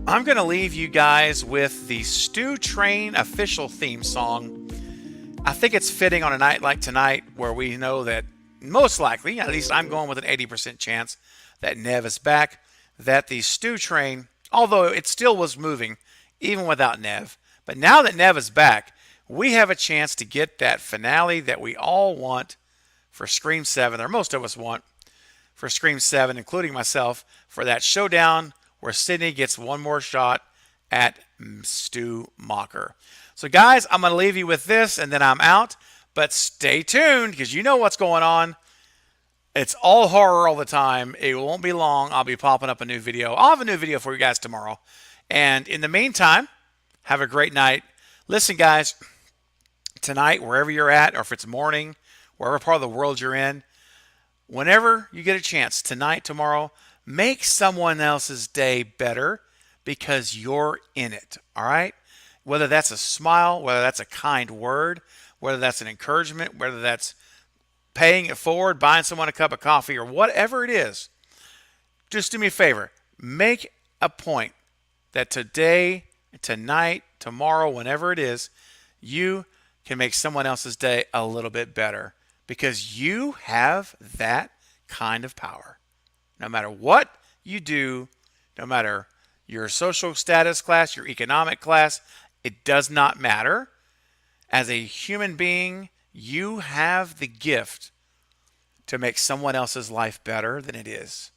I'm going to leave you guys with the Stew Train official theme song. I think it's fitting on a night like tonight where we know that most likely, at least I'm going with an 80% chance, that Neve is back, that the Stew Train, although it still was moving even without Neve, but now that Neve is back, we have a chance to get that finale that we all want for Scream 7, or most of us want for Scream 7, including myself, for that showdown where Sydney gets one more shot at Stu Mocker. So, guys, I'm going to leave you with this, and then I'm out. But stay tuned, because you know what's going on. It's all horror all the time. It won't be long. I'll be popping up a new video. I'll have a new video for you guys tomorrow. And in the meantime, have a great night. Listen, guys, tonight, wherever you're at, or if it's morning, wherever part of the world you're in, whenever you get a chance, tonight, tomorrow, make someone else's day better. because you're in it, all right? Whether that's a smile, whether that's a kind word, whether that's an encouragement, whether that's paying it forward, buying someone a cup of coffee, or whatever it is, just do me a favor. Make a point that today, tonight, tomorrow, whenever it is, you can make someone else's day a little bit better because you have that kind of power. No matter what you do, no matter your social status class, your economic class, it does not matter. As a human being, you have the gift to make someone else's life better than it is.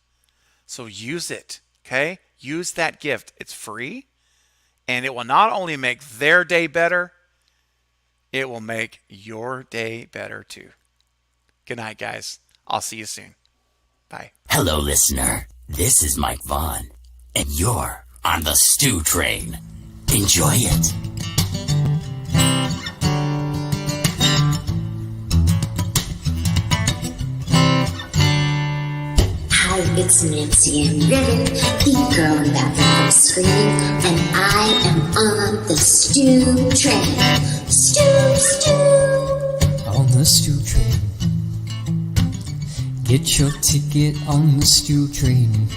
So use it, okay? Use that gift. It's free, and it will not only make their day better, it will make your day better too. Good night, guys. I'll see you soon. Bye. Hello, listener. This is Mike Vaughn, and you're on the Stew Train. Enjoy it. Hi, it's Nancy and Rivet, the girl in that from screaming, and I am on the Stew Train. Stew, stew. On the Stew Train. Get your ticket on the Stew Train.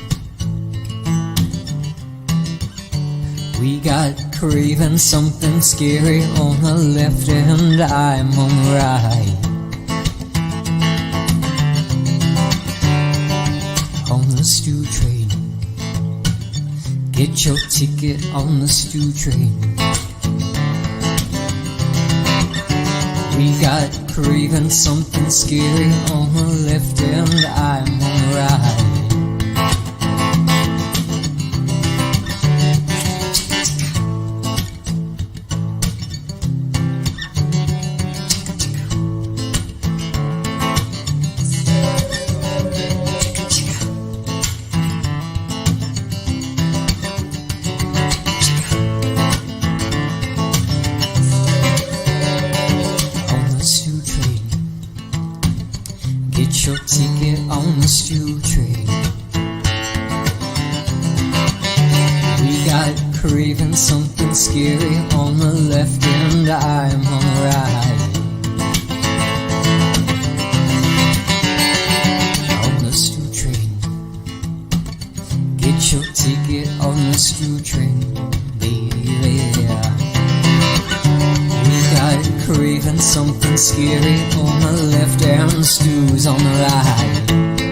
We got craving something scary on the left and I'm on the right. On the Stew Train. Get your ticket on the Stew Train. We got craving something scary on the left and I'm on the right. Get your ticket on the Stew Train. We got craving something scary on the left and I'm on the right. On the Stew Train. Get your ticket on the Stew Train, baby. Craving something scary on the left and stews on the right.